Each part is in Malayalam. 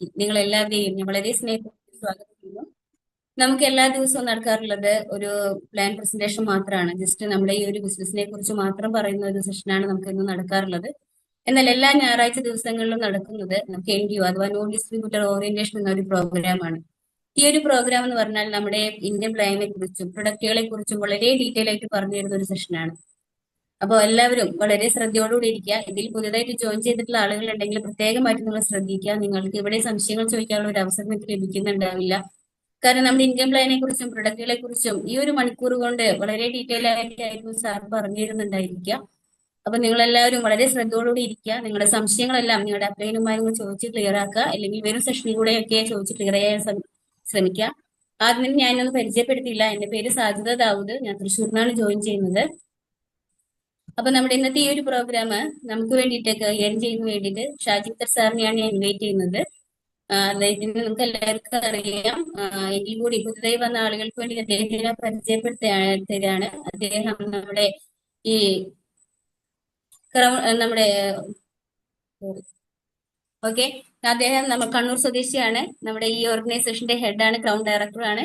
നിങ്ങൾ എല്ലാവരെയും ഞാൻ വളരെ സ്നേഹത്തോടെ സ്വാഗതം ചെയ്യുന്നു. നമുക്ക് എല്ലാ ദിവസവും നടക്കാറുള്ളത് ഒരു പ്ലാൻ പ്രസന്റേഷൻ മാത്രമാണ്. ജസ്റ്റ് നമ്മുടെ ഈ ഒരു ബിസിനസിനെ കുറിച്ച് മാത്രം പറയുന്ന ഒരു സെഷനാണ് നമുക്ക് ഇന്ന് നടക്കാറുള്ളത്. എന്നാൽ എല്ലാ ഞായറാഴ്ച ദിവസങ്ങളിലും നടക്കുന്നത് നമുക്ക് NDO അഥവാ നോൺ ഡിസ്ട്രിബ്യൂട്ടർ ഓറിയന്റേഷൻ എന്നൊരു പ്രോഗ്രാമാണ്. ഈ ഒരു പ്രോഗ്രാം എന്ന് പറഞ്ഞാൽ നമ്മുടെ ഇന്ത്യൻ പ്ലാനിനെ കുറിച്ചും പ്രൊഡക്റ്റുകളെ കുറിച്ചും വളരെ ഡീറ്റെയിൽ ആയിട്ട് പറഞ്ഞു തരുന്ന ഒരു സെഷനാണ്. അപ്പോൾ എല്ലാവരും വളരെ ശ്രദ്ധയോടുകൂടി ഇരിക്കുക. ഇതിൽ പുതിയതായിട്ട് ജോയിൻ ചെയ്തിട്ടുള്ള ആളുകൾ ഉണ്ടെങ്കിൽ പ്രത്യേകമായിട്ട് നിങ്ങൾ ശ്രദ്ധിക്കുക. നിങ്ങൾക്ക് ഇവിടെ സംശയങ്ങൾ ചോദിക്കാനുള്ള ഒരു അവസരം നിങ്ങൾക്ക് ലഭിക്കുന്നുണ്ടാവില്ല. കാരണം നമ്മുടെ ഇന്ത്യൻ പ്ലാനിനെ കുറിച്ചും പ്രൊഡക്റ്റുകളെ കുറിച്ചും ഈ ഒരു മണിക്കൂർ കൊണ്ട് വളരെ ഡീറ്റെയിൽ ആയിട്ടായിരുന്നു സാർ പറഞ്ഞു തരുന്നുണ്ടായിരിക്കുക. അപ്പൊ നിങ്ങൾ എല്ലാവരും വളരെ ശ്രദ്ധയോടുകൂടി ഇരിക്കുക. നിങ്ങളുടെ സംശയങ്ങളെല്ലാം നിങ്ങളുടെ അപ്ലൈനുമായി നിങ്ങൾ ചോദിച്ച് ക്ലിയർ ആക്കുക. അല്ലെങ്കിൽ വരും സെഷനിലൂടെയൊക്കെ ചോദിച്ച് ക്ലിയർ ചെയ്യാൻ ശ്രമിക്കുക. ആദ്യം ഞാനൊന്ന് പരിചയപ്പെടുത്തിയില്ല. എന്റെ പേര് സാജിദ ദാവൂദ്. ഞാൻ തൃശ്ശൂരിനാണ് ജോയിൻ ചെയ്യുന്നത്. അപ്പൊ നമ്മുടെ ഇന്നത്തെ ഈ ഒരു പ്രോഗ്രാം നമുക്ക് വേണ്ടിയിട്ട് ഏൺ ചെയ്യുന്ന വേണ്ടിയിട്ട് ഷാജിദ് സാറിനെയാണ് ഞാൻ ഇൻവൈറ്റ് ചെയ്യുന്നത്. അദ്ദേഹത്തിന് നമുക്ക് എല്ലാവർക്കും അറിയാം. എങ്കിൽ കൂടി പുതുതായി വന്ന ആളുകൾക്ക് വേണ്ടി അദ്ദേഹത്തിനെ പരിചയപ്പെടുത്തുകയാണ്. അദ്ദേഹം നമ്മുടെ ഈ നമ്മുടെ ഓക്കെ, അദ്ദേഹം നമ്മൾ കണ്ണൂർ സ്വദേശിയാണ്. നമ്മുടെ ഈ ഓർഗനൈസേഷന്റെ ഹെഡാണ്, ക്രൗൺ ഡയറക്ടറാണ്.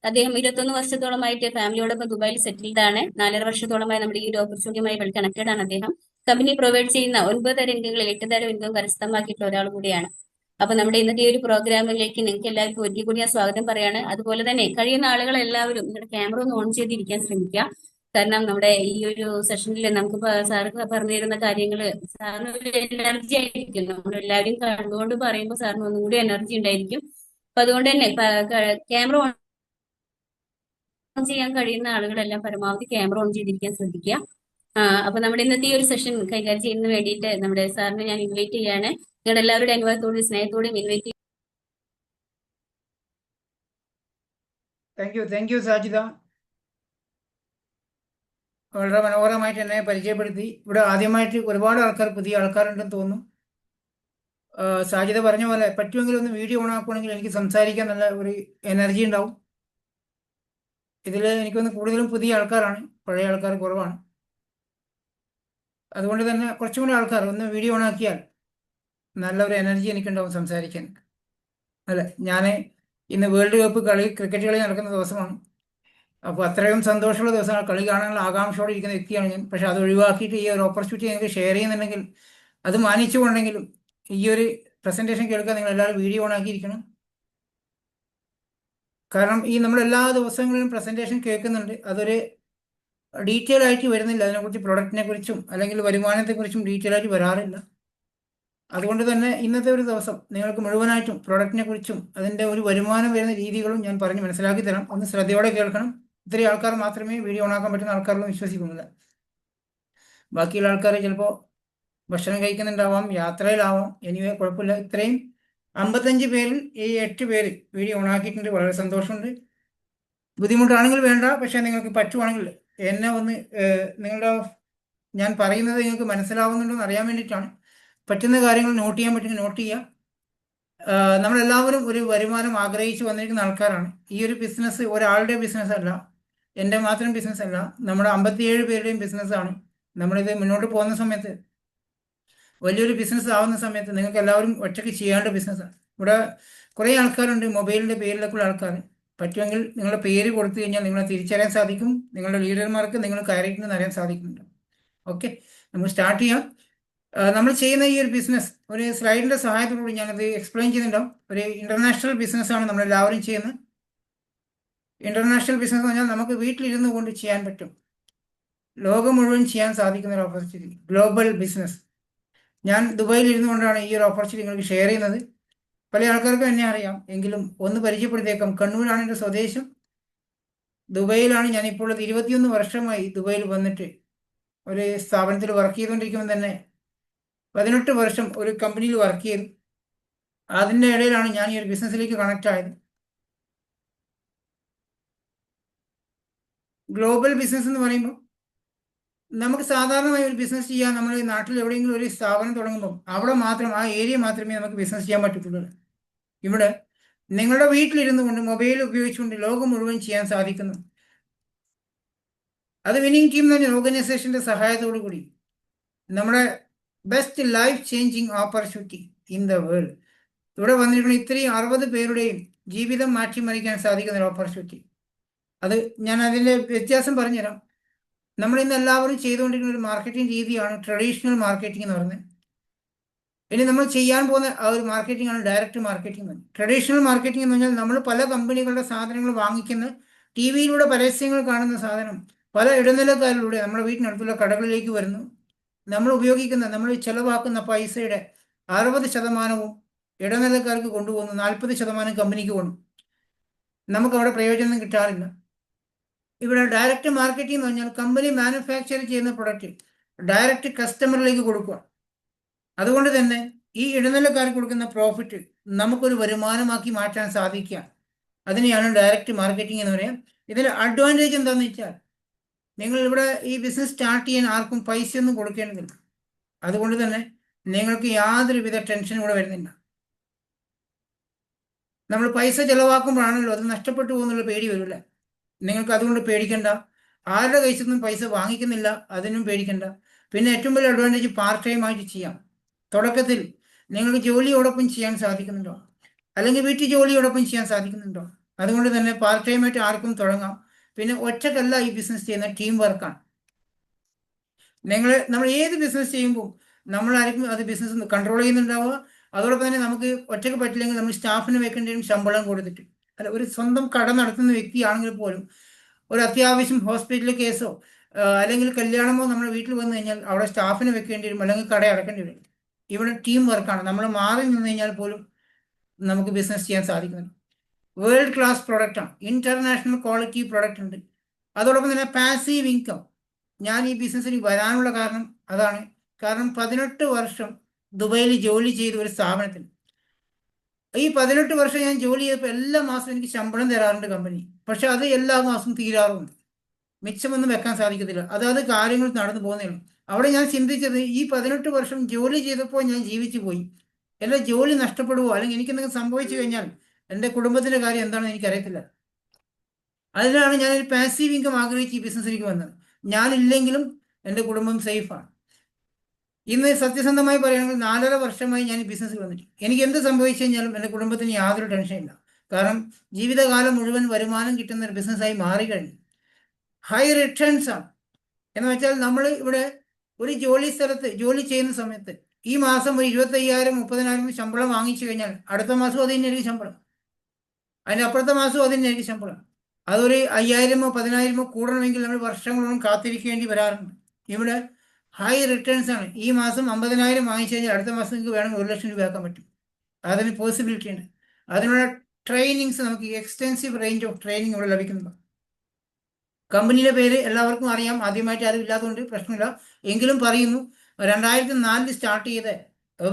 അദ്ദേഹം 21 വർഷത്തോളമായിട്ട് ഫാമിലിയോടൊപ്പം ദുബായിൽ സെറ്റിൽഡ് ആണ്. 4.5 വർഷത്തോളമായി നമ്മുടെ ഈ ഒരു ഓപ്പർച്യൂണിറ്റിയുമായി വെൽ കണക്റ്റഡ് ആണ് അദ്ദേഹം. കമ്പനി പ്രൊവൈഡ് ചെയ്യുന്ന 9 തരം ഇൻകങ്ങളിൽ 8 തരം ഇൻകം കരസ്ഥമാക്കിയിട്ടുള്ള ഒരാൾ കൂടിയാണ്. അപ്പൊ നമ്മുടെ ഇന്നത്തെ ഈ ഒരു പ്രോഗ്രാമിലേക്ക് നിങ്ങൾക്ക് എല്ലാവർക്കും ഒരിക്കൽ കൂടി ഞാൻ സ്വാഗതം പറയാണ്. അതുപോലെ തന്നെ കഴിയുന്ന ആളുകൾ എല്ലാവരും നിങ്ങളുടെ ക്യാമറ ഒന്ന് ഓൺ ചെയ്തിരിക്കാൻ ശ്രമിക്കുക. കാരണം നമ്മുടെ ഈ ഒരു സെഷനിൽ നമുക്ക് സാറ് പറഞ്ഞു തരുന്ന കാര്യങ്ങൾ സാറിന് ഒരു എനർജി ആയിരിക്കും. നമ്മളെല്ലാവരും കണ്ടുകൊണ്ട് പറയുമ്പോൾ സാറിന് ഒന്നും കൂടി എനർജി ഉണ്ടായിരിക്കും. അപ്പൊ അതുകൊണ്ട് തന്നെ ക്യാമറ ഓൺ ചെയ്യാൻ കഴിയുന്ന ആളുകളെല്ലാം പരമാവധി ക്യാമറ ഓൺ ചെയ്തിരിക്കാൻ ശ്രദ്ധിക്കുക. അപ്പൊ നമ്മുടെ ഇന്നത്തെ ഈ ഒരു സെഷൻ കൈകാര്യം ചെയ്യുന്നതിന് വേണ്ടിയിട്ട് നമ്മുടെ സാറിനെ ഞാൻ ഇൻവൈറ്റ് ചെയ്യാണ്. നിങ്ങളുടെ എല്ലാവരുടെ അനുഭവത്തോടും സ്നേഹത്തോടും ഇൻവൈറ്റ്. Thank you Sajida. വളരെ മനോഹരമായിട്ട് എന്നെ പരിചയപ്പെടുത്തി. ഇവിടെ ആദ്യമായിട്ട് ഒരുപാട് ആൾക്കാർ, പുതിയ ആൾക്കാരുണ്ടെന്ന് തോന്നുന്നു. സാജിദ പറഞ്ഞ പോലെ പറ്റുമെങ്കിൽ ഒന്ന് വീഡിയോ ഓൺ ആക്കുകയാണെങ്കിൽ എനിക്ക് സംസാരിക്കാൻ നല്ല ഒരു എനർജി ഉണ്ടാവും. ഇതിൽ എനിക്കൊന്ന് കൂടുതലും പുതിയ ആൾക്കാരാണ്, പഴയ ആൾക്കാർ കുറവാണ്. അതുകൊണ്ട് തന്നെ കുറച്ചും കൂടി ആൾക്കാർ ഒന്ന് വീഡിയോ ഓൺ ആക്കിയാൽ നല്ലൊരു എനർജി എനിക്കുണ്ടാവും സംസാരിക്കാൻ. അല്ലെ, ഞാൻ ഇന്ന് വേൾഡ് കപ്പ് ക്രിക്കറ്റ് കളി നടക്കുന്ന ദിവസമാണ്. അപ്പോൾ അത്രയും സന്തോഷമുള്ള ദിവസമാണ്. കളി കാണാനുള്ള ആകാംക്ഷയോടെ ഇരിക്കുന്ന വ്യക്തിയാണ് ഞാൻ. പക്ഷെ അത് ഒഴിവാക്കിയിട്ട് ഈ ഒരു ഓപ്പർച്യൂണിറ്റി നിങ്ങൾക്ക് ഷെയർ ചെയ്യുന്നുണ്ടെങ്കിൽ അത് മാനിച്ചുകൊണ്ടെങ്കിലും ഈ ഒരു പ്രസന്റേഷൻ കേൾക്കാൻ നിങ്ങൾ എല്ലാവരും വീഡിയോ ഓൺ ആക്കിയിരിക്കണം. കാരണം ഈ നമ്മൾ എല്ലാ ദിവസങ്ങളിലും പ്രസന്റേഷൻ കേൾക്കുന്നുണ്ട്, അതൊരു ഡീറ്റെയിൽ ആയിട്ട് വരുന്നില്ല. അതിനെക്കുറിച്ച് പ്രൊഡക്റ്റിനെ കുറിച്ചും അല്ലെങ്കിൽ വരുമാനത്തെക്കുറിച്ചും ഡീറ്റെയിൽ ആയിട്ട് വരാറില്ല. അതുകൊണ്ട് തന്നെ ഇന്നത്തെ ഒരു ദിവസം നിങ്ങൾക്ക് മുഴുവനായിട്ടും പ്രൊഡക്റ്റിനെ കുറിച്ചും അതിൻ്റെ ഒരു വരുമാനം വരുന്ന രീതികളും ഞാൻ പറഞ്ഞ് മനസ്സിലാക്കി തരാം. ഒന്ന് ശ്രദ്ധയോടെ കേൾക്കണം. ഇത്രയും ആൾക്കാർ മാത്രമേ വീഡിയോ ഓണാക്കാൻ പറ്റുന്ന ആൾക്കാരൊന്നും വിശ്വസിക്കുന്നില്ല. ബാക്കിയുള്ള ആൾക്കാർ ചിലപ്പോൾ ഭക്ഷണം കഴിക്കുന്നുണ്ടാവാം, യാത്രയിലാവാം. എനിവേ കുഴപ്പമില്ല. ഇത്രയും 55 പേരിൽ ഈ 8 പേര് വീഡിയോ ഓണാക്കിയിട്ടുണ്ട്. വളരെ സന്തോഷമുണ്ട്. ബുദ്ധിമുട്ടാണെങ്കിൽ വേണ്ട, പക്ഷെ നിങ്ങൾക്ക് പറ്റുവാണെങ്കിൽ എന്നെ ഒന്ന് നിങ്ങളുടെ ഞാൻ പറയുന്നത് നിങ്ങൾക്ക് മനസ്സിലാവുന്നുണ്ടോ എന്ന് അറിയാൻ വേണ്ടിയിട്ടാണ്. പറ്റുന്ന കാര്യങ്ങൾ നോട്ട് ചെയ്യാൻ പറ്റുമെങ്കിൽ നോട്ട് ചെയ്യുക. നമ്മളെല്ലാവരും ഒരു വരുമാനം ആഗ്രഹിച്ച് വന്നിരിക്കുന്ന ആൾക്കാരാണ്. ഈ ഒരു ബിസിനസ് ഒരാളുടെ ബിസിനസ് അല്ല, എൻ്റെ മാത്രം ബിസിനസ് അല്ല, നമ്മുടെ 57 പേരുടെയും ബിസിനസ്സാണ്. നമ്മളിത് മുന്നോട്ട് പോകുന്ന സമയത്ത്, വലിയൊരു ബിസിനസ് ആവുന്ന സമയത്ത് നിങ്ങൾക്ക് എല്ലാവരും ഒറ്റയ്ക്ക് ചെയ്യേണ്ട ബിസിനസ്സാണ്. ഇവിടെ കുറേ ആൾക്കാരുണ്ട്, മൊബൈലിൻ്റെ പേരിലൊക്കെയുള്ള ആൾക്കാർ. പറ്റുമെങ്കിൽ നിങ്ങളുടെ പേര് കൊടുത്തു കഴിഞ്ഞാൽ നിങ്ങളെ തിരിച്ചറിയാൻ സാധിക്കും. നിങ്ങളുടെ ലീഡർമാർക്ക് നിങ്ങൾ കയറിയിട്ടുണ്ടെന്ന് അറിയാൻ സാധിക്കുന്നുണ്ട്. ഓക്കെ, നമുക്ക് സ്റ്റാർട്ട് ചെയ്യാം. നമ്മൾ ചെയ്യുന്ന ഈ ഒരു ബിസിനസ് ഒരു സ്ലൈഡിൻ്റെ സഹായത്തോടുകൂടി ഞാനത് എക്സ്പ്ലെയിൻ ചെയ്യുന്നുണ്ടാവും. ഒരു ഇൻ്റർനാഷണൽ ബിസിനസ്സാണ് നമ്മളെല്ലാവരും ചെയ്യുന്നത്. ഇൻ്റർനാഷണൽ ബിസിനസ് എന്ന് പറഞ്ഞാൽ നമുക്ക് വീട്ടിലിരുന്ന് കൊണ്ട് ചെയ്യാൻ പറ്റും, ലോകം മുഴുവൻ ചെയ്യാൻ സാധിക്കുന്ന ഒരു ഓപ്പർച്യൂണിറ്റി, ഗ്ലോബൽ ബിസിനസ്. ഞാൻ ദുബായിൽ ഇരുന്നു കൊണ്ടാണ് ഈ ഒരു ഓപ്പർച്യൂണിറ്റി നിങ്ങൾക്ക് ഷെയർ ചെയ്യുന്നത്. പല ആൾക്കാർക്കും എന്നെ അറിയാം, എങ്കിലും ഒന്ന് പരിചയപ്പെടുത്തിയേക്കാം. കണ്ണൂരാണ് എൻ്റെ സ്വദേശം. ദുബൈയിലാണ് ഞാനിപ്പോൾ ഉള്ളത്. 21 വർഷമായി ദുബൈയിൽ വന്നിട്ട്. ഒരു സ്ഥാപനത്തിൽ വർക്ക് ചെയ്തുകൊണ്ടിരിക്കുമ്പോൾ തന്നെ 18 വർഷം ഒരു കമ്പനിയിൽ വർക്ക് ചെയ്തു. അതിൻ്റെ ഇടയിലാണ് ഞാൻ ഈ ഒരു ബിസിനസ്സിലേക്ക് കണക്ട് ആയത്. ഗ്ലോബൽ ബിസിനസ് എന്ന് പറയുമ്പോൾ നമുക്ക് സാധാരണമായി ഒരു ബിസിനസ് ചെയ്യാൻ നമ്മൾ നാട്ടിൽ എവിടെയെങ്കിലും ഒരു സ്ഥാപനം തുടങ്ങുമ്പോൾ അവിടെ മാത്രം, ആ ഏരിയ മാത്രമേ നമുക്ക് ബിസിനസ് ചെയ്യാൻ പറ്റത്തുള്ളൂ. ഇവിടെ നിങ്ങളുടെ വീട്ടിലിരുന്നു കൊണ്ട് മൊബൈൽ ഉപയോഗിച്ചുകൊണ്ട് ലോകം മുഴുവൻ ചെയ്യാൻ സാധിക്കുന്നു. അത് വിന്നിംഗ് ടീം എന്ന ഓർഗനൈസേഷൻ്റെ സഹായത്തോടു കൂടി നമ്മുടെ best life changing opportunity in the world. ഇവിടെ വന്നിരിക്കുന്ന ഇത്രയും 60 പേരുടെയും ജീവിതം മാറ്റിമറിക്കാൻ സാധിക്കുന്ന ഒരു ഓപ്പർച്യൂണിറ്റി. അത് ഞാൻ അതിൻ്റെ വ്യത്യാസം പറഞ്ഞുതരാം. നമ്മൾ ഇന്ന് എല്ലാവരും ചെയ്തുകൊണ്ടിരിക്കുന്ന ഒരു മാർക്കറ്റിംഗ് രീതിയാണ് ട്രഡീഷണൽ മാർക്കറ്റിംഗ് എന്ന് പറയുന്നത്. ഇനി നമ്മൾ ചെയ്യാൻ പോകുന്ന ആ ഒരു മാർക്കറ്റിംഗ് ആണ് ഡയറക്റ്റ് മാർക്കറ്റിംഗ്. ട്രഡീഷണൽ മാർക്കറ്റിംഗ് എന്ന് പറഞ്ഞാൽ നമ്മൾ പല കമ്പനികളുടെ സാധനങ്ങൾ വാങ്ങിക്കുന്ന, ടി വിയിലൂടെ പരസ്യങ്ങൾ കാണുന്ന സാധനം പല ഇടനിലക്കാരിലൂടെ നമ്മുടെ വീട്ടിനടുത്തുള്ള കടകളിലേക്ക് വരുന്നു. നമ്മൾ ഉപയോഗിക്കുന്ന, നമ്മൾ ചെലവാക്കുന്ന പൈസയുടെ 60% ഇടനിലക്കാർക്ക് കൊണ്ടുപോകുന്നു, 40% കമ്പനിക്ക് കൊണ്ടു. നമുക്ക് അവിടെ പ്രയോജനം കിട്ടാറില്ല. ഇവിടെ ഡയറക്റ്റ് മാർക്കറ്റിംഗ് എന്ന് പറഞ്ഞാൽ കമ്പനി മാനുഫാക്ചർ ചെയ്യുന്ന പ്രൊഡക്റ്റ് ഡയറക്റ്റ് കസ്റ്റമറിലേക്ക് കൊടുക്കുക. അതുകൊണ്ട് തന്നെ ഈ ഇടനിലക്കാർക്ക് കൊടുക്കുന്ന പ്രോഫിറ്റ് നമുക്കൊരു വരുമാനമാക്കി മാറ്റാൻ സാധിക്കുക. അതിനെയാണ് ഡയറക്റ്റ് മാർക്കറ്റിംഗ് എന്ന് പറയാം. ഇതിൽ അഡ്വാൻറ്റേജ് എന്താണെന്ന് വെച്ചാൽ, നിങ്ങൾ ഇവിടെ ഈ ബിസിനസ് സ്റ്റാർട്ട് ചെയ്യാൻ ആർക്കും പൈസയൊന്നും കൊടുക്കേണ്ടതില്ല. അതുകൊണ്ട് തന്നെ നിങ്ങൾക്ക് യാതൊരുവിധ ടെൻഷനും ഇവിടെ വരുന്നില്ല. നമ്മൾ പൈസ ചിലവാക്കുമ്പോഴാണല്ലോ അത് നഷ്ടപ്പെട്ടു പോകുന്നുള്ള പേടി വരില്ല. നിങ്ങൾക്ക് അതുകൊണ്ട് പേടിക്കണ്ട. ആരുടെ കയ്യിൽ നിന്നും പൈസ വാങ്ങിക്കുന്നില്ല, അതിനും പേടിക്കണ്ട. പിന്നെ ഏറ്റവും വലിയ അഡ്വാൻറ്റേജ് പാർട്ട് ടൈം ആയിട്ട് ചെയ്യാം. തുടക്കത്തിൽ നിങ്ങൾക്ക് ജോലിയോടൊപ്പം ചെയ്യാൻ സാധിക്കുന്നുണ്ടോ, അല്ലെങ്കിൽ വീട്ടിൽ ജോലിയോടൊപ്പം ചെയ്യാൻ സാധിക്കുന്നുണ്ടോ? അതുകൊണ്ട് തന്നെ പാർട്ട് ടൈം ആയിട്ട് ആർക്കും തുടങ്ങാം. പിന്നെ ഒറ്റക്കല്ല ഈ ബിസിനസ് ചെയ്യുന്ന, ടീം വർക്കാണ്. നമ്മൾ ഏത് ബിസിനസ് ചെയ്യുമ്പോൾ നമ്മളായിരിക്കും അത് ബിസിനസ് കൺട്രോൾ ചെയ്യുന്നുണ്ടാവുക. അതോടൊപ്പം തന്നെ നമുക്ക് ഒറ്റയ്ക്ക് പറ്റില്ലെങ്കിൽ നമ്മൾ സ്റ്റാഫിന് വെക്കേണ്ടി വരും, ശമ്പളം കൊടുത്തിട്ട്. അല്ല, ഒരു സ്വന്തം കട നടത്തുന്ന വ്യക്തിയാണെങ്കിൽ പോലും ഒരു അത്യാവശ്യം ഹോസ്പിറ്റൽ കേസോ അല്ലെങ്കിൽ കല്യാണമോ നമ്മുടെ വീട്ടിൽ വന്നു കഴിഞ്ഞാൽ അവിടെ സ്റ്റാഫിന് വെക്കേണ്ടി വരും, അല്ലെങ്കിൽ കട അടക്കേണ്ടി വരും. ഇവിടെ ടീം വർക്കാണ്. നമ്മൾ മാറി നിന്ന് കഴിഞ്ഞാൽ പോലും നമുക്ക് ബിസിനസ് ചെയ്യാൻ സാധിക്കുന്നുണ്ട്. വേൾഡ് ക്ലാസ് പ്രൊഡക്റ്റാണ്, ഇന്റർനാഷണൽ ക്വാളിറ്റി പ്രൊഡക്റ്റ് ഉണ്ട്. അതോടൊപ്പം തന്നെ പാസീവ് ഇൻകം. ഞാൻ ഈ ബിസിനസ്സിൽ വരാനുള്ള കാരണം അതാണ്. കാരണം 18 വർഷം ദുബൈയിൽ ജോലി ചെയ്ത ഒരു സ്ഥാപനത്തിൽ, ഈ 18 വർഷം ഞാൻ ജോലി ചെയ്തപ്പോൾ എല്ലാ മാസവും എനിക്ക് ശമ്പളം തരാറുണ്ട് കമ്പനി. പക്ഷെ അത് എല്ലാ മാസവും തീരാറുണ്ട്. മിച്ചമൊന്നും വെക്കാൻ സാധിക്കത്തില്ല. അതായത് കാര്യങ്ങൾ നടന്നു പോകുന്നേ ഉള്ളൂ. അവിടെ ഞാൻ ചിന്തിച്ചത്, ഈ 18 വർഷം ജോലി ചെയ്തപ്പോൾ ഞാൻ ജീവിച്ചു പോയി, എൻ്റെ ജോലി നഷ്ടപ്പെടുവോ, അല്ലെങ്കിൽ എനിക്കെന്തെങ്കിലും സംഭവിച്ചു കഴിഞ്ഞാൽ എൻ്റെ കുടുംബത്തിൻ്റെ കാര്യം എന്താണെന്ന് എനിക്കറിയത്തില്ല. അതിനാണ് ഞാനൊരു പാസീവ് ഇൻകം ആഗ്രഹിച്ച് ഈ ബിസിനസ്സിലേക്ക് വന്നത്. ഞാനില്ലെങ്കിലും എൻ്റെ കുടുംബം സേഫാണ്. ഇന്ന് സത്യസന്ധമായി പറയുകയാണെങ്കിൽ 4.5 വർഷമായി ഞാൻ ഈ ബിസിനസ്സിൽ വന്നിട്ട് എനിക്ക് എന്ത് സംഭവിച്ചു കഴിഞ്ഞാലും എൻ്റെ കുടുംബത്തിന് യാതൊരു ടെൻഷനില്ല. കാരണം ജീവിതകാലം മുഴുവൻ വരുമാനം കിട്ടുന്ന ഒരു ബിസിനസ്സായി മാറിക്കഴിഞ്ഞു. ഹൈ റിട്ടേൺസ് ആണ്. എന്ന് വെച്ചാൽ നമ്മൾ ഇവിടെ ഒരു ജോലി സ്ഥലത്ത് ജോലി ചെയ്യുന്ന സമയത്ത് ഈ മാസം ഒരു 25,000 30,000 ശമ്പളം വാങ്ങിച്ചു കഴിഞ്ഞാൽ അടുത്ത മാസം അത് തന്നെയായിരിക്കും ശമ്പളം, അതിന് അപ്പുറത്തെ മാസം അത് തന്നെയായിരിക്കും ശമ്പളം. അതൊരു 5,000 10,000 കൂടണമെങ്കിൽ നമ്മൾ വർഷങ്ങളോളം കാത്തിരിക്കേണ്ടി വരാറുണ്ട്. ഇവിടെ ഹൈ റിട്ടേൺസ് ആണ്. ഈ മാസം 50,000 വാങ്ങിച്ചു കഴിഞ്ഞാൽ അടുത്ത മാസം നിങ്ങൾക്ക് വേണമെങ്കിൽ 1,00,000 രൂപ ആക്കാൻ പറ്റും. അതിന് പോസിബിലിറ്റി ഉണ്ട്. അതിനുള്ള ട്രെയിനിങ്സ്, നമുക്ക് എക്സ്റ്റെൻസീവ് റേഞ്ച് ഓഫ് ട്രെയിനിങ് ഇവിടെ ലഭിക്കുന്നുണ്ട്. കമ്പനിയുടെ പേര് എല്ലാവർക്കും അറിയാം, ആദ്യമായിട്ട് ആരും ഇല്ലാത്തതുകൊണ്ട് പ്രശ്നമില്ല, എങ്കിലും പറയുന്നു. 2004 സ്റ്റാർട്ട് ചെയ്ത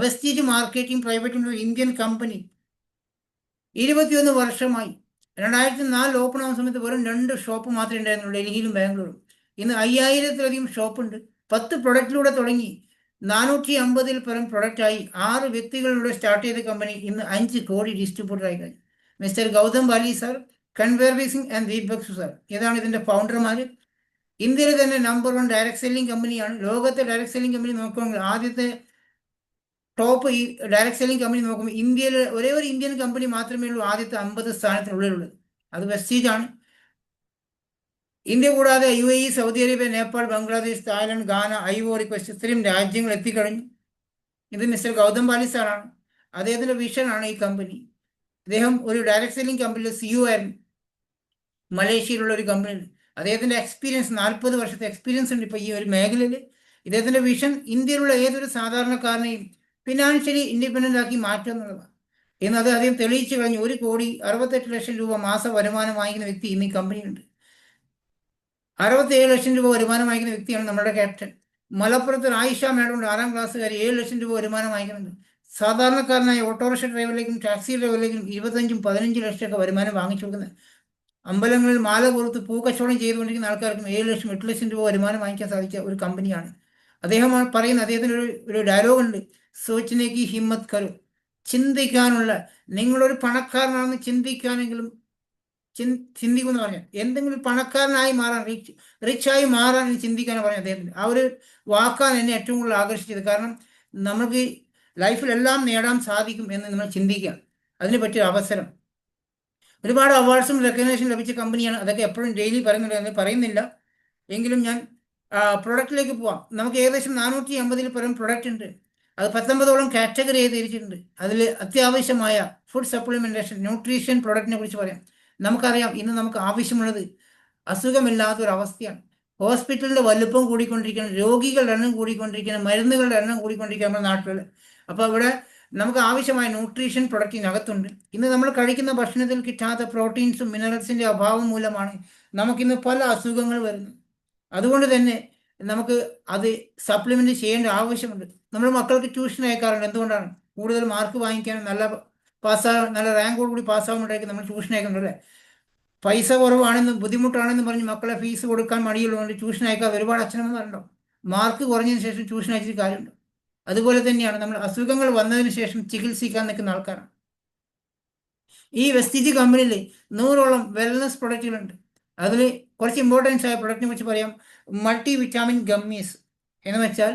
Vestige marketing private limited Indian company 21 വർഷമായി. 2004 ഓപ്പൺ ആവുന്ന സമയത്ത് വെറും 2 ഷോപ്പ് മാത്രമേ ഉണ്ടായിരുന്നുള്ളൂ, ഡൽഹിയിലും ബാംഗ്ലൂരും. ഇന്ന് 5,000-ത്തിലധികം ഷോപ്പുണ്ട്. 10 പ്രൊഡക്റ്റിലൂടെ തുടങ്ങി 450-ൽ പരം പ്രൊഡക്റ്റായി 6 വ്യക്തികളിലൂടെ സ്റ്റാർട്ട് ചെയ്ത കമ്പനി ഇന്ന് 5 കോടി ഡിസ്ട്രിബ്യൂട്ടറായി കഴിഞ്ഞു. മിസ്റ്റർ ഗൗതം ബാലി സാർ, കൺവേർവി സിംഗ് ആൻഡ് ദീപക് സാർ, ഇതാണ് ഇതിൻ്റെ ഫൗണ്ടർമാർ. ഇന്ത്യയിലെ തന്നെ നമ്പർ 1 ഡയറക്ട് സെല്ലിംഗ് കമ്പനിയാണ്. ലോകത്തെ ഡയറക്ട് സെല്ലിംഗ് കമ്പനി നോക്കുകയാണെങ്കിൽ ആദ്യത്തെ ടോപ്പ് ഈ ഡയറക്ട് സെല്ലിംഗ് കമ്പനി നോക്കുമ്പോൾ ഇന്ത്യയിൽ ഒരേ ഒരു ഇന്ത്യൻ കമ്പനി മാത്രമേ ഉള്ളൂ ആദ്യത്തെ 50 സ്ഥാനത്തിനുള്ളിലുള്ളത്. അത് വെസ്റ്റീജ് ആണ്. ഇന്ത്യ കൂടാതെ UAE, Saudi Arabia, Nepal, Bangladesh, Thailand, ഗാന, ഐവോറി കോസ്റ്റ് ഇത്രയും രാജ്യങ്ങൾ എത്തിക്കഴിഞ്ഞു. ഇത് മിസ്റ്റർ ഗൗതം ബാലി സാറാണ്. അദ്ദേഹത്തിൻ്റെ വിഷനാണ് ഈ കമ്പനി. അദ്ദേഹം ഒരു ഡയറക്ട് സെല്ലിംഗ് കമ്പനിയിൽ CEO ആയിരുന്നു, മലേഷ്യയിലുള്ള ഒരു കമ്പനിയിൽ. അദ്ദേഹത്തിൻ്റെ എക്സ്പീരിയൻസ് 40 വർഷത്തെ എക്സ്പീരിയൻസ് ഉണ്ട് ഇപ്പോൾ ഈ ഒരു മേഖലയിൽ. ഇദ്ദേഹത്തിൻ്റെ വിഷൻ ഇന്ത്യയിലുള്ള ഏതൊരു സാധാരണക്കാരനെയും ഫിനാൻഷ്യലി ഇൻഡിപെൻഡൻ്റ് ആക്കി മാറ്റുക എന്നുള്ളതാണ്. ഇന്നത് അദ്ദേഹം തെളിയിച്ചു കഴിഞ്ഞു. 1,68,00,000 രൂപ മാസ വരുമാനം വാങ്ങിക്കുന്ന വ്യക്തി ഇന്ന് ഈ കമ്പനിയുണ്ട്. 67 ലക്ഷം രൂപ വരുമാനം വാങ്ങിക്കുന്ന വ്യക്തിയാണ് നമ്മുടെ ക്യാപ്റ്റൻ. മലപ്പുറത്ത് ആയിഷ മാഡമുണ്ട്, 6ാം ക്ലാസ്സുകാരി, 7 ലക്ഷം രൂപ വരുമാനം വാങ്ങിക്കുന്നുണ്ട്. സാധാരണക്കാരനായ ഓട്ടോറിക്ഷ ഡ്രൈവറിലേക്കും ടാക്സി ഡ്രൈവറിലേക്കും 25-15 ലക്ഷമൊക്കെ വരുമാനം വാങ്ങിച്ചു കൊടുക്കുന്നത്. അമ്പലങ്ങളിൽ മാല പുറത്ത് പൂക്കച്ചവടം ചെയ്തുകൊണ്ടിരിക്കുന്ന ആൾക്കാർക്കും 7 ലക്ഷം 8 ലക്ഷം രൂപ വരുമാനം വാങ്ങിക്കാൻ സാധിച്ച ഒരു കമ്പനിയാണ്. അദ്ദേഹം പറയുന്ന, അദ്ദേഹത്തിന് ഒരു ഡയലോഗുണ്ട്, സോച്ചിനേക്ക് ഹിമ്മത്ത് കരു, ചിന്തിക്കാനുള്ള, നിങ്ങളൊരു പണക്കാരനാണെന്ന് ചിന്തിക്കാനെങ്കിലും ചിന്തിക്കുമെന്ന് പറഞ്ഞാൽ എന്തെങ്കിലും പണക്കാരനായി മാറാൻ, റിച്ചായി മാറാൻ ചിന്തിക്കാനാണ് പറഞ്ഞത് അദ്ദേഹത്തിന്. ആ ഒരു വാക്കാണ് എന്നെ ഏറ്റവും കൂടുതൽ ആകർഷിച്ചത്. കാരണം നമുക്ക് ലൈഫിലെല്ലാം നേടാൻ സാധിക്കും എന്ന് നിങ്ങൾ ചിന്തിക്കുക. അതിന് പറ്റിയ അവസരം. ഒരുപാട് അവാർഡ്സും റെക്കഗ്നേഷൻ ലഭിച്ച കമ്പനിയാണ്. അതൊക്കെ എപ്പോഴും ഡെയിലി പറയുന്നുണ്ട്, അത് പറയുന്നില്ല. എങ്കിലും ഞാൻ പ്രൊഡക്റ്റിലേക്ക് പോവാം. നമുക്ക് ഏകദേശം 450 പരം പ്രൊഡക്റ്റ് ഉണ്ട്. അത് 19ഓളം കാറ്റഗറി തിരിച്ചിട്ടുണ്ട്. അതിൽ അത്യാവശ്യമായ ഫുഡ് സപ്ലിമെൻറ്റേഷൻ, ന്യൂട്രീഷൻ പ്രൊഡക്റ്റിനെ കുറിച്ച് പറയാം. നമുക്കറിയാം ഇന്ന് നമുക്ക് ആവശ്യമുള്ളത് അസുഖമില്ലാത്തൊരവസ്ഥയാണ്. ഹോസ്പിറ്റലിൻ്റെ വലുപ്പം കൂടിക്കൊണ്ടിരിക്കണം, രോഗികളുടെ എണ്ണം കൂടിക്കൊണ്ടിരിക്കണം, മരുന്നുകളുടെ എണ്ണം കൂടിക്കൊണ്ടിരിക്കുക നമ്മുടെ നാട്ടിൽ. അപ്പോൾ ഇവിടെ നമുക്ക് ആവശ്യമായ ന്യൂട്രീഷൻ പ്രൊഡക്റ്റിനകത്തുണ്ട്. ഇന്ന് നമ്മൾ കഴിക്കുന്ന ഭക്ഷണത്തിൽ കിട്ടാത്ത പ്രോട്ടീൻസും മിനറൽസിൻ്റെ അഭാവം മൂലമാണ് നമുക്കിന്ന് പല അസുഖങ്ങൾ വരുന്നത്. അതുകൊണ്ട് തന്നെ നമുക്ക് അത് സപ്ലിമെന്റ് ചെയ്യേണ്ട ആവശ്യമുണ്ട്. നമ്മൾ മക്കൾക്ക് ട്യൂഷൻ അയക്കാറുണ്ട്. എന്തുകൊണ്ടാണ്? കൂടുതൽ മാർക്ക് വാങ്ങിക്കാനും നല്ല റാങ്കോട് കൂടി പാസ്സാകുമ്പോഴേക്കും നമ്മൾ ട്യൂഷൻ അയക്കുന്നുണ്ട് അല്ലേ? പൈസ കുറവാണെന്ന്, ബുദ്ധിമുട്ടാണെന്ന് പറഞ്ഞ് മക്കളെ ഫീസ് കൊടുക്കാൻ മടിയുള്ളതുകൊണ്ട് ട്യൂഷൻ അയക്കാൻ ഒരുപാട് അച്ഛനമ്മമാരുണ്ടാവും. മാർക്ക് കുറഞ്ഞതിന് ശേഷം ട്യൂഷൻ അയച്ചിട്ട് കാര്യമുണ്ട്. അതുപോലെ തന്നെയാണ് നമ്മൾ അസുഖങ്ങൾ വന്നതിന് ശേഷം ചികിത്സിക്കാൻ നിൽക്കുന്ന ആൾക്കാരാണ്. ഈ വെസ്റ്റിജ് കമ്പനിയിൽ 100ഓളം വെൽനസ് പ്രൊഡക്റ്റുകളുണ്ട്. അതിൽ കുറച്ച് ഇമ്പോർട്ടൻസ് ആയ പ്രൊഡക്റ്റിനെ കുറിച്ച് പറയാം. മൾട്ടി വിറ്റാമിൻ ഗമ്മീസ് എന്ന് വെച്ചാൽ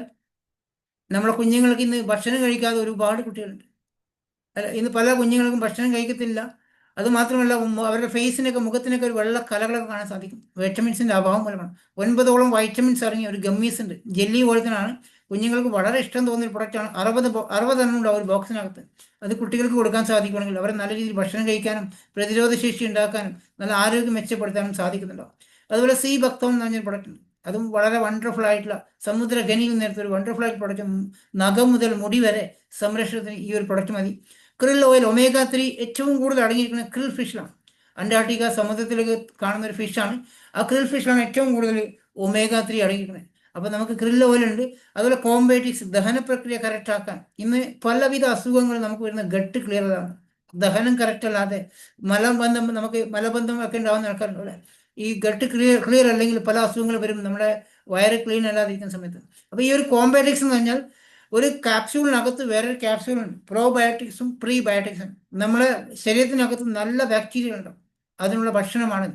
നമ്മളെ കുഞ്ഞുങ്ങൾക്ക് ഇന്ന് ഭക്ഷണം കഴിക്കാതെ ഒരുപാട് കുട്ടികളുണ്ട്. അല്ല, ഇന്ന് പല കുഞ്ഞുങ്ങൾക്കും ഭക്ഷണം കഴിക്കത്തില്ല. അതുമാത്രമല്ല, അവരുടെ ഫേസിനൊക്കെ, മുഖത്തിനൊക്കെ ഒരു വെള്ള കലകളൊക്കെ കാണാൻ സാധിക്കും. വൈറ്റമിൻസിൻ്റെ അഭാവം മൂലമാണ്. 9ഓളം വൈറ്റമിൻസ് ഇറങ്ങിയ ഒരു ഗമ്മീസ് ഉണ്ട്. ജെല്ലി പോലത്തിനാണ്. കുഞ്ഞുങ്ങൾക്ക് വളരെ ഇഷ്ടം തോന്നിയ പ്രൊഡക്റ്റാണ്. 60 എണ്ണം ഉണ്ട് ഒരു ബോക്സിനകത്ത്. അത് കുട്ടികൾക്ക് കൊടുക്കാൻ സാധിക്കുകയാണെങ്കിൽ അവരെ നല്ല രീതിയിൽ ഭക്ഷണം കഴിക്കാനും പ്രതിരോധ ശേഷി ഉണ്ടാക്കാനും നല്ല ആരോഗ്യം മെച്ചപ്പെടുത്താനും സാധിക്കുന്നുണ്ടോ. അതുപോലെ സീ ബക്തോൺ എന്ന് പറഞ്ഞൊരു പ്രൊഡക്റ്റ് ഉണ്ട്. അതും വളരെ വണ്ടർഫുൾ ആയിട്ടുള്ള, സമുദ്രഖനിയിൽ നേരത്തെ ഒരു വണ്ടർഫുൾ ആയിട്ട് പ്രൊഡക്റ്റ്. നഖം മുതൽ മുടി വരെ സംരക്ഷണത്തിന് ഈ ഒരു പ്രൊഡക്റ്റ് മതി. ക്രിൽ ഓയിൽ ഒമേഗ 3 ഏറ്റവും കൂടുതൽ അടങ്ങിയിരിക്കുന്ന ക്രിൽ ഫിഷിലാണ്. അന്റാർട്ടിക്ക സമുദ്രത്തിലേക്ക് കാണുന്ന ഒരു ഫിഷാണ്. ആ ക്രിൽ ഫിഷിലാണ് ഏറ്റവും കൂടുതൽ ഒമേഗ 3 അടങ്ങിയിരിക്കുന്നത്. അപ്പോൾ നമുക്ക് ക്രിൽ ഓയിൽ ഉണ്ട്. അതുപോലെ കോംബേറ്റിക്സ്, ദഹന പ്രക്രിയ കറക്റ്റ് ആക്കാൻ. ഇന്ന് പലവിധ അസുഖങ്ങൾ നമുക്ക് വരുന്ന ഗട്ട് ക്ലിയർ ആണ്. ദഹനം കറക്റ്റ് അല്ലാതെ നമുക്ക് മലബന്ധം ഒക്കെ ഉണ്ടാകുന്ന ആൾക്കാരുണ്ട്. ഈ ഗട്ട് ക്ലിയർ അല്ലെങ്കിൽ പല അസുഖങ്ങൾ വരും നമ്മുടെ വയറ് ക്ലീൻ അല്ലാതിരിക്കുന്ന സമയത്ത്. അപ്പോൾ ഈ ഒരു കോംബാറ്റിക്സ് എന്ന് പറഞ്ഞാൽ ഒരു ക്യാപ്സ്യൂളിനകത്ത് വേറൊരു ക്യാപ്സ്യൂളുണ്ട്. പ്രോബയോട്ടിക്സും പ്രീബയോട്ടിക്സും. നമ്മുടെ ശരീരത്തിനകത്ത് നല്ല ബാക്ടീരിയ ഉണ്ടാവും. അതിനുള്ള ഭക്ഷണമാണ്.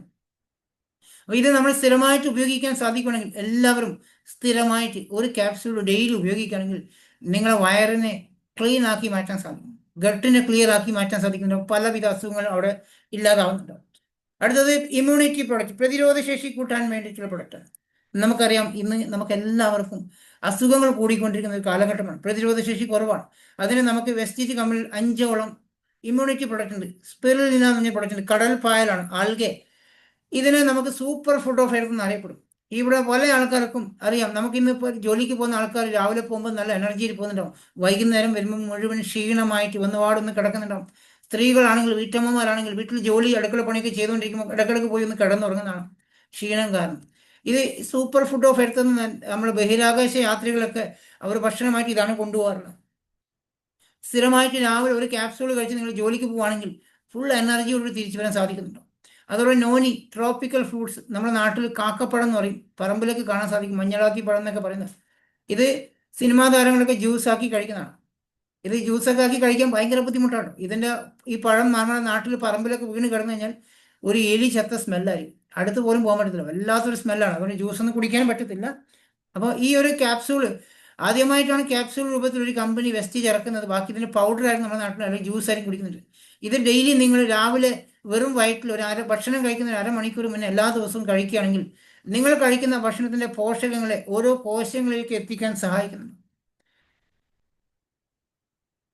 അപ്പോൾ ഇത് നമ്മൾ സ്ഥിരമായിട്ട് ഉപയോഗിക്കാൻ സാധിക്കുകയാണെങ്കിൽ, എല്ലാവരും സ്ഥിരമായിട്ട് ഒരു ക്യാപ്സ്യൂൾ ഡെയിലി ഉപയോഗിക്കുകയാണെങ്കിൽ നിങ്ങളെ വയറിനെ ക്ലീൻ ആക്കി മാറ്റാൻ സാധിക്കും. ഗട്ടിനെ ക്ലിയർ ആക്കി മാറ്റാൻ സാധിക്കുന്നുണ്ടോ. പലവിധ അസുഖങ്ങൾ അവിടെ ഇല്ലാതാവുന്നുണ്ടോ. അടുത്തത് ഇമ്മ്യൂണിറ്റി പ്രൊഡക്റ്റ്, പ്രതിരോധ ശേഷി കൂട്ടാൻ വേണ്ടിയിട്ടുള്ള പ്രൊഡക്റ്റാണ്. നമുക്കറിയാം ഇന്ന് നമുക്ക് എല്ലാവർക്കും അസുഖങ്ങൾ കൂടിക്കൊണ്ടിരിക്കുന്ന ഒരു കാലഘട്ടമാണ്. പ്രതിരോധ ശേഷി കുറവാണ്. അതിന് നമുക്ക് വെസ്റ്റീജ് കമ്പനിയിൽ 5ഓളം ഇമ്മ്യൂണിറ്റി പ്രൊഡക്റ്റ് ഉണ്ട്. സ്പിറുലിന എന്ന് പറഞ്ഞ പ്രൊഡക്റ്റ് ഉണ്ട്. കടൽ പായലാണ്, ആൽഗെ. ഇതിനെ നമുക്ക് സൂപ്പർ ഫുഡ് ഓഫ് എർത്ത് എന്ന് അറിയപ്പെടും. ഇവിടെ പല ആൾക്കാർക്കും അറിയാം. നമുക്കിന്നിപ്പോൾ ജോലിക്ക് പോകുന്ന ആൾക്കാർ രാവിലെ പോകുമ്പോൾ നല്ല എനർജിയിൽ പോകുന്നുണ്ടാവും. വൈകുന്നേരം വരുമ്പോൾ മുഴുവൻ ക്ഷീണമായിട്ട് വന്നുപാടൊന്ന് കിടക്കുന്നുണ്ടാവും. സ്ത്രീകളാണെങ്കിൽ, വീട്ടമ്മമാരാണെങ്കിൽ വീട്ടിൽ ജോലി, അടുക്കള പണിയൊക്കെ ചെയ്തുകൊണ്ടിരിക്കുമ്പോൾ ഇടക്കിടക്ക് പോയി ഒന്ന് കിടന്നുറങ്ങുന്നതാണ് ക്ഷീണം കാരണം. ഇത് സൂപ്പർ ഫുഡ് ഓഫ് എർത്ത് എന്ന് നമ്മൾ ബഹിരാകാശ യാത്രികളൊക്കെ അവർ ഭക്ഷണമായിട്ട് ഇതാണ് കൊണ്ടുപോകാറുള്ളത്. സ്ഥിരമായിട്ട് രാവിലെ ഒരു ക്യാപ്സ്യൂൾ കഴിച്ച് നിങ്ങൾ ജോലിക്ക് പോവുകയാണെങ്കിൽ ഫുൾ എനർജിയോട് തിരിച്ചു വരാൻ സാധിക്കുന്നുണ്ടോ. അതുപോലെ നോനി, ട്രോപ്പിക്കൽ ഫ്രൂട്ട്സ്, നമ്മുടെ നാട്ടിൽ കാക്കപ്പഴം എന്ന് പറയും, പറമ്പിലേക്ക് കാണാൻ സാധിക്കും, മഞ്ഞളാക്കി പഴം എന്നൊക്കെ പറയുന്നത്. ഇത് സിനിമാ താരങ്ങളൊക്കെ ജ്യൂസാക്കി കഴിക്കുന്നതാണ്. ഇത് ജ്യൂസൊക്കെ ആക്കി കഴിക്കാൻ ഭയങ്കര ബുദ്ധിമുട്ടാണ്. ഈ പഴം നമ്മുടെ നാട്ടിൽ പറമ്പിലൊക്കെ വീണ് കിടന്നു കഴിഞ്ഞാൽ ഒരു എലി ചത്ത സ്മെല്ലായിരിക്കും. അടുത്ത് പോലും പോകാൻ പറ്റത്തില്ല, വല്ലാത്തൊരു സ്മെല്ലാണ്. അതുകൊണ്ട് ജ്യൂസൊന്നും കുടിക്കാനും പറ്റത്തില്ല. അപ്പോൾ ഈ ഒരു ക്യാപ്സ്യൂള് ആദ്യമായിട്ടാണ് ക്യാപ്സ്യൂൾ രൂപത്തിൽ ഒരു കമ്പനി വെസ്റ്റീജ് ഇറക്കുന്നത്. ബാക്കി ഇതിൻ്റെ പൗഡറായിരുന്നു നമ്മുടെ നാട്ടിൽ, അല്ലെങ്കിൽ ജ്യൂസായിരിക്കും കുടിക്കുന്നുണ്ട്. ഇത് ഡെയിലി നിങ്ങൾ രാവിലെ വെറും വയറ്റിൽ ഭക്ഷണം കഴിക്കുന്ന 1/2 മണിക്കൂർ മുന്നേ എല്ലാ ദിവസവും കഴിക്കുകയാണെങ്കിൽ നിങ്ങൾ കഴിക്കുന്ന ഭക്ഷണത്തിൻ്റെ പോഷകങ്ങളെ ഓരോ കോശങ്ങളിലേക്ക് എത്തിക്കാൻ സഹായിക്കുന്നുണ്ട്.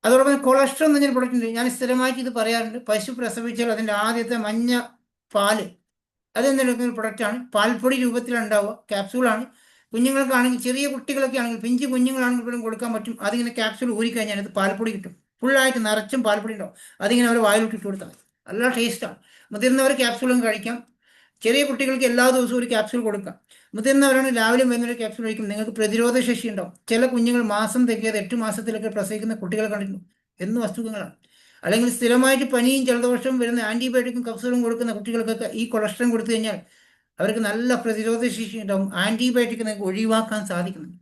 അതോടൊപ്പം കൊളസ്ട്രോൾ എന്ന് പറഞ്ഞൊരു പ്രൊഡക്റ്റ് ഉണ്ട്. ഞാൻ സ്ഥിരമായിട്ട് ഇത് പറയാറുണ്ട്. പശു പ്രസവിച്ചാൽ അതിൻ്റെ ആദ്യത്തെ മഞ്ഞ പാല്, അതെന്തെടുക്കുന്ന ഒരു പ്രൊഡക്റ്റാണ്. പാൽപ്പൊടി രൂപത്തിലുണ്ടാവുക, ക്യാപ്സ്യൂളാണ്. കുഞ്ഞുങ്ങൾക്കാണെങ്കിൽ, ചെറിയ കുട്ടികളൊക്കെ ആണെങ്കിൽ, പിഞ്ച് കുഞ്ഞുങ്ങളാണെങ്കിൽ പോലും കൊടുക്കാൻ പറ്റും. അതിങ്ങനെ ക്യാപ്സ്യൂൾ ഊരിക്കഴിഞ്ഞാൽ അത് പാൽപ്പൊടി കിട്ടും. ഫുള്ളായിട്ട് നിറച്ചും പാൽപ്പൊടി ഉണ്ടാവും. അതിങ്ങനെ അവർ വായിലോട്ട് ഇട്ട് കൊടുത്താൽ നല്ല ടേസ്റ്റാണ്. മുതിർന്നവർ ക്യാപ്സ്യൂളും കഴിക്കാം. ചെറിയ കുട്ടികൾക്ക് എല്ലാ ദിവസവും ഒരു ക്യാപ്സ്യൂൾ കൊടുക്കാം. മുതിർന്നവരാണ് രാവിലെ വൈകുന്നേരം ക്യാപ്സ്യൂൾ കഴിക്കും. നിങ്ങൾക്ക് പ്രതിരോധ ശേഷി ഉണ്ടാവും. ചില കുഞ്ഞുങ്ങൾ മാസം തികയാതെ 8 മാസത്തിലൊക്കെ പ്രസവിക്കുന്ന കുട്ടികളെ കണ്ടിട്ടുണ്ട്. എന്നും അസുഖങ്ങളാണ്. അല്ലെങ്കിൽ സ്ഥിരമായിട്ട് പനിയും ജലദോഷവും വരുന്ന ആൻറ്റിബയോട്ടിക്കും കപ്സൂളും കൊടുക്കുന്ന കുട്ടികൾക്കൊക്കെ ഈ കൊളസ്ട്രോൾ കൊടുത്തു കഴിഞ്ഞാൽ അവർക്ക് നല്ല പ്രതിരോധ ശേഷി ഉണ്ടാവും. ആൻറ്റിബയോട്ടിക് നിങ്ങൾക്ക് ഒഴിവാക്കാൻ സാധിക്കുന്നുണ്ട്.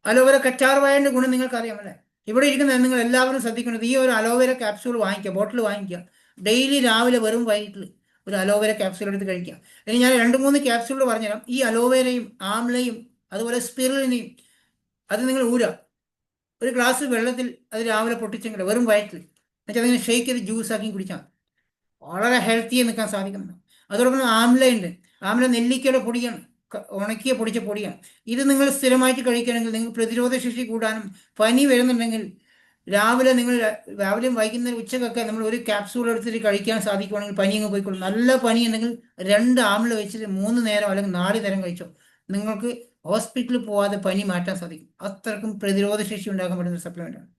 അലോവേര കറ്റാർവാഴൻ്റെ ഗുണം നിങ്ങൾക്ക് അറിയാമല്ലേ. ഇവിടെ ഇരിക്കുന്ന നിങ്ങൾ എല്ലാവരും ശ്രദ്ധിക്കേണ്ടത്, ഈ ഒരു അലോവേര ക്യാപ്സ്യൂൾ വാങ്ങിക്കുക, ബോട്ടിൽ വാങ്ങിക്കുക. ഡെയിലി രാവിലെ വെറും വയറ്റിൽ ഒരു അലോവേര ക്യാപ്സ്യൂൾ എടുത്ത് കഴിക്കുക. ഇനി ഞാൻ 2-3 ക്യാപ്സ്യൂൾ പറഞ്ഞുതരാം. ഈ അലോവേരയും ആംലയും അതുപോലെ സ്പിറുലിനയും അത് നിങ്ങൾ ഊരുക. ഒരു ഗ്ലാസ് വെള്ളത്തിൽ അത് രാവിലെ പൊട്ടിച്ചെങ്കിൽ വെറും വയറ്റിൽ എന്നുവെച്ചാൽ അതിങ്ങനെ ഷെയ്ക്ക് ചെയ്ത് ജ്യൂസാക്കി കുടിച്ചാൽ വളരെ ഹെൽത്തിയായി നിൽക്കാൻ സാധിക്കുന്നുണ്ട്. അതോടൊപ്പം ആംല ഉണ്ട്. ആംല നെല്ലിക്കയുടെ പൊടിയാണ്, ഉണക്കിയ പൊടിച്ച പൊടിയാണ്. ഇത് നിങ്ങൾ സ്ഥിരമായിട്ട് കഴിക്കുകയാണെങ്കിൽ നിങ്ങൾക്ക് പ്രതിരോധ ശേഷി കൂടാനും, പനി വരുന്നുണ്ടെങ്കിൽ രാവിലെ നിങ്ങൾ രാവിലെയും വൈകുന്നേരം ഉച്ചക്കൊക്കെ നമ്മൾ ഒരു ക്യാപ്സൂൾ എടുത്തിട്ട് കഴിക്കാൻ സാധിക്കുവാണെങ്കിൽ പനി അങ്ങ് പോയിക്കോളും. നല്ല പനി ഉണ്ടെങ്കിൽ 2 ആംല വെച്ചിട്ട് 3 നേരം അല്ലെങ്കിൽ 4 നേരം കഴിച്ചോ, നിങ്ങൾക്ക് ഹോസ്പിറ്റലിൽ പോവാതെ പനി മാറ്റാൻ സാധിക്കും. അത്രക്കും പ്രതിരോധ ശേഷി ഉണ്ടാക്കാൻ പറ്റുന്ന സപ്ലിമെൻ്റാണ്.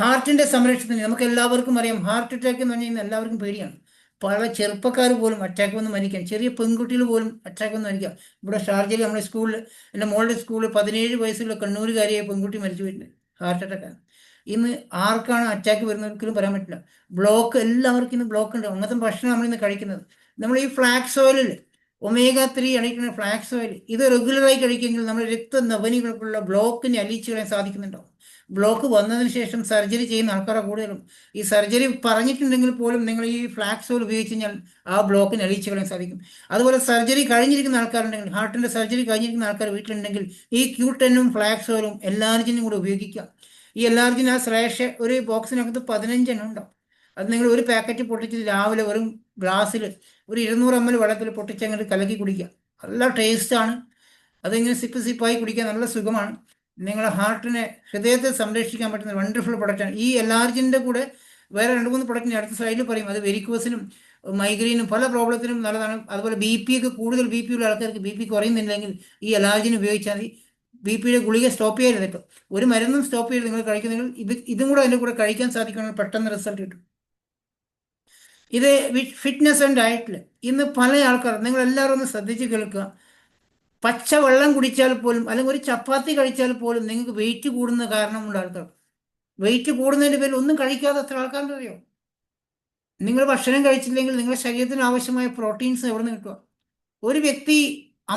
ഹാർട്ടിന്റെ സംരക്ഷണത്തിന് നമുക്ക് എല്ലാവർക്കും അറിയാം, ഹാർട്ട് അറ്റാക്ക് എന്ന് പറഞ്ഞു കഴിഞ്ഞാൽ എല്ലാവർക്കും പേടിയാണ്. പല ചെറുപ്പക്കാർ പോലും അറ്റാക്ക് വന്ന് മരിക്കാം, ചെറിയ പെൺകുട്ടികൾ പോലും അറ്റാക്ക് വന്ന് മരിക്കാം. ഇവിടെ ഷാർജയിൽ നമ്മുടെ സ്കൂളിൽ, എൻ്റെ മോളുടെ സ്കൂളിൽ 17 വയസ്സുള്ള കണ്ണൂരുകാരിയായ പെൺകുട്ടി മരിച്ചു പോയിട്ടുണ്ട്, ഹാർട്ട് അറ്റാക്കാണ്. ഇന്ന് ആർക്കാണ് അറ്റാക്ക് വരുന്നത് ഒരിക്കലും പറയാൻ പറ്റില്ല. ബ്ലോക്ക് എല്ലാവർക്കും ഇന്ന് ബ്ലോക്ക് ഉണ്ട്. അങ്ങനത്തെ ഭക്ഷണം നമ്മളിന്ന് കഴിക്കുന്നത്. നമ്മൾ ഈ ഫ്ലാക്സ് ഓയിലിൽ omega-3 അടങ്ങിക്കുന്ന ഫ്ലാക്സ് ഓയിൽ ഇത് റെഗുലറായി കഴിക്കുമെങ്കിൽ നമ്മുടെ രക്തനവനികൾക്കുള്ള ബ്ലോക്കിനെ അലിയിച്ചു കളയാൻ സാധിക്കുന്നുണ്ടോ? ബ്ലോക്ക് വന്നതിന് ശേഷം സർജറി ചെയ്യുന്ന ആൾക്കാരെ കൂടുതലും. ഈ സർജറി പറഞ്ഞിട്ടുണ്ടെങ്കിൽ പോലും നിങ്ങൾ ഈ ഫ്ലാക്സ് ഓയിൽ ഉപയോഗിച്ച് കഴിഞ്ഞാൽ ആ ബ്ലോക്കിനെ അലിയിച്ചു കളയാൻ സാധിക്കും. അതുപോലെ സർജറി കഴിഞ്ഞിരിക്കുന്ന ആൾക്കാരുണ്ടെങ്കിൽ, ഹാർട്ടിൻ്റെ സർജറി കഴിഞ്ഞിരിക്കുന്ന ആൾക്കാർ വീട്ടിലുണ്ടെങ്കിൽ ഈ Q10ഉം ഫ്ലാക്സ് ഓയിലും എല്ലാർജിനും കൂടെ ഉപയോഗിക്കാം. ഈ എല്ലാർജിൻ ആ സ്ലാഷ് ഒരു ബോക്സിനകത്ത് 15 എണ്ണം ഉണ്ടാവും. അത് നിങ്ങൾ ഒരു പാക്കറ്റ് പൊട്ടിച്ച് രാവിലെ വെറും ഗ്ലാസ്സിൽ ഒരു 200 ml വെള്ളത്തിൽ പൊട്ടിച്ച് അങ്ങോട്ട് കലക്കി കുടിക്കുക. നല്ല ടേസ്റ്റാണ്. അതിങ്ങനെ സിപ്പ് സിപ്പായി കുടിക്കാൻ നല്ല സുഖമാണ്. നിങ്ങളുടെ ഹാർട്ടിനെ, ഹൃദയത്തെ സംരക്ഷിക്കാൻ പറ്റുന്ന വണ്ടർഫുൾ പ്രൊഡക്റ്റാണ്. ഈ എല്ലാർജിൻ്റെ കൂടെ വേറെ 2-3 പ്രൊഡക്റ്റിന് അടുത്ത സൈഡിൽ പറയും. അത് വെരിക്കോസിനും മൈഗ്രെയിനും പല പ്രോബ്ലത്തിനും നല്ലതാണ്. അതുപോലെ BP ഒക്കെ കൂടുതൽ BP ഉള്ള ആൾക്കാർക്ക് BP കുറയുന്നില്ലെങ്കിൽ ഈ എല്ലാർജിന് ഉപയോഗിച്ചാൽ മതി. BP യുടെ ഗുളിക സ്റ്റോപ്പ് ചെയ്യരുത് കേട്ടോ. ഒരു മരുന്നും സ്റ്റോപ്പ് ചെയ്ത് നിങ്ങൾ കഴിക്കുന്നെങ്കിൽ ഇതും കൂടെ അതിൻ്റെ കൂടെ കഴിക്കാൻ സാധിക്കുകയാണെങ്കിൽ പെട്ടെന്ന് റിസൾട്ട് കിട്ടും. ഇത് ഫിറ്റ്നസ് ആൻഡ് ഡയറ്റിൽ ഇന്ന് പല ആൾക്കാർ, നിങ്ങൾ എല്ലാവരും ഒന്ന് ശ്രദ്ധിച്ച് കേൾക്കുക. പച്ചവെള്ളം കുടിച്ചാൽ പോലും അല്ലെങ്കിൽ ഒരു ചപ്പാത്തി കഴിച്ചാൽ പോലും നിങ്ങൾക്ക് വെയിറ്റ് കൂടുന്ന കാരണമുള്ള ആൾക്കാർ, വെയിറ്റ് കൂടുന്നതിൻ്റെ പേരിൽ ഒന്നും കഴിക്കാതെ എത്ര ആൾക്കാരുടെ അറിയോ? നിങ്ങൾ ഭക്ഷണം കഴിച്ചില്ലെങ്കിൽ നിങ്ങളുടെ ശരീരത്തിന് ആവശ്യമായ പ്രോട്ടീൻസ് എവിടെ നിന്ന് കിട്ടുക? ഒരു വ്യക്തി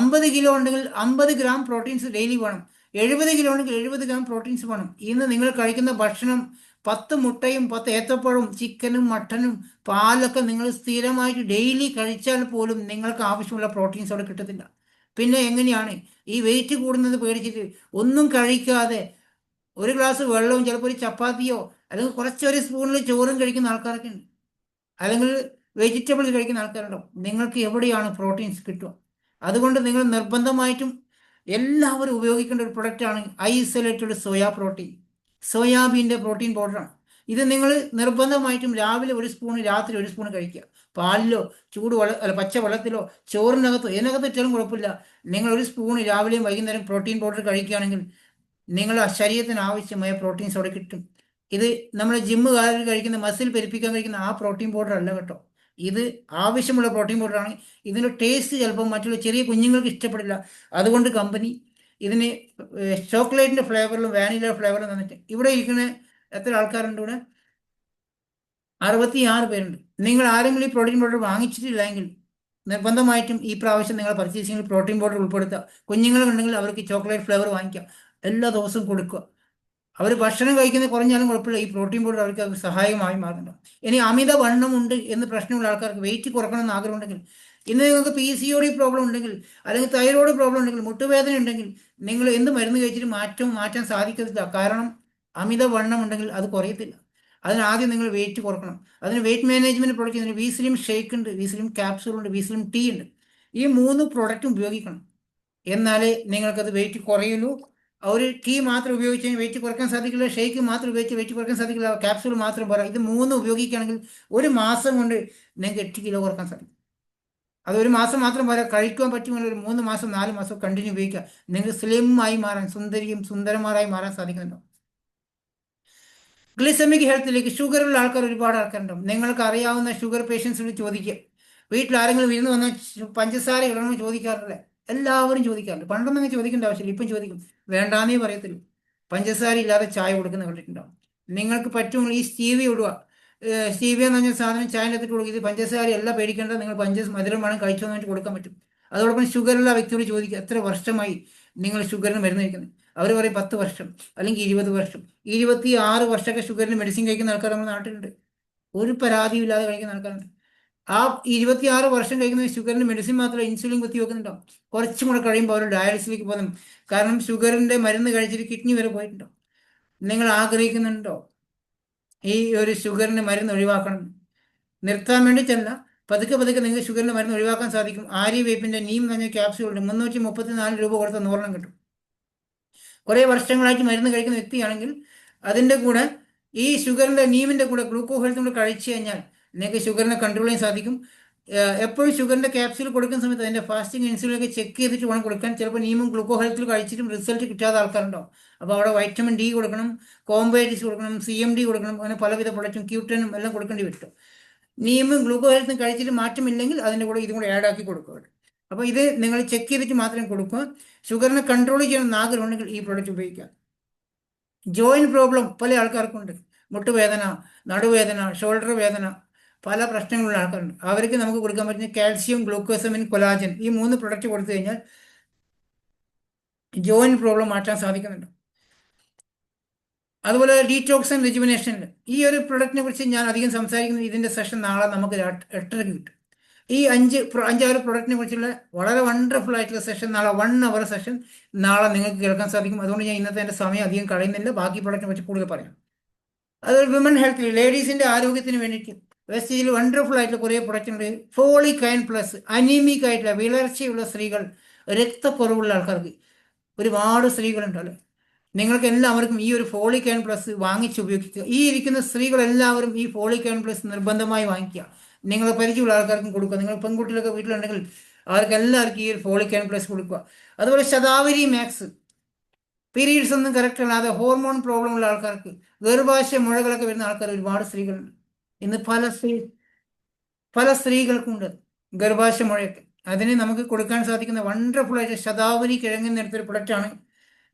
50 കിലോ ഉണ്ടെങ്കിൽ 50 ഗ്രാം പ്രോട്ടീൻസ് ഡെയിലി വേണം. 70 കിലോ ഉണ്ടെങ്കിൽ 70 ഗ്രാം പ്രോട്ടീൻസ് വേണം. ഇന്ന് നിങ്ങൾ കഴിക്കുന്ന ഭക്ഷണം 10 മുട്ടയും 10 ഏത്തപ്പഴവും ചിക്കനും മട്ടനും പാലൊക്കെ നിങ്ങൾ സ്ഥിരമായിട്ട് ഡെയിലി കഴിച്ചാൽ പോലും നിങ്ങൾക്ക് ആവശ്യമുള്ള പ്രോട്ടീൻസ് അവിടെ കിട്ടത്തില്ല. പിന്നെ എങ്ങനെയാണ് ഈ വെയിറ്റ് കൂടുന്നത് പേടിച്ചിട്ട് ഒന്നും കഴിക്കാതെ ഒരു ഗ്ലാസ് വെള്ളവും ചിലപ്പോൾ ഒരു ചപ്പാത്തിയോ അല്ലെങ്കിൽ കുറച്ചൊരു സ്പൂണിൽ ചോറും കഴിക്കുന്ന ആൾക്കാരൊക്കെ ഉണ്ട്, അല്ലെങ്കിൽ വെജിറ്റബിൾസ് കഴിക്കുന്ന ആൾക്കാരുണ്ടാവും. നിങ്ങൾക്ക് എവിടെയാണ് പ്രോട്ടീൻസ് കിട്ടുക? അതുകൊണ്ട് നിങ്ങൾ നിർബന്ധമായിട്ടും എല്ലാവരും ഉപയോഗിക്കേണ്ട ഒരു പ്രൊഡക്റ്റാണ് ഐസൊലേറ്റഡ് സോയാ പ്രോട്ടീൻ. സോയാബീൻ്റെ പ്രോട്ടീൻ പൗഡറാണ് ഇത്. നിങ്ങൾ നിർബന്ധമായിട്ടും രാവിലെ ഒരു സ്പൂൺ, രാത്രി ഒരു സ്പൂൺ കഴിക്കുക. പാലിലോ പച്ച വെള്ളത്തിലോ ചോറിനകത്തോ ഇതിനകത്ത് ഇട്ടാലും കുഴപ്പമില്ല. നിങ്ങൾ ഒരു സ്പൂൺ രാവിലെയും വൈകുന്നേരം പ്രോട്ടീൻ പൗഡർ കഴിക്കുകയാണെങ്കിൽ നിങ്ങളുടെ ശരീരത്തിന് ആവശ്യമായ പ്രോട്ടീൻസ് അവിടെ കിട്ടും. ഇത് നമ്മൾ ജിമ്മുകാരിൽ കഴിക്കുന്ന, മസിൽ പെരുപ്പിക്കാൻ കഴിക്കുന്ന ആ പ്രോട്ടീൻ പൗഡർ അല്ല കേട്ടോ. ഇത് ആവശ്യമുള്ള പ്രോട്ടീൻ പൗഡറാണ്. ഇതിൻ്റെ ടേസ്റ്റ് ചിലപ്പോൾ മറ്റുള്ള ചെറിയ കുഞ്ഞുങ്ങൾക്ക് ഇഷ്ടപ്പെടില്ല. അതുകൊണ്ട് കമ്പനി ഇതിന് ചോക്ലേറ്റിൻ്റെ ഫ്ലേവറിലും വാനില ഫ്ലേവറിലും തന്നിട്ട് ഇവിടെ ഇരിക്കുന്ന എത്ര ആൾക്കാരുണ്ട്? ഇവിടെ 66 പേരുണ്ട്. നിങ്ങൾ ആരെങ്കിലും ഈ പ്രോട്ടീൻ പൗഡർ വാങ്ങിച്ചിട്ടില്ലെങ്കിൽ നിർബന്ധമായിട്ടും ഈ പ്രാവശ്യം നിങ്ങൾ പർച്ചേസിങ്ങിൽ പ്രോട്ടീൻ പൗഡർ ഉൾപ്പെടുത്തുക. കുഞ്ഞുങ്ങളുണ്ടെങ്കിൽ അവർക്ക് ചോക്ലേറ്റ് ഫ്ലേവർ വാങ്ങിക്കാം, എല്ലാ ദിവസവും കൊടുക്കുക. അവർ ഭക്ഷണം കഴിക്കുന്നത് കുറഞ്ഞാലും കുഴപ്പമില്ല, ഈ പ്രോട്ടീൻ പൗഡർ അവർക്ക് സഹായമായി മാറുന്നുണ്ട്. ഇനി അമിത വണ്ണമുണ്ട് എന്ന് പ്രശ്നമുള്ള ആൾക്കാർക്ക്, വെയിറ്റ് കുറക്കണമെന്ന് ആഗ്രഹമുണ്ടെങ്കിൽ, ഇന്ന് നിങ്ങൾക്ക് PCOD പ്രോബ്ലം ഉണ്ടെങ്കിൽ അല്ലെങ്കിൽ തൈറോയ്ഡ് പ്രോബ്ലം ഉണ്ടെങ്കിൽ, മുട്ടുവേദന ഉണ്ടെങ്കിൽ നിങ്ങൾ എന്ത് മരുന്ന് കഴിച്ചിട്ട് മാറ്റാൻ സാധിക്കത്തില്ല. കാരണം അമിത വണ്ണം ഉണ്ടെങ്കിൽ അത് കുറയത്തില്ല. അതിനാദ്യം നിങ്ങൾ വെയിറ്റ് കുറക്കണം. അതിന് വെയിറ്റ് മാനേജ്മെൻറ്റ് പ്രൊഡക്റ്റ് ചെയ്യുന്നതിന് വിസ്ലിം ഷേക്ക് ഉണ്ട്, വിസ്ലിം ക്യാപ്സൂൾ ഉണ്ട്, വിസ്ലിം ടീ ഉണ്ട്. ഈ 3 പ്രൊഡക്റ്റും ഉപയോഗിക്കണം. എന്നാലേ നിങ്ങൾക്കത് വെയിറ്റ് കുറയുള്ളൂ. ഒരു ടീ മാത്രം ഉപയോഗിച്ച് വെയിറ്റ് കുറയ്ക്കാൻ സാധിക്കില്ല, ഷേക്ക് മാത്രം ഉപയോഗിച്ച് വെയിറ്റ് കുറയ്ക്കാൻ സാധിക്കില്ല, ക്യാപ്സൂൾ മാത്രം പോരാ. ഇത് 3 ഉപയോഗിക്കുകയാണെങ്കിൽ ഒരു മാസം കൊണ്ട് നിങ്ങൾക്ക് 8 കിലോ കുറക്കാൻ സാധിക്കും. അത് ഒരു മാസം മാത്രം പോരാ, കഴിക്കാൻ പറ്റുമെങ്കിൽ ഒരു 3 മാസം 4 മാസം കണ്ടിന്യൂ ഉപയോഗിക്കുക. നിങ്ങൾക്ക് സ്ലിം ആയി മാറാൻ, സുന്ദരന്മാരായി മാറാൻ സാധിക്കുന്നുണ്ടോ? ഗ്ലിസമിക് ഹെൽത്തിലേക്ക് ഷുഗറുള്ള ആൾക്കാർ ഒരുപാട് ആൾക്കാരുണ്ടാവും. നിങ്ങൾക്ക് അറിയാവുന്ന ഷുഗർ പേഷ്യൻസിനോട് ചോദിക്കുക. വീട്ടിൽ ആരെങ്കിലും വിരുന്ന് വന്നാൽ പഞ്ചസാര ഇടണമെന്ന് ചോദിക്കാറില്ല? എല്ലാവരും ചോദിക്കാറുണ്ട്. പണ്ടൊന്നും ചോദിക്കേണ്ട ആവശ്യമില്ല, ഇപ്പം ചോദിക്കും. വേണ്ടാന്നേ പറയത്തില്ല. പഞ്ചസാര ഇല്ലാതെ ചായ കൊടുക്കുന്ന കണ്ടിട്ടുണ്ടാവും. നിങ്ങൾക്ക് പറ്റുമെങ്കിൽ ഈ സ്റ്റീവിയ ഇടുക. സ്റ്റീവിയ എന്ന് പറഞ്ഞ സാധനം ചായൻ്റെ അകത്തിട്ട് കൊടുക്കുക. ഇത് പഞ്ചസാര എല്ലാം പേടിക്കേണ്ട, നിങ്ങൾ മധുരം വേണം കഴിച്ചോ എന്ന് കൊടുക്കാൻ പറ്റും. അതോടൊപ്പം ഷുഗറുള്ള വ്യക്തിയോട് ചോദിക്കുക, എത്ര വർഷമായി നിങ്ങൾ ഷുഗറിന് മരുന്ന് കഴിക്കുന്നത്? അവർ പറയും 10 വർഷം അല്ലെങ്കിൽ 20 വർഷം. 26 വർഷമൊക്കെ ഷുഗറിന് മെഡിസിൻ കഴിക്കുന്ന ആൾക്കാർ നമ്മുടെ നാട്ടിലുണ്ട്. ഒരു പരാതിയില്ലാതെ കഴിക്കുന്ന ആൾക്കാരുണ്ട്. ആ 26 വർഷം കഴിക്കുന്ന ഷുഗറിന് മെഡിസിൻ മാത്രമല്ല, ഇൻസുലിൻ കുത്തി വെക്കുന്നുണ്ടാവും. കുറച്ചും കൂടെ കഴിയുമ്പോൾ അവർ ഡയാലിസിലേക്ക് പോകുന്നു. കാരണം ഷുഗറിൻ്റെ മരുന്ന് കഴിച്ചിട്ട് കിഡ്നി വരെ പോയിട്ടുണ്ടാവും. നിങ്ങൾ ആഗ്രഹിക്കുന്നുണ്ടോ ഈ ഒരു ഷുഗറിന് മരുന്ന് ഒഴിവാക്കണം? നിർത്താൻ വേണ്ടിയിട്ടല്ല, പതുക്കെ പതുക്കെ നിങ്ങൾക്ക് ഷുഗറിന് മരുന്ന് ഒഴിവാക്കാൻ സാധിക്കും. ആര്യവേപ്പിൻ്റെ നീം എന്ന് പറഞ്ഞ ക്യാപ്സ്യൂളുണ്ട്, 334 രൂപ കൊടുത്ത 100 കിട്ടും. കുറേ വർഷങ്ങളായിട്ട് മരുന്ന് കഴിക്കുന്ന വ്യക്തിയാണെങ്കിൽ അതിൻ്റെ കൂടെ ഈ ഷുഗറിൻ്റെ നീമിൻ്റെ കൂടെ ഗ്ലൂക്കോ ഹെൽത്തും കൂടെ കഴിച്ചു കഴിഞ്ഞാൽ നിങ്ങൾക്ക് ഷുഗറിനെ കൺട്രോൾ ചെയ്യാൻ സാധിക്കും. എപ്പോഴും ഷുഗറിൻ്റെ ക്യാപ്സ്യൂൾ കൊടുക്കുന്ന സമയത്ത് അതിൻ്റെ ഫാസ്റ്റിംഗ് ഇൻസുലിനൊക്കെ ചെക്ക് ചെയ്തിട്ട് വേണം കൊടുക്കാൻ. ചിലപ്പോൾ നീമും ഗ്ലൂക്കോ ഹെൽത്തിൽ കഴിച്ചിട്ടും റിസൾട്ട് കിട്ടാത്ത ആൾക്കാരുണ്ടാവും. അപ്പോൾ അവിടെ വൈറ്റമിൻ ഡി കൊടുക്കണം, കോംബൈറ്റിസ് കൊടുക്കണം, CMD കൊടുക്കണം, അങ്ങനെ പലവിധ പ്രൊഡക്റ്റും ക്യൂട്ടനും എല്ലാം കൊടുക്കേണ്ടി വരും. നീമും ഗ്ലൂക്കോ ഹെൽത്തും കഴിച്ചിട്ട് മാറ്റമില്ലെങ്കിൽ അതിൻ്റെ കൂടെ ഇതും കൂടെ ആഡ് ആക്കി കൊടുക്കുക. അപ്പോൾ ഇത് നിങ്ങൾ ചെക്ക് ചെയ്തിട്ട് മാത്രമേ കൊടുക്കുക. ഷുഗറിനെ കൺട്രോൾ ചെയ്യണമെന്ന് ആഗ്രഹമുണ്ടെങ്കിൽ ഈ പ്രോഡക്റ്റ് ഉപയോഗിക്കാം. ജോയിൻറ്റ് പ്രോബ്ലം പല ആൾക്കാർക്കുണ്ട്, മുട്ടുവേദന, നടുവേദന, ഷോൾഡർ വേദന, പല പ്രശ്നങ്ങളുള്ള ആൾക്കാരുണ്ട്. അവർക്ക് നമുക്ക് കൊടുക്കാൻ പറ്റുന്ന കാൽസ്യം, ഗ്ലൂക്കോസമിൻ, കൊലാജൻ, ഈ 3 പ്രൊഡക്റ്റ് കൊടുത്തു കഴിഞ്ഞാൽ ജോയിൻറ്റ് പ്രോബ്ലം മാറ്റാൻ സാധിക്കുന്നുണ്ട്. അതുപോലെ ഡീറ്റോക്സ് ആൻഡ് റിജുവിനേഷനിൽ ഈ ഒരു പ്രൊഡക്റ്റിനെ കുറിച്ച് ഞാൻ അധികം സംസാരിക്കുന്നത്, ഇതിൻ്റെ സെഷൻ നാളെ നമുക്ക് 8:30 കിട്ടും. ഈ 5-6 പ്രൊഡക്റ്റിനെ കുറിച്ചുള്ള വളരെ വണ്ടർഫുൾ ആയിട്ടുള്ള സെഷൻ നാളെ 1 അവർ സെഷൻ നാളെ നിങ്ങൾക്ക് കേൾക്കാൻ സാധിക്കും. അതുകൊണ്ട് ഞാൻ ഇന്നത്തെ എൻ്റെ സമയം അധികം കളയുന്നില്ല, ബാക്കി പ്രൊഡക്റ്റിനെ കുറിച്ച് കൂടുതൽ പറയാം. അതുപോലെ വിമൻ ഹെൽത്തിൽ ലേഡീസിൻ്റെ ആരോഗ്യത്തിന് വേണ്ടിയിട്ട് വെസ്റ്റേജിൽ വണ്ടർഫുൾ ആയിട്ടുള്ള കുറേ പ്രൊഡക്റ്റ് ഉണ്ട്. ഫോളിക് അയൺ പ്ലസ്, അനീമിക് ആയിട്ടുള്ള വിളർച്ചയുള്ള സ്ത്രീകൾ, രക്തക്കുറവുള്ള ആൾക്കാർക്ക് ഒരുപാട് സ്ത്രീകളുണ്ടല്ലോ. നിങ്ങൾക്ക് എല്ലാവർക്കും ഈ ഒരു ഫോളിക് അയൺ പ്ലസ് വാങ്ങിച്ച് ഉപയോഗിക്കുക. ഈ ഇരിക്കുന്ന സ്ത്രീകളെല്ലാവരും ഈ ഫോളിക് അയൺ പ്ലസ് നിർബന്ധമായി വാങ്ങിക്കുക. നിങ്ങളെ പരിചയമുള്ള ആൾക്കാർക്കും കൊടുക്കുക. നിങ്ങൾ പെൺകുട്ടികളൊക്കെ വീട്ടിലുണ്ടെങ്കിൽ അവർക്ക് എല്ലാവർക്കും ഈ ഒരു ഫോളിക് അയൺ പ്ലസ് കൊടുക്കുക. അതുപോലെ ശതാവരി മാക്സ്, പീരീഡ്സ് ഒന്നും കറക്റ്റ് അല്ലാതെ ഹോർമോൺ പ്രോബ്ലം ഉള്ള ആൾക്കാർക്ക്, ഗർഭാശയ മുഴകളൊക്കെ വരുന്ന ആൾക്കാർ ഒരുപാട് സ്ത്രീകളുണ്ട്. ഇന്ന് പല സ്ത്രീകൾക്കുണ്ട് ഗർഭാശയ മുഴയൊക്കെ. അതിന് നമുക്ക് കൊടുക്കാൻ സാധിക്കുന്ന വണ്ടർഫുൾ ആയിട്ട് ശതാവരി കിഴങ്ങെന്നെടുത്തൊരു പ്രൊഡക്റ്റാണ്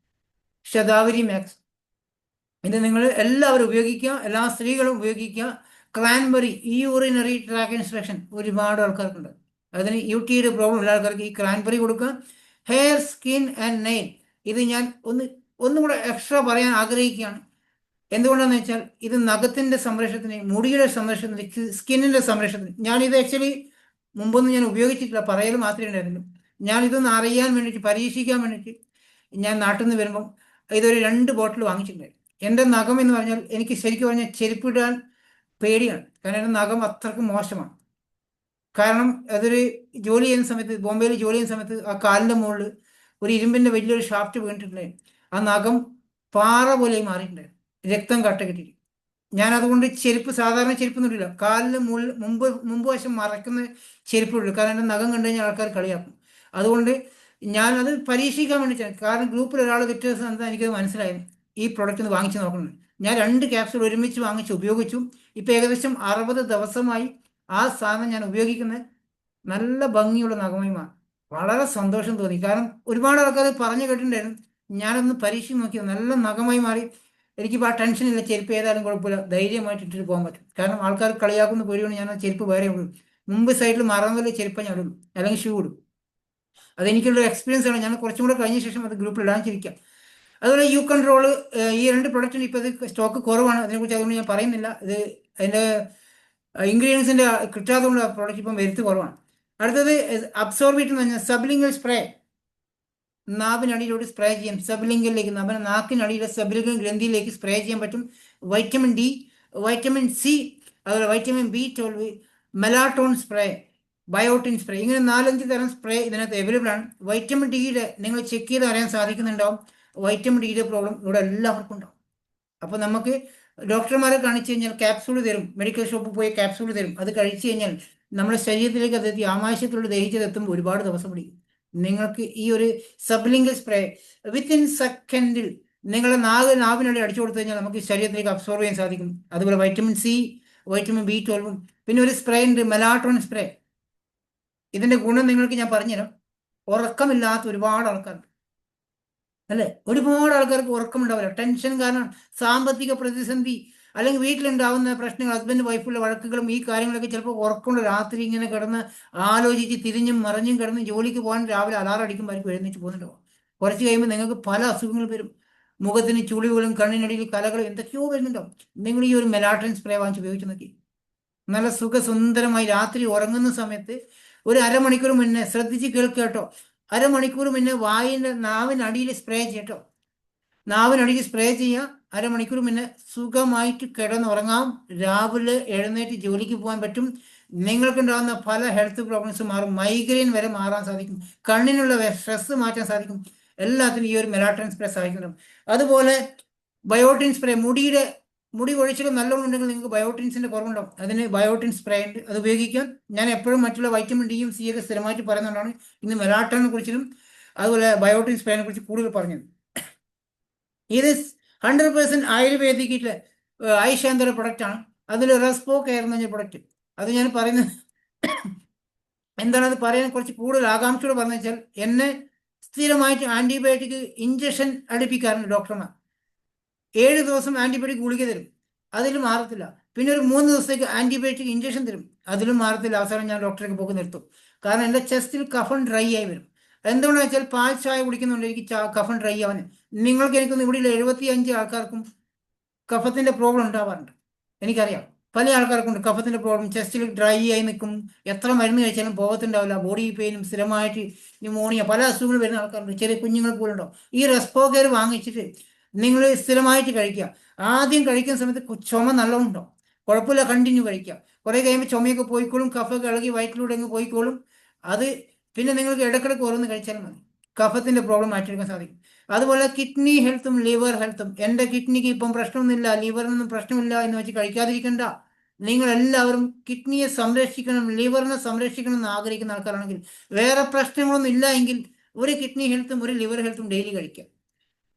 ശതാവരി മാക്സ്. ഇത് നിങ്ങൾ എല്ലാവരും ഉപയോഗിക്കുക, എല്ലാ സ്ത്രീകളും ഉപയോഗിക്കുക. ക്രാൻബെറി, ഈ യൂറിനറി ട്രാക്ക് ഇൻസ്പെക്ഷൻ ഒരുപാട് ആൾക്കാർക്കുണ്ട്. അതിന് UTIയുടെ പ്രോബ്ലം ഉള്ള ആൾക്കാർക്ക് ഈ ക്രാൻബെറി കൊടുക്കുക. ഹെയർ, സ്കിൻ ആൻഡ് നെയിൽ, ഇത് ഞാൻ ഒന്നും കൂടെ എക്സ്ട്രാ പറയാൻ ആഗ്രഹിക്കുകയാണ്. എന്തുകൊണ്ടാണെന്ന് വെച്ചാൽ ഇത് നഖത്തിൻ്റെ സംരക്ഷണത്തിന്, മുടിയുടെ സംരക്ഷണത്തിന്, സ്കിന്നിൻ്റെ സംരക്ഷണത്തിന്. ഞാനിത് ആക്ച്വലി മുമ്പൊന്നും ഞാൻ ഉപയോഗിച്ചിട്ടില്ല, പറയൽ മാത്രമേ ഉണ്ടായിരുന്നുള്ളൂ. ഞാനിതൊന്ന് അറിയാൻ വേണ്ടിയിട്ട്, പരീക്ഷിക്കാൻ വേണ്ടിയിട്ട് ഞാൻ നാട്ടിൽ നിന്ന് വരുമ്പം ഇതൊരു 2 ബോട്ടിൽ വാങ്ങിച്ചിട്ടുണ്ടായിരുന്നു. എൻ്റെ നഖം എന്ന് പറഞ്ഞാൽ എനിക്ക് ശരിക്കും പറഞ്ഞാൽ ചെരുപ്പിടാൻ പേടിയാണ്. കാരണം എൻ്റെ നഖം അത്രക്കും മോശമാണ്. കാരണം അതൊരു ജോലി ചെയ്യുന്ന സമയത്ത്, ബോംബെയിൽ ജോലി ചെയ്യുന്ന സമയത്ത് ആ കാലിൻ്റെ മുകളിൽ ഒരു ഇരുമ്പിൻ്റെ വലിയൊരു ഷാഫ്റ്റ് വീണിട്ടുണ്ടായിരുന്നു. ആ നഖം പാറ പോലെ മാറിയിട്ടുണ്ടായിരുന്നു, രക്തം കട്ട കിട്ടിയിട്ട്. ഞാൻ അതുകൊണ്ട് ചെരുപ്പ്, സാധാരണ ചെരുപ്പൊന്നും ഇടില്ല, കാലിന് മുമ്പ് വശം മറക്കുന്ന ചെരുപ്പ് ഇടുള്ളൂ. കാരണം എൻ്റെ നഖം കണ്ടു കഴിഞ്ഞാൽ ആൾക്കാർ കളിയാക്കും. അതുകൊണ്ട് ഞാനത് പരീക്ഷിക്കാൻ വേണ്ടിയിട്ടാണ്. കാരണം ഗ്രൂപ്പിൽ ഒരാൾ വ്യത്യാസം എന്താ എനിക്കത് മനസ്സിലായിരുന്നു. ഈ പ്രൊഡക്റ്റ് ഒന്ന് വാങ്ങിച്ച് നോക്കുന്നുണ്ട്. ഞാൻ 2 ക്യാപ്സൂൾ ഒരുമിച്ച് വാങ്ങിച്ച് ഉപയോഗിച്ചു. ഇപ്പോൾ ഏകദേശം 60 ദിവസമായി ആ സാധനം ഞാൻ ഉപയോഗിക്കുന്നത്. നല്ല ഭംഗിയുള്ള നഖമായി മാറി. വളരെ സന്തോഷം തോന്നി. കാരണം ഒരുപാട് ആൾക്കാർ പറഞ്ഞു കേട്ടിട്ടുണ്ടായിരുന്നു. ഞാനൊന്ന് പരീക്ഷിച്ച് നോക്കിയത്, നല്ല നഖമായി മാറി. എനിക്കിപ്പോൾ ആ ടെൻഷനില്ല, ചെരുപ്പ് ഏതായാലും കുഴപ്പമില്ല, ധൈര്യമായിട്ട് ഇട്ടിട്ട് പോകാൻ പറ്റും. കാരണം ആൾക്കാർ കളിയാക്കുന്ന പേടിയാണ് ഞാൻ ആ ചെരുപ്പ് വേറെ ഇടും. മുമ്പ് സൈഡിൽ മറന്നല്ലേ ചെരുപ്പ് ഞാൻ ഇടും, അല്ലെങ്കിൽ ഷൂ ഇടും. അതെനിക്കുള്ള എക്സ്പീരിയൻസ് ആണ്. ഞാൻ കുറച്ചും കൂടെ കഴിഞ്ഞ ശേഷം അത് ഗ്രൂപ്പിൽ ഇടാൻ ചിരിക്കാം. അതുപോലെ യൂകൺട്രോൾ, ഈ 2 പ്രൊഡക്റ്റിന് ഇപ്പോൾ ഇത് സ്റ്റോക്ക് കുറവാണ്. അതിനെക്കുറിച്ച് അതുകൊണ്ട് ഞാൻ പറയുന്നില്ല. ഇത് അതിൻ്റെ ഇൻഗ്രീഡിയൻസിൻ്റെ കിട്ടാത്തതുകൊണ്ട് പ്രോഡക്റ്റ് ഇപ്പം വരുത്ത് കുറവാണ്. അടുത്തത് അബ്സോർബിറ്റ് എന്ന് പറഞ്ഞാൽ സബ്ലിംഗൽ സ്പ്രേ. നാവിനടിയിലോട്ട് സ്പ്രേ ചെയ്യാം. സബ്ലിംഗലിലേക്ക്, നാക്കിനടിയിലെ സബ്ലിംഗൽ ഗ്രന്ഥിയിലേക്ക് സ്പ്രേ ചെയ്യാൻ പറ്റും. വൈറ്റമിൻ ഡി, വൈറ്റമിൻ സി, അതുപോലെ vitamin B12, melatonin spray, biotin spray, ഇങ്ങനെ 4-5 തരം സ്പ്രേ ഇതിനകത്ത് അവൈലബിൾ ആണ്. വൈറ്റമിൻ ഡിയുടെ നിങ്ങൾ ചെക്ക് ചെയ്ത് അറിയാൻ സാധിക്കുന്നുണ്ടാവും. വൈറ്റമിൻ ഡിയുടെ പ്രോബ്ലം ഇവിടെ എല്ലാവർക്കും ഉണ്ടാവും. അപ്പോൾ നമുക്ക് ഡോക്ടർമാരെ കാണിച്ചു കഴിഞ്ഞാൽ ക്യാപ്സൂൾ തരും, മെഡിക്കൽ ഷോപ്പിൽ പോയി ക്യാപ്സൂൾ തരും. അത് കഴിച്ചു കഴിഞ്ഞാൽ നമ്മുടെ ശരീരത്തിലേക്ക് അതെത്തി ആമാശയത്തിലൂടെ ദഹിച്ചതെത്തുമ്പോൾ ഒരുപാട് ദിവസം പിടിക്കും. നിങ്ങൾക്ക് ഈ ഒരു സബ്ലിംഗൽ സ്പ്രേ വിത്തിൻ സെക്കൻഡിൽ നിങ്ങളുടെ നാവിനടി അടിച്ചു കൊടുത്തു കഴിഞ്ഞാൽ നമുക്ക് ശരീരത്തിലേക്ക് അബ്സോർവ് ചെയ്യാൻ സാധിക്കും. അതുപോലെ വൈറ്റമിൻ സി, വൈറ്റമിൻ B12, പിന്നെ ഒരു സ്പ്രേ ഉണ്ട് മെലാട്ടോൺ സ്പ്രേ. ഇതിൻ്റെ ഗുണം നിങ്ങൾക്ക് ഞാൻ പറഞ്ഞുതരാം. ഉറക്കമില്ലാത്ത ഒരുപാട് ആൾക്കാരുണ്ട്, അല്ലേ? ഒരുപാട് ആൾക്കാർക്ക് ഉറക്കമുണ്ടാവില്ല. ടെൻഷൻ കാരണം, സാമ്പത്തിക പ്രതിസന്ധി, അല്ലെങ്കിൽ വീട്ടിലുണ്ടാവുന്ന പ്രശ്നങ്ങൾ, ഹസ്ബൻഡ് വൈഫുള്ള വഴക്കുകളും ഈ കാര്യങ്ങളൊക്കെ ചിലപ്പോൾ ഉറക്കമുണ്ട്. രാത്രി ഇങ്ങനെ കിടന്ന് ആലോചിച്ച് തിരിഞ്ഞും മറിഞ്ഞും കിടന്ന് ജോലിക്ക് പോകാൻ രാവിലെ അലാറം അടിക്കുമ്പോൾ എഴുന്നേറ്റ് പോകുന്നുണ്ടാവും. കുറച്ച് കഴിയുമ്പോൾ നിങ്ങൾക്ക് പല അസുഖങ്ങൾ വരും. മുഖത്തിന് ചുളിവുകളും കണ്ണിനടിയിൽ കലകളും എന്തൊക്കെയോ വരുന്നുണ്ടാവും. നിങ്ങൾ ഈ ഒരു മെലാട്ടോൺ സ്പ്രേ വാങ്ങിച്ച് ഉപയോഗിച്ച് നോക്കി. നല്ല സുഖസുന്ദരമായി രാത്രി ഉറങ്ങുന്ന സമയത്ത് ഒരു അരമണിക്കൂർ മുന്നേ ശ്രദ്ധിച്ച് കേൾക്കുക കേട്ടോ. അരമണിക്കൂർ മുന്നേ നാവിനടിയിൽ സ്പ്രേ ചെയ്യട്ടോ. നാവിനടിയിൽ സ്പ്രേ ചെയ്യുക. അരമണിക്കൂർ മുന്നേ സുഖമായിട്ട് കിടന്നുറങ്ങാം. രാവിലെ എഴുന്നേറ്റ് ജോലിക്ക് പോകാൻ പറ്റും. നിങ്ങൾക്കുണ്ടാകുന്ന പല ഹെൽത്ത് പ്രോബ്ലംസ് മാറും. മൈഗ്രെയിൻ വരെ മാറാൻ സാധിക്കും. കണ്ണിനുള്ള സ്ട്രെസ് മാറ്റാൻ സാധിക്കും. എല്ലാത്തിനും ഈ ഒരു മെലാറ്റോണിൻ സ്പ്രേ സഹായിക്കുന്നുണ്ട്. അതുപോലെ ബയോട്ടിൻ സ്പ്രേ, മുടി കൊഴിച്ചിൽ നല്ലോണം ഉണ്ടെങ്കിൽ നിങ്ങൾക്ക് ബയോട്ടിൻസിന്റെ കുറവുണ്ടാവും. അതിന് ബയോട്ടിൻ സ്പ്രേ ഉണ്ട്, അത് ഉപയോഗിക്കാം. ഞാൻ എപ്പോഴും മറ്റുള്ള വൈറ്റമിൻ ഡിയും സി ഒക്കെ സ്ഥിരമായിട്ട് പറയുന്നതുകൊണ്ടാണ് ഇന്ന് മെലാറ്റോണിനെ കുറിച്ചും അതുപോലെ ബയോട്ടിൻ സ്പ്രേനെ കുറിച്ച് കൂടുതൽ പറഞ്ഞത്. ഇത് 100% ആയുർവേദിക്കിലെ ഐഷാന്തര പ്രൊഡക്റ്റ് ആണ്. അതിൽ റെസ്പോ കെയർ എന്ന് പറഞ്ഞ പ്രൊഡക്റ്റ്, അത് ഞാൻ പറയുന്നത് എന്താണ്, അത് പറയാൻ കുറച്ച് കൂടുതൽ ആകാംക്ഷയോട് പറഞ്ഞു വെച്ചാൽ, എന്നെ സ്ഥിരമായിട്ട് ആന്റിബയോട്ടിക് ഇഞ്ചക്ഷൻ അടുപ്പിക്കാറുണ്ട് ഡോക്ടർമാർ. 7 ദിവസം ആന്റിബയോട്ടിക് ഗുളിക തരും, അതിലും മാറത്തില്ല. പിന്നെ ഒരു 3 ദിവസത്തേക്ക് ആന്റിബയോട്ടിക് ഇഞ്ചക്ഷൻ തരും, അതിലും മാറത്തില്ല. അവസാനം ഞാൻ ഡോക്ടറേക്ക് പോക്ക് നിർത്തും. കാരണം എൻ്റെ ചെസ്റ്റിൽ കഫം ഡ്രൈ ആയി വരും. എന്തുകൊണ്ടാണെന്ന് വെച്ചാൽ പാൽ ചായ കുടിക്കുന്നുണ്ട് എനിക്ക് കഫം ഡ്രൈ ആവാൻ. നിങ്ങൾക്ക് എനിക്കൊന്ന് ഇവിടെ 75 ആൾക്കാർക്കും കഫത്തിന്റെ പ്രോബ്ലം ഉണ്ടാവാറുണ്ട്, എനിക്കറിയാം. പല ആൾക്കാർക്കുണ്ട് കഫത്തിന്റെ പ്രോബ്ലം, ചെസ്റ്റിൽ ഡ്രൈ ആയി നിൽക്കും. എത്ര മരുന്ന് കഴിച്ചാലും പോകത്തുണ്ടാവില്ല. ബോഡി പെയിനും സ്ഥിരമായിട്ട് ന്യൂമോണിയ പല അസുഖങ്ങൾ വരുന്ന ആൾക്കാരുണ്ട്. ചെറിയ കുഞ്ഞുങ്ങൾ പോലും ഉണ്ടാവും. ഈ റെസ്പോ കെയർ വാങ്ങിച്ചിട്ട് നിങ്ങൾ സ്ഥിരമായിട്ട് കഴിക്കുക. ആദ്യം കഴിക്കുന്ന സമയത്ത് ചുമ നല്ലോണം ഉണ്ടാവും, കുഴപ്പമില്ല, കണ്ടിന്യൂ കഴിക്കുക. കുറേ കഴിയുമ്പോൾ ചുമയൊക്കെ പോയിക്കോളും, കഫൊക്കെ ഇളകി വയറ്റിലൂടെ അങ്ങ് പോയിക്കോളും. അത് പിന്നെ നിങ്ങൾക്ക് ഇടക്കിടക്ക് ഓരോന്ന് കഴിച്ചാലും മതി, കഫത്തിന്റെ പ്രോബ്ലം മാറ്റിയെടുക്കാൻ സാധിക്കും. അതുപോലെ കിഡ്നി ഹെൽത്തും ലിവർ ഹെൽത്തും. എൻ്റെ കിഡ്നിക്ക് ഇപ്പം പ്രശ്നമൊന്നുമില്ല, ലിവറിനൊന്നും പ്രശ്നമില്ല എന്ന് വെച്ച് കഴിക്കാതിരിക്കണ്ട. നിങ്ങൾ എല്ലാവരും കിഡ്നിയെ സംരക്ഷിക്കണം, ലിവറിനെ സംരക്ഷിക്കണം എന്ന് ആഗ്രഹിക്കുന്ന ആൾക്കാരാണെങ്കിൽ, വേറെ പ്രശ്നങ്ങളൊന്നും ഇല്ല എങ്കിൽ ഒരു കിഡ്നി ഹെൽത്തും ഒരു ലിവർ ഹെൽത്തും ഡെയിലി കഴിക്കുക.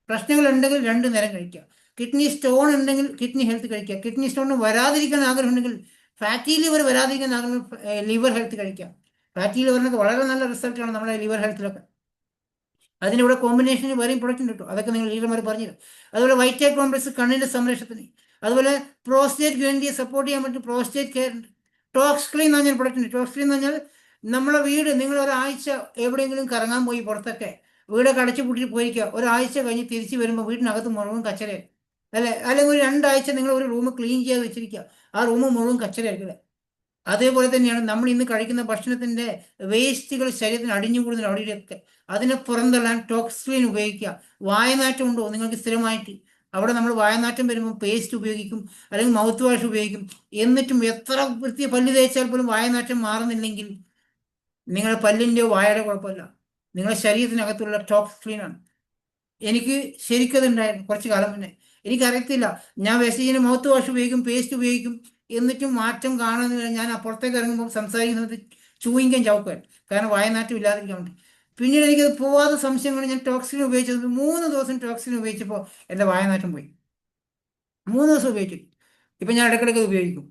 പ്രശ്നങ്ങൾ ഉണ്ടെങ്കിൽ 2 നേരം കഴിക്കുക. കിഡ്നി സ്റ്റോൺ ഉണ്ടെങ്കിൽ കിഡ്നി ഹെൽത്ത് കഴിക്കുക. കിഡ്നി സ്റ്റോൺ വരാതിരിക്കാൻ ആഗ്രഹം ഉണ്ടെങ്കിൽ, ഫാറ്റി ലിവർ വരാതിരിക്കാൻ ആഗ്രഹം, ലിവർ ഹെൽത്ത് കഴിക്കുക. ഫാറ്റി ലിവറിനൊക്കെ വളരെ നല്ല റിസൾട്ടാണ് നമ്മുടെ ലിവർ ഹെൽത്തിലൊക്കെ. അതിനിവിടെ കോമ്പിനേഷന് വേറെയും പ്രൊഡക്റ്റ് കിട്ടും, അതൊക്കെ നിങ്ങൾ ലീഡർമാർ പറഞ്ഞുതരും. അതുപോലെ വൈറ്റൽ കോംപ്ലക്സ് കണ്ണിൻ്റെ സംരക്ഷണത്തിന്. അതുപോലെ പ്രോസ്റ്റേറ്റ് ഗ്രന്ഥിയെ സപ്പോർട്ട് ചെയ്യാൻ പറ്റും പ്രോസ്റ്റേറ്റ് കെയർ ഉണ്ട്. ടോക്സ് ക്ലീൻ എന്ന് പറഞ്ഞൊരു പ്രൊഡക്റ്റ് ഉണ്ട്. ടോക്സ് ക്ലീൻ എന്ന് പറഞ്ഞാൽ നമ്മളെ വീട്, നിങ്ങൾ ഒരാഴ്ച എവിടെയെങ്കിലും കറങ്ങാൻ പോയി പുറത്തൊക്കെ വീടൊക്കെ അടച്ചു പൂട്ടി പോയിരിക്കുക, ഒരാഴ്ച കഴിഞ്ഞ് തിരിച്ച് വരുമ്പോൾ വീടിനകത്ത് മുഴുവൻ കച്ചറയായി അല്ലേ? അല്ലെങ്കിൽ ഒരു 2 ആഴ്ച നിങ്ങൾ ഒരു റൂം ക്ലീൻ ചെയ്ത് വെച്ചിരിക്കുക, ആ റൂം മുഴുവൻ കച്ചറയായിരിക്കും. അതേപോലെ തന്നെയാണ് നമ്മൾ ഇന്ന് കഴിക്കുന്ന ഭക്ഷണത്തിന്റെ വേസ്റ്റുകൾ ശരീരത്തിന് അടിഞ്ഞുകൂടുന്ന അവിടെയൊക്കെ, അതിനെ പുറന്തള്ളാൻ ടോക്സിൻ ഉപയോഗിക്കുക. വായനാറ്റം ഉണ്ടോ നിങ്ങൾക്ക് സ്ഥിരമായിട്ട്? അവിടെ നമ്മൾ വായനാറ്റം വരുമ്പോൾ പേസ്റ്റ് ഉപയോഗിക്കും, അല്ലെങ്കിൽ മൗത്ത് വാഷ് ഉപയോഗിക്കും. എന്നിട്ടും എത്ര വൃത്തി പല്ല് തേച്ചാൽ പോലും വായനാറ്റം മാറുന്നില്ലെങ്കിൽ നിങ്ങളുടെ പല്ലിൻ്റെയോ വായയുടെ കുഴപ്പമില്ല, നിങ്ങളുടെ ശരീരത്തിനകത്തുള്ള ടോക്സിനാണ്. എനിക്ക് ശരിക്കത് ഉണ്ടായിരുന്നു കുറച്ച് കാലം മുന്നേ. എനിക്കറിയത്തില്ല, ഞാൻ വെസ്റ്റീജിന് മൗത്ത് വാഷ് ഉപയോഗിക്കും, പേസ്റ്റ് ഉപയോഗിക്കും, എന്നിട്ടും മാറ്റം കാണുന്നില്ല. ഞാൻ പുറത്തേക്ക് ഇറങ്ങുമ്പോൾ സംസാരിക്കുന്നത് ചൂയിങ്കം ചവക്കുവാൻ, കാരണം വായനാറ്റം ഇല്ലാതിരിക്കാൻ വേണ്ടി. പിന്നീട് എനിക്കത് പോവാതെ സംശയം കൊണ്ട് ഞാൻ ടോക്സിൻ ഉപയോഗിച്ചത് 3 ദിവസം ടോക്സിൻ ഉപയോഗിച്ചപ്പോൾ എൻ്റെ വായനാറ്റം പോയി. 3 ദിവസം ഉപയോഗിച്ചു. ഇപ്പം ഞാൻ ഇടയ്ക്കിടയ്ക്ക് അത് ഉപയോഗിക്കും,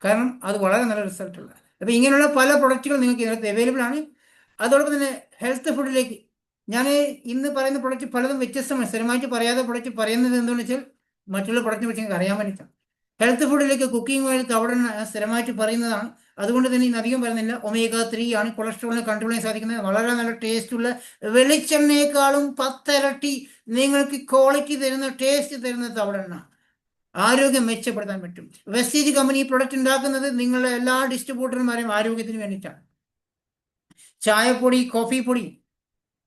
കാരണം അത് വളരെ നല്ല റിസൾട്ടുള്ള. അപ്പോൾ ഇങ്ങനെയുള്ള പല പ്രൊഡക്റ്റുകൾ നിങ്ങൾക്ക് ഇതിനകത്ത് അവൈലബിൾ ആണ്. അതോടൊപ്പം തന്നെ ഹെൽത്ത് ഫുഡിലേക്ക് ഞാൻ ഇന്ന് പറയുന്ന പ്രൊഡക്റ്റ് പലതും വ്യത്യസ്തമാണ്. സ്ഥിരമായിട്ട് പറയാതെ പ്രൊഡക്റ്റ് പറയുന്നത് എന്തുകൊണ്ടെന്ന് വെച്ചാൽ മറ്റുള്ള പ്രൊഡക്റ്റിനെ കുറിച്ച് നിങ്ങൾക്ക് അറിയാൻ വേണ്ടിയിട്ടാണ്. ഹെൽത്ത് ഫുഡിലേക്ക് കുക്കിംഗ് ഓയിൽ തവിടെണ്ണ സ്ഥിരമായിട്ട് പറയുന്നതാണ്. അതുകൊണ്ട് തന്നെ ഇന്ന് അധികം പറയുന്നില്ല. ഒമേഗ 3 ആണ് കൊളസ്ട്രോളിനെ കൺട്രോൾ ചെയ്യാൻ സാധിക്കുന്നത്. വളരെ നല്ല ടേസ്റ്റുള്ള വെളിച്ചെണ്ണയെക്കാളും 10 ഇരട്ടി നിങ്ങൾക്ക് ക്വാളിറ്റി തരുന്ന, ടേസ്റ്റ് തരുന്ന തവിടെണ്ണ. ആരോഗ്യം മെച്ചപ്പെടുത്താൻ പറ്റും. വെസ്റ്റീജ് കമ്പനി ഈ പ്രൊഡക്റ്റ് ഉണ്ടാക്കുന്നത് നിങ്ങളുടെ എല്ലാ ഡിസ്ട്രിബ്യൂട്ടർമാരെയും ആരോഗ്യത്തിന് വേണ്ടിയിട്ടാണ്. ചായപ്പൊടി, കോഫി പൊടി,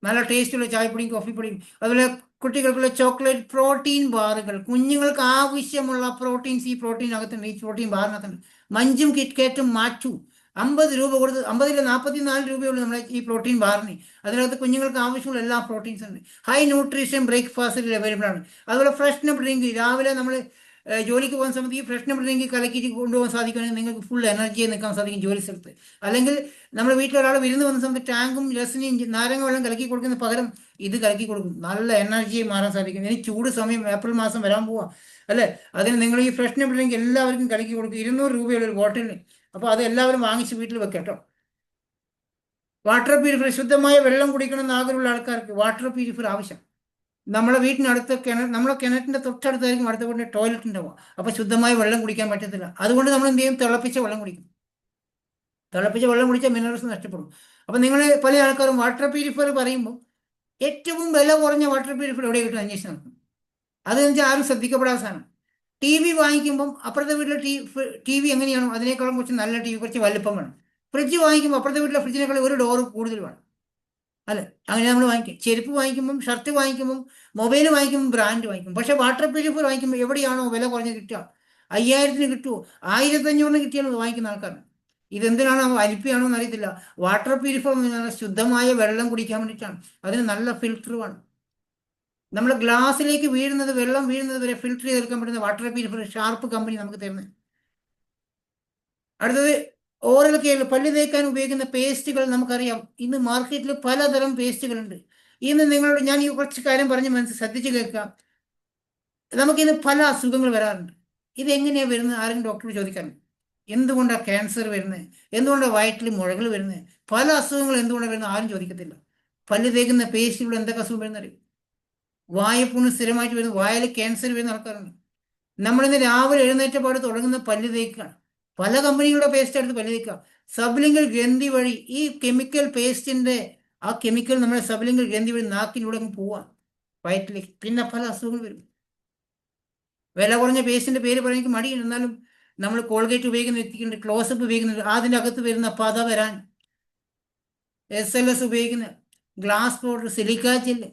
നല്ല ടേസ്റ്റുള്ള ചായപ്പൊടിയും കോഫി പൊടിയും. അതുപോലെ കുട്ടികൾക്കുള്ള ചോക്ലേറ്റ് പ്രോട്ടീൻ ബാറുകൾ, കുഞ്ഞുങ്ങൾക്ക് ആവശ്യമുള്ള പ്രോട്ടീൻസ് ഈ പ്രോട്ടീനകത്തുണ്ട്, ഈ പ്രോട്ടീൻ ബാറിനകത്തുണ്ട്. മഞ്ചും കിറ്റ്കാറ്റും മാറ്റും 50 രൂപ കൊടുത്ത്, 50 44 രൂപയുള്ളൂ നമ്മുടെ ഈ പ്രോട്ടീൻ ബാറിന്. അതിനകത്ത് കുഞ്ഞുങ്ങൾക്ക് ആവശ്യമുള്ള എല്ലാ പ്രോട്ടീൻസ് ഉണ്ട്. ഹൈ ന്യൂട്രീഷൻ ബ്രേക്ക്ഫാസ്റ്റിൽ അവൈലബിൾ ആണ്. അതുപോലെ ഫ്രഷ്നപ്പ് ഡ്രിങ്ക്, രാവിലെ നമ്മൾ ജോലിക്ക് പോകുന്ന സമയത്ത് ഈ ഫ്രഷ്നപ്പ് ഡ്രിങ്ക് കലക്കിയിട്ട് കൊണ്ടുപോകാൻ സാധിക്കുകയാണെങ്കിൽ നിങ്ങൾക്ക് ഫുൾ എനർജിയെ നിൽക്കാൻ സാധിക്കും ജോലി സ്ഥലത്ത്. അല്ലെങ്കിൽ നമ്മൾ വീട്ടിലൊരാൾ വിരുന്ന് വന്ന സമയത്ത് ടാങ്കും രസനയും നാരങ്ങ വെള്ളം കലക്കി കൊടുക്കുന്ന പകരം ഇത് കലക്കി കൊടുക്കും, നല്ല എനർജിയെ മാറാൻ സാധിക്കും. ഇനി ചൂട് സമയം ഏപ്രിൽ മാസം വരാൻ പോവാ അല്ലേ, അതിന് നിങ്ങൾ ഈ ഫ്രഷ്നപ്പ് ഡ്രിങ്ക് എല്ലാവർക്കും കലക്കി കൊടുക്കും, 200 രൂപയുള്ള ഒരു ബോട്ടിലിന്. അപ്പോൾ അത് എല്ലാവരും വാങ്ങിച്ച് വീട്ടിൽ വെക്കാം കേട്ടോ. വാട്ടർ പ്യൂരിഫയർ, ശുദ്ധമായ വെള്ളം കുടിക്കണം എന്ന് ആഗ്രഹമുള്ള ആൾക്കാർക്ക് വാട്ടർ പ്യൂരിഫയർ ആവശ്യം. നമ്മളെ വീട്ടിനടുത്ത് നമ്മളെ കിണറ്റിൻ്റെ തൊട്ടടുത്തായിരിക്കും അടുത്ത വീട്ടിൻ്റെ ടോയ്ലറ്റ് ഉണ്ടാവുക. അപ്പോൾ ശുദ്ധമായ വെള്ളം കുടിക്കാൻ പറ്റത്തില്ല. അതുകൊണ്ട് നമ്മൾ എന്ത് ചെയ്യും, തിളപ്പിച്ച വെള്ളം കുടിക്കും. തിളപ്പിച്ച വെള്ളം കുടിച്ചാൽ മിനറൽസ് നഷ്ടപ്പെടും. അപ്പോൾ നിങ്ങൾ പല ആൾക്കാരും വാട്ടർ പ്യൂരിഫയർ പറയുമ്പോൾ ഏറ്റവും വില കുറഞ്ഞ വാട്ടർ പ്യൂരിഫയർ എവിടെ കിട്ടും അന്വേഷിച്ച് നടക്കും. അതെന്ന് വെച്ചാൽ ആരും ശ്രദ്ധിക്കപ്പെടാത്ത സാധനം. ടി വി വാങ്ങിക്കുമ്പം അപ്പുറത്തെ വീട്ടിലെ ടി വി എങ്ങനെയാണോ അതിനേക്കാളും കുറച്ച് നല്ല ടി വി, കുറച്ച് വലുപ്പം വേണം. ഫ്രിഡ്ജ് വാങ്ങിക്കുമ്പോൾ അപ്പുറത്തെ വീട്ടിലെ ഫ്രിഡ്ജിനേക്കാളും ഒരു ഡോറ് കൂടുതൽ വേണം. അല്ല, അങ്ങനെ നമ്മൾ വാങ്ങിക്കും. ചെരുപ്പ് വാങ്ങിക്കുമ്പം, ഷർട്ട് വാങ്ങിക്കുമ്പം, മൊബൈൽ വാങ്ങിക്കുമ്പോൾ ബ്രാൻഡ് വാങ്ങിക്കും. പക്ഷേ വാട്ടർ പ്യൂരിഫയർ വാങ്ങിക്കുമ്പോൾ എവിടെയാണോ വില കുറഞ്ഞ് കിട്ടുക, 5000-ന് കിട്ടുമോ, 1500-ന് കിട്ടിയാലും വാങ്ങിക്കുന്ന ആൾക്കാർ. ഇതെന്തിനാണോ, അരിപ്പയാണോ എന്ന് അറിയത്തില്ല. വാട്ടർ പ്യൂരിഫയർ എന്ന് പറഞ്ഞാൽ ശുദ്ധമായ വെള്ളം കുടിക്കാൻ വേണ്ടിയിട്ടാണ്. അതിന് നല്ല ഫിൽറ്റർ വേണം. നമ്മൾ ഗ്ലാസ്സിലേക്ക് വീഴുന്നത്, വെള്ളം വീഴുന്നത് വരെ ഫിൽറ്റർ ചെയ്തെടുക്കാൻ പറ്റുന്ന വാട്ടർ പ്യൂരിഫയർ ഷാർപ്പ് കമ്പനി നമുക്ക് തരുന്നത്. അടുത്തത് ഓറൽ കെയർ, പല്ല് തേക്കാൻ ഉപയോഗിക്കുന്ന പേസ്റ്റുകൾ നമുക്കറിയാം. ഇന്ന് മാർക്കറ്റിൽ പലതരം പേസ്റ്റുകളുണ്ട്. ഇന്ന് നിങ്ങളോട് ഞാൻ ഈ കുറച്ച് കാര്യം പറഞ്ഞ് ശ്രദ്ധിച്ച് കേൾക്കാം. നമുക്കിന്ന് പല അസുഖങ്ങൾ വരാറുണ്ട്. ഇതെങ്ങനെയാണ് വരുന്നത്? ആരെങ്കിലും ഡോക്ടറോട് ചോദിക്കാറുണ്ട്. എന്തുകൊണ്ടാണ് ക്യാൻസർ വരുന്നത്, എന്തുകൊണ്ടാണ് വയറ്റിൽ മുഴകൾ വരുന്നത്, പല അസുഖങ്ങൾ എന്തുകൊണ്ടാണ് വരുന്നത് ആരും ചോദിക്കത്തില്ല. പല്ല് തേക്കുന്ന പേസ്റ്റുകൾ എന്തൊക്കെ അസുഖം വരുന്നത്? വായപ്പുണ്ണ് സ്ഥിരമായിട്ട് വരുന്നു, വായയിൽ ക്യാൻസർ വരുന്ന ആൾക്കാരുണ്ട്. നമ്മളിന്ന് രാവിലെ എഴുന്നേറ്റ പാട് തുടങ്ങുന്ന പല്ല് തേക്കാണ്. പല കമ്പനികളുടെ പേസ്റ്റ് എടുത്ത് പല്ല് തേക്കുക. സബ്ലിംഗൽ ഗ്രന്ഥി വഴി ഈ കെമിക്കൽ പേസ്റ്റിന്റെ ആ കെമിക്കൽ നമ്മുടെ സബ്ലിംഗൽ ഗ്രന്ഥി വഴി നാക്കിലൂടെ അങ്ങ് പോവാൻ വയറ്റിലേക്ക്. പിന്നെ പല അസുഖങ്ങൾ വരും. വില കുറഞ്ഞ പേസ്റ്റിന്റെ പേര് പറയാൻ എനിക്ക് മടിയുണ്ട്. എന്നാലും നമ്മൾ കോൾഗേറ്റ് ഉപയോഗിക്കുന്ന വ്യക്തിക്കുണ്ട്, ക്ലോസപ്പ് ഉപയോഗിക്കുന്നുണ്ട്. അതിൻ്റെ അകത്ത് വരുന്ന പത വരാൻ, SLS ഉപയോഗിക്കുന്ന ഗ്ലാസ് പൗഡർ, സിലിക്കാ ജെല്ല്,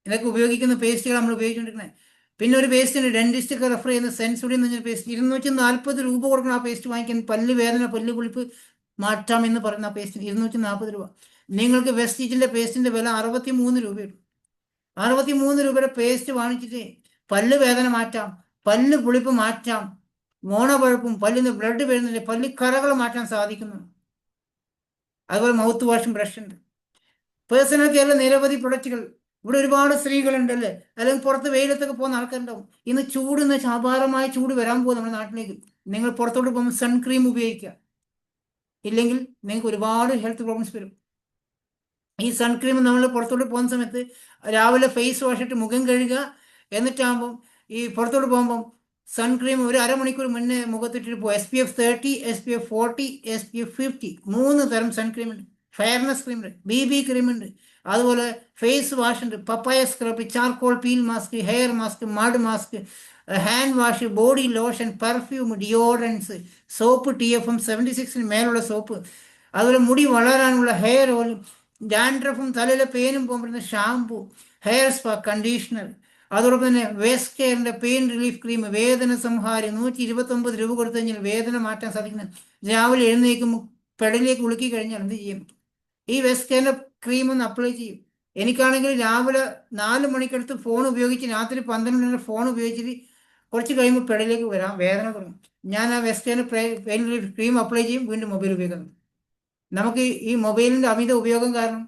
ഇതൊക്കെ ഉപയോഗിക്കുന്ന പേസ്റ്റുകൾ നമ്മൾ ഉപയോഗിച്ചുകൊണ്ടിരിക്കുന്നത്. പിന്നെ ഒരു പേസ്റ്റിന് ഡെന്റിസ്റ്റ് റെഫർ ചെയ്യുന്ന സെൻസുഡി എന്ന് പറഞ്ഞ പേസ്റ്റ് 240 രൂപ കൊടുക്കണം. ആ പേസ്റ്റ് വാങ്ങിക്കാൻ പല്ല് വേദന, പല്ല് പുളിപ്പ് മാറ്റാം എന്ന് പറയുന്ന ആ പേസ്റ്റിന് 240 രൂപ. നിങ്ങൾക്ക് വെസ്റ്റീജിന്റെ പേസ്റ്റിന്റെ വില 63 രൂപയുള്ളൂ. 63 രൂപയുടെ പേസ്റ്റ് വാങ്ങിച്ചിട്ട് പല്ല് വേദന മാറ്റാം, പല്ല് പുളിപ്പ് മാറ്റാം, മോണപഴുപ്പും പല്ലിന് ബ്ലഡ് വരുന്നില്ല, പല്ലിക്കറകൾ മാറ്റാൻ സാധിക്കുന്നു. അതുപോലെ മൗത്ത് വാഷും ബ്രഷ് ഉണ്ട്. പേഴ്സണൽ കെയറിലെ നിരവധി പ്രൊഡക്റ്റുകൾ. ഇവിടെ ഒരുപാട് സ്ത്രീകളുണ്ടല്ലേ, അല്ലെങ്കിൽ പുറത്ത് വെയിലത്തൊക്കെ പോകുന്ന ആൾക്കാരുണ്ടാവും. ഇന്ന് ചൂട് എന്ന് വെച്ചാൽ അപാരമായ ചൂട് വരാൻ പോകും നമ്മുടെ നാട്ടിലേക്ക്. നിങ്ങൾ പുറത്തോട്ട് പോകുമ്പോൾ സൺക്രീം ഉപയോഗിക്കുക, ഇല്ലെങ്കിൽ നിങ്ങൾക്ക് ഒരുപാട് ഹെൽത്ത് പ്രോബ്ലംസ് വരും. ഈ സൺക്രീം നമ്മൾ പുറത്തോട്ട് പോകുന്ന സമയത്ത് രാവിലെ ഫേസ് വാഷ് ഇട്ട് മുഖം കഴുകുക. എന്നിട്ടാകുമ്പം ഈ പുറത്തോട്ട് പോകുമ്പം സൺക്രീം ഒരു അരമണിക്കൂർ മുന്നേ മുഖത്തിട്ടിട്ട് പോകും. SPF 30, SPF 40, SPF 50, 3 തരം സൺക്രീം ഉണ്ട്. ഫെയർനെസ് ക്രീം ഉണ്ട്, BB ക്രീം ഉണ്ട്, അതുപോലെ ഫേസ് വാഷ് ഉണ്ട്, papaya scrub, charcoal peel mask, hair mask, mud mask, hand wash, body lotion, perfume, deodorants, soap, TFM 76-ന് മേലുള്ള സോപ്പ്, അതുപോലെ മുടി വളരാനുള്ള ഹെയർ ഓയിൽ, ഡാൻഡ്രഫും തലയിലെ പേനും പോകുമ്പോഴുന്ന ഷാമ്പു, ഹെയർ സ്പാ, കണ്ടീഷണർ, അതോടൊപ്പം തന്നെ വേസ്റ്റ് കെയറിന്റെ പെയിൻ റിലീഫ് ക്രീം, വേദന സംഹാരി, 129 രൂപ കൊടുത്തു കഴിഞ്ഞാൽ വേദന മാറ്റാൻ സാധിക്കുന്നത്. രാവിലെ എഴുന്നേൽക്കുമ്പോൾ പെടലിലേക്ക് ഉളുക്കി കഴിഞ്ഞാൽ എന്ത് ചെയ്യും? ഈ വെസ്റ്റ് കെയറിന്റെ ക്രീം ഒന്ന് അപ്ലൈ ചെയ്യും. എനിക്കാണെങ്കിൽ രാവിലെ 4 മണിക്കടുത്ത് ഫോൺ ഉപയോഗിച്ച് രാത്രി 12 മണി ഫോൺ ഉപയോഗിച്ചിട്ട് കുറച്ച് കഴിയുമ്പോൾ പെടലിലേക്ക് വരാം, വേദന തുടങ്ങും. ഞാൻ ആ വെസ്റ്റ് കെയറിന്റെ പെയിൻ റിലീഫ് ക്രീം അപ്ലൈ ചെയ്യും, വീണ്ടും മൊബൈൽ ഉപയോഗിക്കുന്നു. നമുക്ക് ഈ മൊബൈലിന്റെ അമിത ഉപയോഗം കാരണം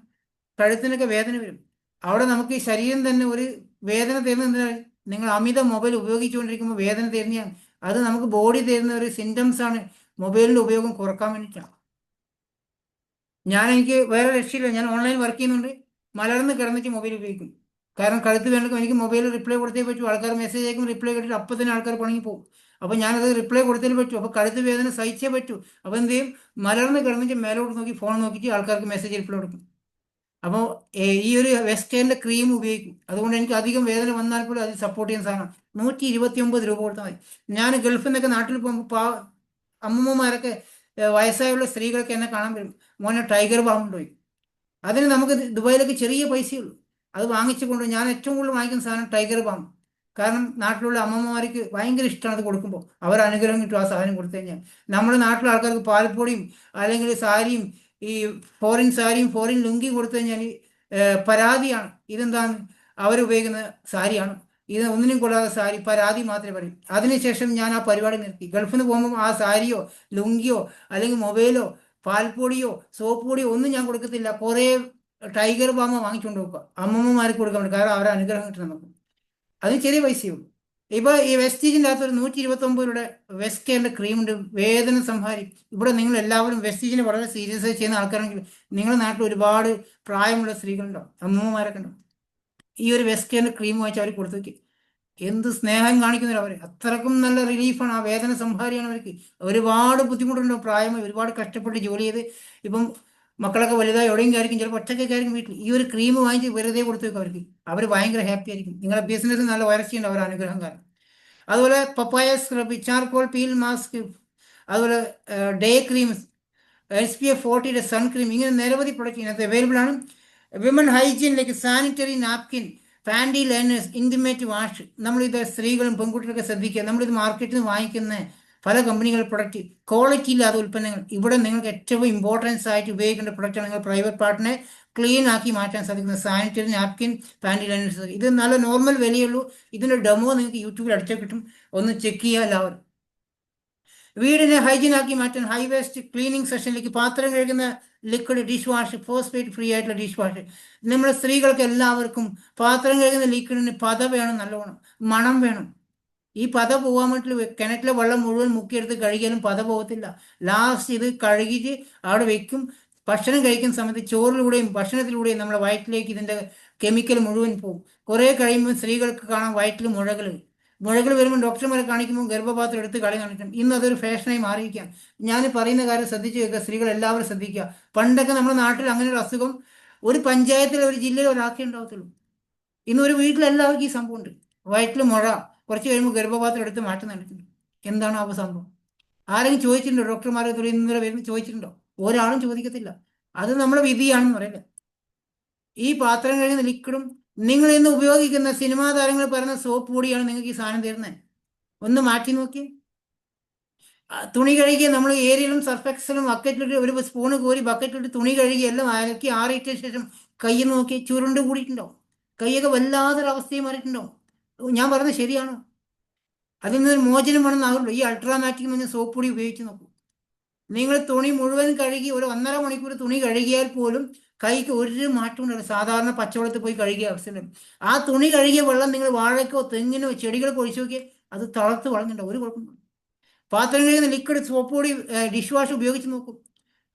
കഴുത്തിനൊക്കെ വേദന വരും. അവിടെ നമുക്ക് ഈ ശരീരം തന്നെ ഒരു വേദന തരുന്ന എന്തിനാണ്? നിങ്ങൾ അമിത മൊബൈൽ ഉപയോഗിച്ചുകൊണ്ടിരിക്കുമ്പോൾ വേദന തരുന്നതാണ്. അത് നമുക്ക് ബോഡി തരുന്ന ഒരു സിംറ്റംസ് ആണ്. മൊബൈലിന്റെ ഉപയോഗം കുറക്കാൻ വേണ്ടിയിട്ടാണ്. എനിക്ക് വേറെ രക്ഷയില്ല, ഞാൻ ഓൺലൈൻ വർക്ക് ചെയ്യുന്നുണ്ട്. മലർന്ന് കിടന്നിട്ട് മൊബൈൽ ഉപയോഗിക്കും. കാരണം കഴുത്ത് വേണമെങ്കിൽ എനിക്ക് മൊബൈൽ റിപ്ലൈ കൊടുത്തേ പറ്റൂ. ആൾക്കാർ മെസ്സേജ് അയക്കും, റിപ്ലൈ കിട്ടിയിട്ട് അപ്പം തന്നെ ആൾക്കാർ പണങ്ങി പോകും. അപ്പോൾ ഞാനത് റിപ്ലൈ കൊടുത്തേ പറ്റൂ. അപ്പോൾ കഴുത്ത് വേദന സഹിച്ചേ പറ്റൂ. അപ്പോൾ എന്ത് ചെയ്യും? മലർന്ന് കിടന്നിട്ട് മേലോട്ട് നോക്കി ഫോൺ നോക്കിയിട്ട് ആൾക്കാർക്ക് മെസ്സേജ് റിപ്ലൈ കൊടുക്കും. അപ്പോൾ ഈ ഒരു വെസ്റ്റേണിന്റെ ക്രീം ഉപയോഗിക്കും. അതുകൊണ്ട് എനിക്ക് അധികം വേദന വന്നാൽ പോലും അത് സപ്പോർട്ട് ചെയ്യുന്ന സാധനം. 129 രൂപ കൊടുത്താൽ മതി. ഞാൻ ഗൾഫിൽ നിന്നൊക്കെ നാട്ടിൽ പോകുമ്പോൾ അമ്മൂമ്മമാരൊക്കെ, വയസ്സായുള്ള സ്ത്രീകളൊക്കെ എന്നെ കാണാൻ വരും. മോനെ ടൈഗർ ബാം കൊണ്ടുപോയി. അതിന് നമുക്ക് ദുബായിലൊക്കെ ചെറിയ പൈസയുള്ളൂ. അത് വാങ്ങിച്ചു കൊണ്ട് ഞാൻ ഏറ്റവും കൂടുതൽ വാങ്ങിക്കുന്ന സാധനം ടൈഗർ ബാം. കാരണം നാട്ടിലുള്ള അമ്മമ്മമാർക്ക് ഭയങ്കര ഇഷ്ടമാണ് അത് കൊടുക്കുമ്പോൾ. അവർ അനുഗ്രഹം കിട്ടും ആ സാധനം കൊടുത്തു കഴിഞ്ഞാൽ. നമ്മുടെ നാട്ടിലെ ആൾക്കാർക്ക് പാൽപ്പൊടിയും അല്ലെങ്കിൽ സാരിയും, ഈ ഫോറിൻ സാരിയും ഫോറിൻ ലുങ്കിയും കൊടുത്തു കഴിഞ്ഞാൽ പരാതിയാണ്. ഇതെന്താണ്? അവരുപയോഗിക്കുന്ന സാരിയാണ്, ഇത് ഒന്നിനും കൊള്ളാതെ സാരി, പരാതി മാത്രമേ പറയും. അതിനുശേഷം ഞാൻ ആ പരിപാടി നിർത്തി. ഗൾഫിൽ നിന്ന് പോകുമ്പോൾ ആ സാരിയോ ലുങ്കിയോ അല്ലെങ്കിൽ മൊബൈലോ പാൽപ്പൊടിയോ സോപ്പ് പൊടിയോ ഒന്നും ഞാൻ കൊടുക്കത്തില്ല. കുറേ ടൈഗർ ബാമ വാങ്ങിച്ചുകൊണ്ട് വെക്കുക, അമ്മമ്മമാർക്ക് കൊടുക്കാൻ വേണ്ടി. കാരണം അവരെ അനുഗ്രഹം കിട്ടും നമുക്ക്. അതിന് ചെറിയ പൈസയും. ഇപ്പൊ ഈ വെസ്റ്റീജിൻ്റെ അകത്ത് ഒരു 129 രൂപയുടെ വെസ്റ്റ് കെയറിന്റെ ക്രീം ഉണ്ട്, വേദന സംഹാരി. ഇവിടെ നിങ്ങൾ എല്ലാവരും വെസ്റ്റീജിനെ വളരെ സീരിയസ് ആയി ചെയ്യുന്ന ആൾക്കാരാണെങ്കിൽ നിങ്ങളുടെ നാട്ടിൽ ഒരുപാട് പ്രായമുള്ള സ്ത്രീകളുണ്ടാവും, അമ്മൂമ്മമാരൊക്കെ ഉണ്ടാവും. ഈ ഒരു വെസ്റ്റ് കെയറിന്റെ ക്രീം വാങ്ങിച്ച് അവർ കൊടുത്തു നോക്കി. എന്ത് സ്നേഹം കാണിക്കുന്നവർ! അവർ അത്രക്കും നല്ല റിലീഫാണ്, ആ വേദന സംഹാരിയാണ് അവർക്ക്. ഒരുപാട് ബുദ്ധിമുട്ടുണ്ടാവും, പ്രായമായി ഒരുപാട് കഷ്ടപ്പെട്ട് ജോലി ചെയ്ത് ഇപ്പം മക്കളൊക്കെ വലുതായി എവിടെയെങ്കിലും ആയിരിക്കും, ചിലപ്പോൾ ഒറ്റയ്ക്കൊക്കെ ആയിരിക്കും വീട്ടിൽ. ഈ ഒരു ക്രീം വാങ്ങിച്ച് വെറുതെ കൊടുത്തു വെക്കും അവർക്ക്. അവർ ഭയങ്കര ഹാപ്പി ആയിരിക്കും. നിങ്ങളുടെ ബിസിനസ് നല്ല ഉയർച്ചയുണ്ട് അവർ അനുഗ്രഹം കാരണം. അതുപോലെ papaya scrub, charcoal peel mask, അതുപോലെ day cream, SPF 40 sun cream, ഇങ്ങനെ നിരവധി പ്രൊഡക്റ്റ് ഇതിനകത്ത് അവൈലബിൾ ആണ്. വിമൻ ഹൈജീനിലേക്ക് sanitary napkin, panty liners, intimate wash. നമ്മളിത് സ്ത്രീകളും പെൺകുട്ടികളൊക്കെ ശ്രദ്ധിക്കുക. നമ്മളിത് മാർക്കറ്റിൽ നിന്ന് വാങ്ങിക്കുന്ന പല കമ്പനികളുടെ പ്രൊഡക്റ്റ് ക്വാളിറ്റി ഇല്ലാത്ത ഉൽപ്പന്നങ്ങൾ. ഇവിടെ നിങ്ങൾക്ക് ഏറ്റവും ഇമ്പോർട്ടൻസ് ആയിട്ട് ഉപയോഗിക്കേണ്ട പ്രൊഡക്റ്റാണ് നിങ്ങൾ പ്രൈവറ്റ് പാർട്ടിനെ ക്ലീൻ ആക്കി മാറ്റാൻ സാധിക്കുന്നത് സാനിറ്ററി നാപ്കിൻ, പാൻറ്റി ലൈനേഴ്സ്. ഇത് നല്ല നോർമൽ വിലയുള്ളൂ. ഇതിൻ്റെ ഡെമോ നിങ്ങൾക്ക് യൂട്യൂബിൽ അടിച്ചാൽ കിട്ടും. ഒന്ന് ചെക്ക് ചെയ്യുക എല്ലാവരും. വീടിനെ ഹൈജീനാക്കി മാറ്റാൻ ഹൈ വേസ്റ്റ് ക്ലീനിങ് സെഷനിലേക്ക് പാത്രം കഴുകുന്ന liquid dish wash, phosphate free ആയിട്ടുള്ള ഡിഷ് വാഷ്. നമ്മുടെ സ്ത്രീകൾക്ക് എല്ലാവർക്കും പാത്രം കഴുകുന്ന ലിക്വിഡിന് പത വേണം, നല്ലോണം മണം വേണം. ഈ പത പോകാൻ വേണ്ടി കിണറ്റിലെ വെള്ളം മുഴുവൻ മുക്കിയെടുത്ത് കഴുകിയാലും പത പോകത്തില്ല. ലാസ്റ്റ് ഇത് കഴുകിയിട്ട് അവിടെ വെക്കും. ഭക്ഷണം കഴിക്കുന്ന സമയത്ത് ചോറിലൂടെയും ഭക്ഷണത്തിലൂടെയും നമ്മുടെ വയറ്റിലേക്ക് ഇതിൻ്റെ കെമിക്കൽ മുഴുവൻ പോകും. കുറേ കഴിയുമ്പോൾ സ്ത്രീകൾക്ക് കാണാം വയറ്റിൽ മുഴകൾ വരുമ്പോൾ ഡോക്ടർമാരെ കാണിക്കുമ്പോൾ ഗർഭപാത്രം എടുത്ത് കളി കാണിക്കും. ഇന്ന് അതൊരു ഫാഷനായി മാറിയിരിക്കാം. ഞാൻ പറയുന്ന കാര്യം ശ്രദ്ധിച്ച് കേൾക്കുക, സ്ത്രീകൾ എല്ലാവരും ശ്രദ്ധിക്കുക. പണ്ടൊക്കെ നമ്മുടെ നാട്ടിൽ അങ്ങനെ ഒരു അസുഖം ഒരു പഞ്ചായത്തിൽ ഒരു ജില്ലയിൽ ഒരാൾക്കേ ഉണ്ടാവത്തുള്ളൂ. ഇന്ന് ഒരു വീട്ടിലെല്ലാവർക്കും ഈ സംഭവമുണ്ട്. വയറ്റിൽ മുഴ, കുറച്ച് കഴിയുമ്പോൾ ഗർഭപാത്രം എടുത്ത് മാറ്റം നടക്കുന്നു. എന്താണ് ആ സംഭവം? ആരെങ്കിലും ചോദിച്ചിട്ടുണ്ടോ? ഡോക്ടർമാരെ ഇന്നലെ വരുന്ന ചോദിച്ചിട്ടുണ്ടോ? ഒരാളും ചോദിക്കത്തില്ല. അത് നമ്മുടെ വിധിയാണെന്ന് പറയില്ല. ഈ പാത്രം കഴുകുന്ന ലിക്വിഡും നിങ്ങൾ ഇന്ന് ഉപയോഗിക്കുന്ന സിനിമാ താരങ്ങൾ പറയുന്ന സോപ്പ് പൊടിയാണ് നിങ്ങൾക്ക് ഈ സാധനം തരുന്നത്. ഒന്ന് മാറ്റി നോക്കി. തുണി കഴുകി നമ്മൾ ഏരിയലും സർഫെക്സലും ബക്കറ്റിലിട്ട് ഒരു സ്പൂണ് കോരി ബക്കറ്റിലിട്ട് തുണി കഴുകി എല്ലാം അലക്കി ആറിയിട്ട ശേഷം കൈ നോക്കി ചുരുണ്ട് കൂടിയിട്ടുണ്ടോ? കൈയൊക്കെ വല്ലാത്തൊരവസ്ഥയും മാറിയിട്ടുണ്ടോ? ഞാൻ പറഞ്ഞത് ശരിയാണോ? അതിൽ നിന്നൊരു മോചനം വേണമെന്നാകുള്ളൂ. ഈ അൾട്രാമാറ്റിക് എന്ന് പറഞ്ഞ സോപ്പ് പൊടി ഉപയോഗിച്ച് നോക്കൂ. നിങ്ങൾ തുണി മുഴുവൻ കഴുകി ഒരു 1.5 മണിക്കൂർ തുണി കഴുകിയാൽ പോലും കൈക്ക് ഒരു മാറ്റം ഉണ്ടാവില്ല. സാധാരണ പച്ചവെള്ളത്തിൽ പോയി കഴുകിയ അവസ്ഥയിൽ ആ തുണി കഴുകിയ വെള്ളം നിങ്ങൾ വാഴക്കോ തെങ്ങിനോ ചെടികൾക്കോ ഒഴിച്ചു നോക്കിയാൽ അത് തളർത്ത് വളർന്നുണ്ടാവും. ഒരു കുഴപ്പമില്ല. പാത്രം കഴുകുന്ന ലിക്വിഡ് സോപ്പ് പൊടി ഡിഷ് വാഷ് ഉപയോഗിച്ച് നോക്കും.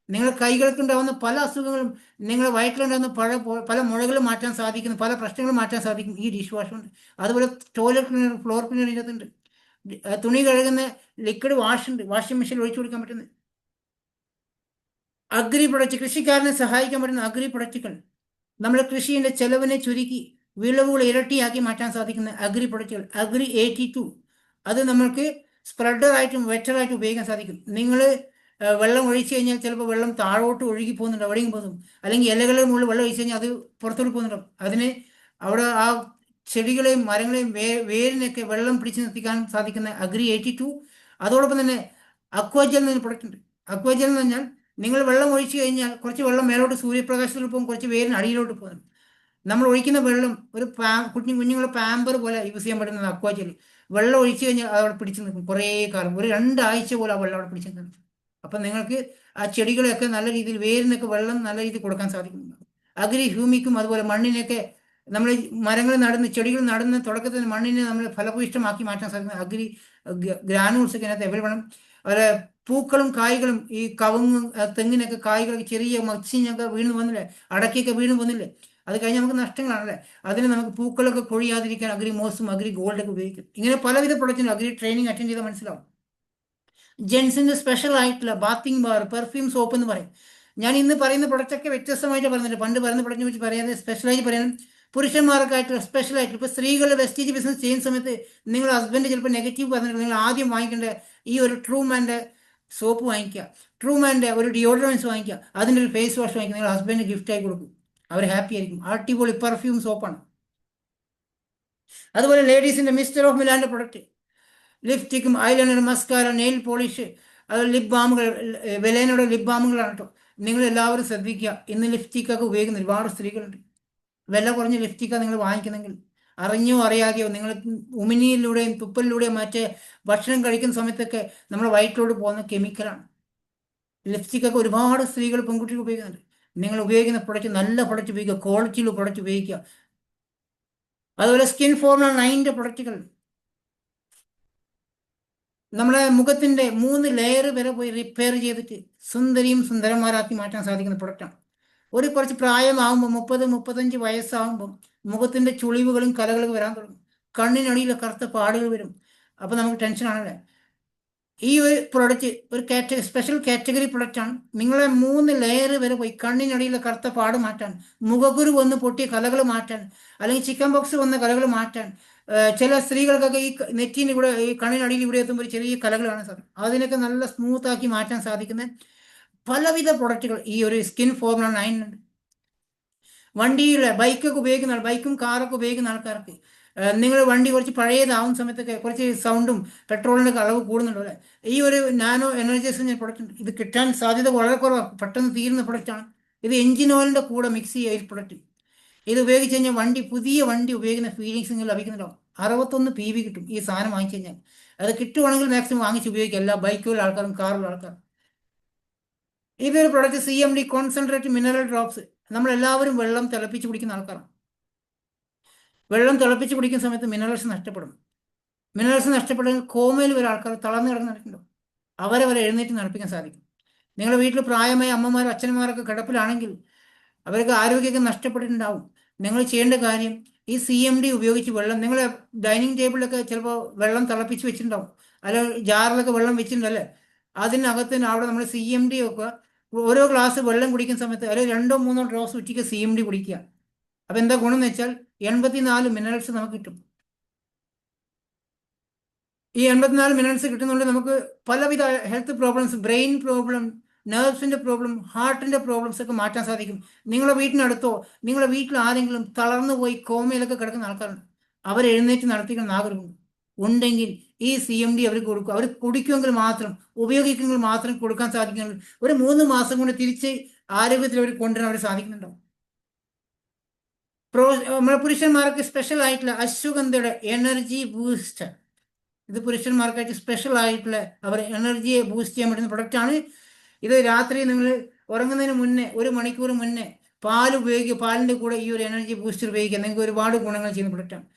നിങ്ങളുടെ കൈകൾക്കുണ്ടാകുന്ന പല അസുഖങ്ങളും നിങ്ങളുടെ വയറ്റിലുണ്ടാകുന്ന പല മുഴകളും മാറ്റാൻ സാധിക്കുന്നു. പല പ്രശ്നങ്ങളും മാറ്റാൻ സാധിക്കും ഈ ഡിഷ് വാഷ് കൊണ്ട്. അതുപോലെ ടോയ്ലറ്റ് ക്ലീനർ, ഫ്ലോർ ക്ലീനർ ഇതിനകത്തുണ്ട്. തുണി കഴുകുന്ന ലിക്വിഡ് വാഷ് ഉണ്ട്, വാഷിംഗ് മെഷീനിൽ ഒഴിച്ചു കൊടുക്കാൻ പറ്റുന്നത്. അഗ്രി പ്രൊഡക്റ്റ്, കൃഷിക്കാരനെ സഹായിക്കാൻ പറ്റുന്ന അഗ്രി പ്രൊഡക്റ്റുകൾ. നമ്മുടെ കൃഷിയുടെ ചെലവിനെ ചുരുക്കി വിളവുകൾ ഇരട്ടിയാക്കി മാറ്റാൻ സാധിക്കുന്ന അഗ്രി പ്രൊഡക്റ്റുകൾ. അഗ്രി 82 അത് നമ്മൾക്ക് സ്പ്രെഡറായിട്ടും വെറ്ററായിട്ടും ഉപയോഗിക്കാൻ സാധിക്കും. നിങ്ങൾ വെള്ളം ഒഴിച്ചു കഴിഞ്ഞാൽ ചിലപ്പോൾ വെള്ളം താഴോട്ട് ഒഴുകി പോകുന്നുണ്ട്, എവിടെയും പോകുന്നു. അല്ലെങ്കിൽ ഇലകളുടെ മുകളിൽ വെള്ളം ഒഴിച്ചു കഴിഞ്ഞാൽ അത് പുറത്തോട്ട് പോകുന്നുണ്ടാവും. അതിന് അവിടെ ആ ചെടികളെയും മരങ്ങളെയും വേരിനൊക്കെ വെള്ളം പിടിച്ചു നിർത്തിക്കാൻ സാധിക്കുന്ന അഗ്രി 82. അതോടൊപ്പം തന്നെ അക്വാജൽ എന്നൊരു പ്രൊഡക്റ്റ് ഉണ്ട്. അക്വാജൽ എന്ന് പറഞ്ഞാൽ നിങ്ങൾ വെള്ളം ഒഴിച്ചു കഴിഞ്ഞാൽ കുറച്ച് വെള്ളം മേലോട്ട് സൂര്യപ്രകാശത്തിൽ പോകും, കുറച്ച് വേരിന് അടിയിലോട്ട് പോകും. നമ്മൾ ഒഴിക്കുന്ന വെള്ളം ഒരു കുഞ്ഞുങ്ങളെ പാമ്പർ പോലെ യൂസ് ചെയ്യാൻ പറ്റുന്നത് അക്വാജൽ. വെള്ളം ഒഴിച്ചു കഴിഞ്ഞാൽ അവിടെ പിടിച്ചു നിൽക്കും കുറേ കാലം, ഒരു 2 ആഴ്ച പോലെ ആ വെള്ളം അവിടെ പിടിച്ചു നിൽക്കും. അപ്പം നിങ്ങൾക്ക് ആ ചെടികളെയൊക്കെ നല്ല രീതിയിൽ വേരിനൊക്കെ വെള്ളം നല്ല രീതിയിൽ കൊടുക്കാൻ സാധിക്കുന്നുണ്ട്. അഗ്രി ഹ്യൂമിക്കും അതുപോലെ മണ്ണിനൊക്കെ നമ്മൾ മരങ്ങൾ നടുന്ന ചെടികൾ നടുന്ന തുടക്കത്തിൽ മണ്ണിനെ നമ്മൾ ഫലഭൂയിഷ്ടമാക്കി മാറ്റാൻ സാധിക്കുന്ന അഗ്രി ഗ്രാനൂൾസ് ഒക്കെ അതിനകത്ത് അവൈലബിൾ ആണ്. അതുപോലെ പൂക്കളും കായ്കളും ഈ കവുങ്ങും തെങ്ങിനൊക്കെ കായ്കളൊക്കെ ചെറിയ മത്സ്യങ്ങളൊക്കെ വീണ് വന്നില്ലേ, അടക്കിയൊക്കെ വീണ് വന്നില്ലേ, അത് കഴിഞ്ഞാൽ നമുക്ക് നഷ്ടങ്ങളാണല്ലേ. അതിന് നമുക്ക് പൂക്കളൊക്കെ കൊഴിയാതിരിക്കാൻ അഗ്രി മോസും അഗ്രി ഗോൾഡൊക്കെ ഉപയോഗിക്കും. ഇങ്ങനെ പലവിധ പ്രൊഡക്റ്റിനും അഗ്രി ട്രെയിനിങ് അറ്റൻഡ് ചെയ്താൽ മനസ്സിലാവും. ജെൻസിൻ്റെ സ്പെഷ്യൽ ആയിട്ടുള്ള ബാത്തിങ് ബാർ, പെർഫ്യൂം സോപ്പ് എന്ന് പറയും. ഞാൻ ഇന്ന് പറയുന്ന പ്രൊഡക്റ്റൊക്കെ വ്യത്യസ്തമായിട്ട് പറയുന്നുണ്ട്. പണ്ട് പറയുന്ന പ്രൊഡക്റ്റിനെ വെച്ച് പറയാതെ സ്പെഷ്യലായിട്ട് പറയാനും പുരുഷന്മാർക്കായിട്ടുള്ള സ്പെഷ്യലായിട്ട്. ഇപ്പോൾ സ്ത്രീകളുടെ വെസ്റ്റേജ് ബിസിനസ് ചെയ്യുന്ന സമയത്ത് നിങ്ങളുടെ ഹസ്ബൻഡ് ചിലപ്പോൾ നെഗറ്റീവ് പറഞ്ഞിട്ട് നിങ്ങൾ ആദ്യം വാങ്ങിക്കേണ്ട ഈ ഒരു ട്രൂമാൻ്റെ സോപ്പ് വാങ്ങിക്കുക, ട്രൂമാൻ്റെ ഒരു ഡിയോഡറൻസ് വാങ്ങിക്കുക, അതിൻ്റെ ഒരു ഫേസ് വാഷ് വാങ്ങിക്കുക. നിങ്ങൾ ഹസ്ബൻഡ് ഗിഫ്റ്റായി കൊടുക്കും, അവർ ഹാപ്പി ആയിരിക്കും. അടിപൊളി പെർഫ്യൂം സോപ്പാണ്. അതുപോലെ ലേഡീസിൻ്റെ മിസ്റ്റർ ഓഫ് മിലാൻ്റെ പ്രൊഡക്റ്റ്, ലിപ്സ്റ്റിക്കും ഐലൈനർ, മസ്കാര, നെയിൽ പോളിഷ്, അത് ലിപ് ബാമുകൾ, വെലേനയുടെ ലിപ് ബാമുകളാണ് കേട്ടോ. നിങ്ങൾ എല്ലാവരും ശ്രദ്ധിക്കുക. ഇന്ന് ലിപ്സ്റ്റിക്കൊക്കെ ഉപയോഗിക്കുന്ന ഒരുപാട് സ്ത്രീകളുണ്ട്. വില കുറഞ്ഞ ലിപ്സ്റ്റിക്കാണ് നിങ്ങൾ വാങ്ങിക്കുന്നെങ്കിൽ അറിഞ്ഞോ അറിയാതെയോ നിങ്ങൾ ഉമിനിയിലൂടെയും തുപ്പലിലൂടെയും മറ്റേ ഭക്ഷണം കഴിക്കുന്ന സമയത്തൊക്കെ നമ്മുടെ വയറ്റിലോട്ട് പോകുന്ന കെമിക്കലാണ്. ലിപ്സ്റ്റിക്കൊക്കെ ഒരുപാട് സ്ത്രീകൾ പെൺകുട്ടികൾ ഉപയോഗിക്കുന്നുണ്ട്. നിങ്ങൾ ഉപയോഗിക്കുന്ന പ്രൊഡക്റ്റ് നല്ല പ്രൊഡക്റ്റ് ഉപയോഗിക്കുക, ക്വാളിറ്റിയുള്ള പ്രൊഡക്റ്റ് ഉപയോഗിക്കുക. അതുപോലെ സ്കിൻ ഫോർമുല 9 പ്രൊഡക്റ്റുകൾ നമ്മുടെ മുഖത്തിൻ്റെ 3 ലെയർ വരെ പോയി റിപ്പയർ ചെയ്തിട്ട് സുന്ദരിയും സുന്ദരന്മാരാക്കി മാറ്റാൻ സാധിക്കുന്ന പ്രൊഡക്റ്റാണ്. ഒരു കുറച്ച് പ്രായമാകുമ്പോൾ 30-35 വയസ്സാകുമ്പം മുഖത്തിൻ്റെ ചുളിവുകളും കലകളും വരാൻ തുടങ്ങും. കണ്ണിനടിയിൽ കറുത്ത പാടുകൾ വരും. അപ്പോൾ നമുക്ക് ടെൻഷനാണല്ലേ. ഈ ഒരു പ്രൊഡക്റ്റ് ഒരു സ്പെഷ്യൽ കാറ്റഗറി പ്രൊഡക്റ്റാണ്. നിങ്ങളെ 3 ലെയർ വരെ പോയി കണ്ണിനടിയിലെ കറുത്ത പാട് മാറ്റാൻ, മുഖക്കുരു വന്ന് പൊട്ടിയ കലകൾ മാറ്റാൻ, അല്ലെങ്കിൽ ചിക്കൻ ബോക്സ് വന്ന കലകൾ മാറ്റാൻ. ചില സ്ത്രീകൾക്കൊക്കെ ഈ നെറ്റിന് ഇവിടെ ഈ കണ്ണിനടിയിൽ ഇവിടെ എത്തുമ്പോൾ ചെറിയ കലകളാണ് സാർ, അതിനൊക്കെ നല്ല സ്മൂത്താക്കി മാറ്റാൻ സാധിക്കുന്ന പലവിധ പ്രൊഡക്റ്റുകൾ ഈ ഒരു സ്കിൻ ഫോർമുല 9 ഉണ്ട്. വണ്ടിയിൽ ബൈക്കൊക്കെ ഉപയോഗിക്കുന്ന ബൈക്കും കാറൊക്കെ ഉപയോഗിക്കുന്ന ആൾക്കാർക്ക് നിങ്ങൾ വണ്ടി കുറച്ച് പഴയതാവുന്ന സമയത്തൊക്കെ കുറച്ച് സൗണ്ടും പെട്രോളിൻ്റെ അളവ് കൂടുന്നുണ്ടോ അല്ലേ? ഈ ഒരു നാനോ എനർജൈസ് പ്രൊഡക്റ്റ് ഉണ്ട്. ഇത് കിട്ടാൻ സാധ്യത വളരെ കുറവാണ്, പെട്ടെന്ന് തീരുന്ന പ്രൊഡക്റ്റാണ്. ഇത് എഞ്ചിൻ ഓയിലിൻ്റെ കൂടെ മിക്സ് ചെയ്യുക ഈ പ്രൊഡക്റ്റ്. ഇത് ഉപയോഗിച്ച് കഴിഞ്ഞാൽ പുതിയ വണ്ടി ഉപയോഗിക്കുന്ന ഫീലിങ്സ് നിങ്ങൾ ലഭിക്കുന്നുണ്ടാവും. 61 PV കിട്ടും ഈ സാധനം വാങ്ങിച്ചു കഴിഞ്ഞാൽ. അത് കിട്ടുവാണെങ്കിൽ മാക്സിമം വാങ്ങിച്ച് ഉപയോഗിക്കുക എല്ലാ ബൈക്കുള്ള ആൾക്കാരും കാറുള്ള ആൾക്കാരും. ഇതൊരു product CMD concentrate mineral drops. നമ്മളെല്ലാവരും വെള്ളം തിളപ്പിച്ച് കുടിക്കുന്ന ആൾക്കാരാണ്. വെള്ളം തിളപ്പിച്ച് കുടിക്കുന്ന സമയത്ത് മിനറൽസ് നഷ്ടപ്പെടും. മിനറൽസ് നഷ്ടപ്പെടുമെങ്കിൽ കോമയിൽ വരെ ആൾക്കാർ തളർന്നു കിടന്ന് നടക്കുന്നുണ്ടോ, അവരെ എഴുന്നേറ്റ് നടപ്പിക്കാൻ സാധിക്കും. നിങ്ങളുടെ വീട്ടിൽ പ്രായമായ അമ്മമാരോ അച്ഛന്മാരൊക്കെ കിടപ്പിലാണെങ്കിൽ അവർക്ക് ആരോഗ്യമൊക്കെ നഷ്ടപ്പെട്ടിട്ടുണ്ടാവും. നിങ്ങൾ ചെയ്യേണ്ട കാര്യം ഈ CMD ഉപയോഗിച്ച് വെള്ളം, നിങ്ങൾ ഡൈനിങ് ടേബിളിലൊക്കെ ചിലപ്പോൾ വെള്ളം തിളപ്പിച്ച് വെച്ചിട്ടുണ്ടാവും, അല്ല ജാറിലൊക്കെ വെള്ളം വെച്ചിട്ടുണ്ടല്ലേ, അതിനകത്ത് അവിടെ നമ്മൾ CMD ഒക്കെ ഓരോ ഗ്ലാസ് വെള്ളം കുടിക്കുന്ന സമയത്ത് അല്ലെങ്കിൽ 2-3 ഡ്രോപ്സ് ഉച്ചയ്ക്ക് CMD കുടിക്കുക. അപ്പം എന്താ ഗുണം എന്ന് വെച്ചാൽ 84 മിനറൽസ് നമുക്ക് കിട്ടും. ഈ 84 മിനറൽസ് കിട്ടുന്നതുകൊണ്ട് നമുക്ക് പലവിധ ഹെൽത്ത് പ്രോബ്ലംസ്, ബ്രെയിൻ പ്രോബ്ലം, നെർവ്സിൻ്റെ പ്രോബ്ലം, ഹാർട്ടിൻ്റെ പ്രോബ്ലംസ് ഒക്കെ മാറ്റാൻ സാധിക്കും. നിങ്ങളുടെ വീട്ടിനടുത്തോ നിങ്ങളുടെ വീട്ടിൽ ആരെങ്കിലും തളർന്നു പോയി കോമയിലൊക്കെ കിടക്കുന്ന ആൾക്കാരുണ്ട്, അവർ എഴുന്നേറ്റ് നടത്തിക്കണം ആഗ്രഹമുണ്ട് ഉണ്ടെങ്കിൽ ഈ CMD അവർക്ക് കൊടുക്കും. അവർ കുടിക്കുമെങ്കിൽ മാത്രം, ഉപയോഗിക്കുമെങ്കിൽ മാത്രം കൊടുക്കാൻ സാധിക്കുമെങ്കിൽ ഒരു 3 മാസം കൊണ്ട് തിരിച്ച് ആരോഗ്യത്തിൽ അവർ കൊണ്ടുവരാൻ അവർ സാധിക്കുന്നുണ്ടാവും. നമ്മുടെ പുരുഷന്മാർക്ക് സ്പെഷ്യൽ ആയിട്ടുള്ള അശ്വഗന്ധയുടെ എനർജി ബൂസ്റ്റർ, ഇത് പുരുഷന്മാർക്കായിട്ട് സ്പെഷ്യൽ ആയിട്ടുള്ള അവർ എനർജിയെ ബൂസ്റ്റ് ചെയ്യാൻ പറ്റുന്ന പ്രൊഡക്റ്റാണ്. ഇത് രാത്രി നിങ്ങൾ ഉറങ്ങുന്നതിന് മുന്നേ 1 മണിക്കൂർ മുന്നേ പാൽ ഉപയോഗിക്കുക. പാലിൻ്റെ കൂടെ ഈ ഒരു എനർജി ബൂസ്റ്റർ ഉപയോഗിക്കുക, നിങ്ങൾക്ക് ഒരുപാട് ഗുണങ്ങൾ ചെയ്യുന്ന പ്രൊഡക്റ്റാണ്.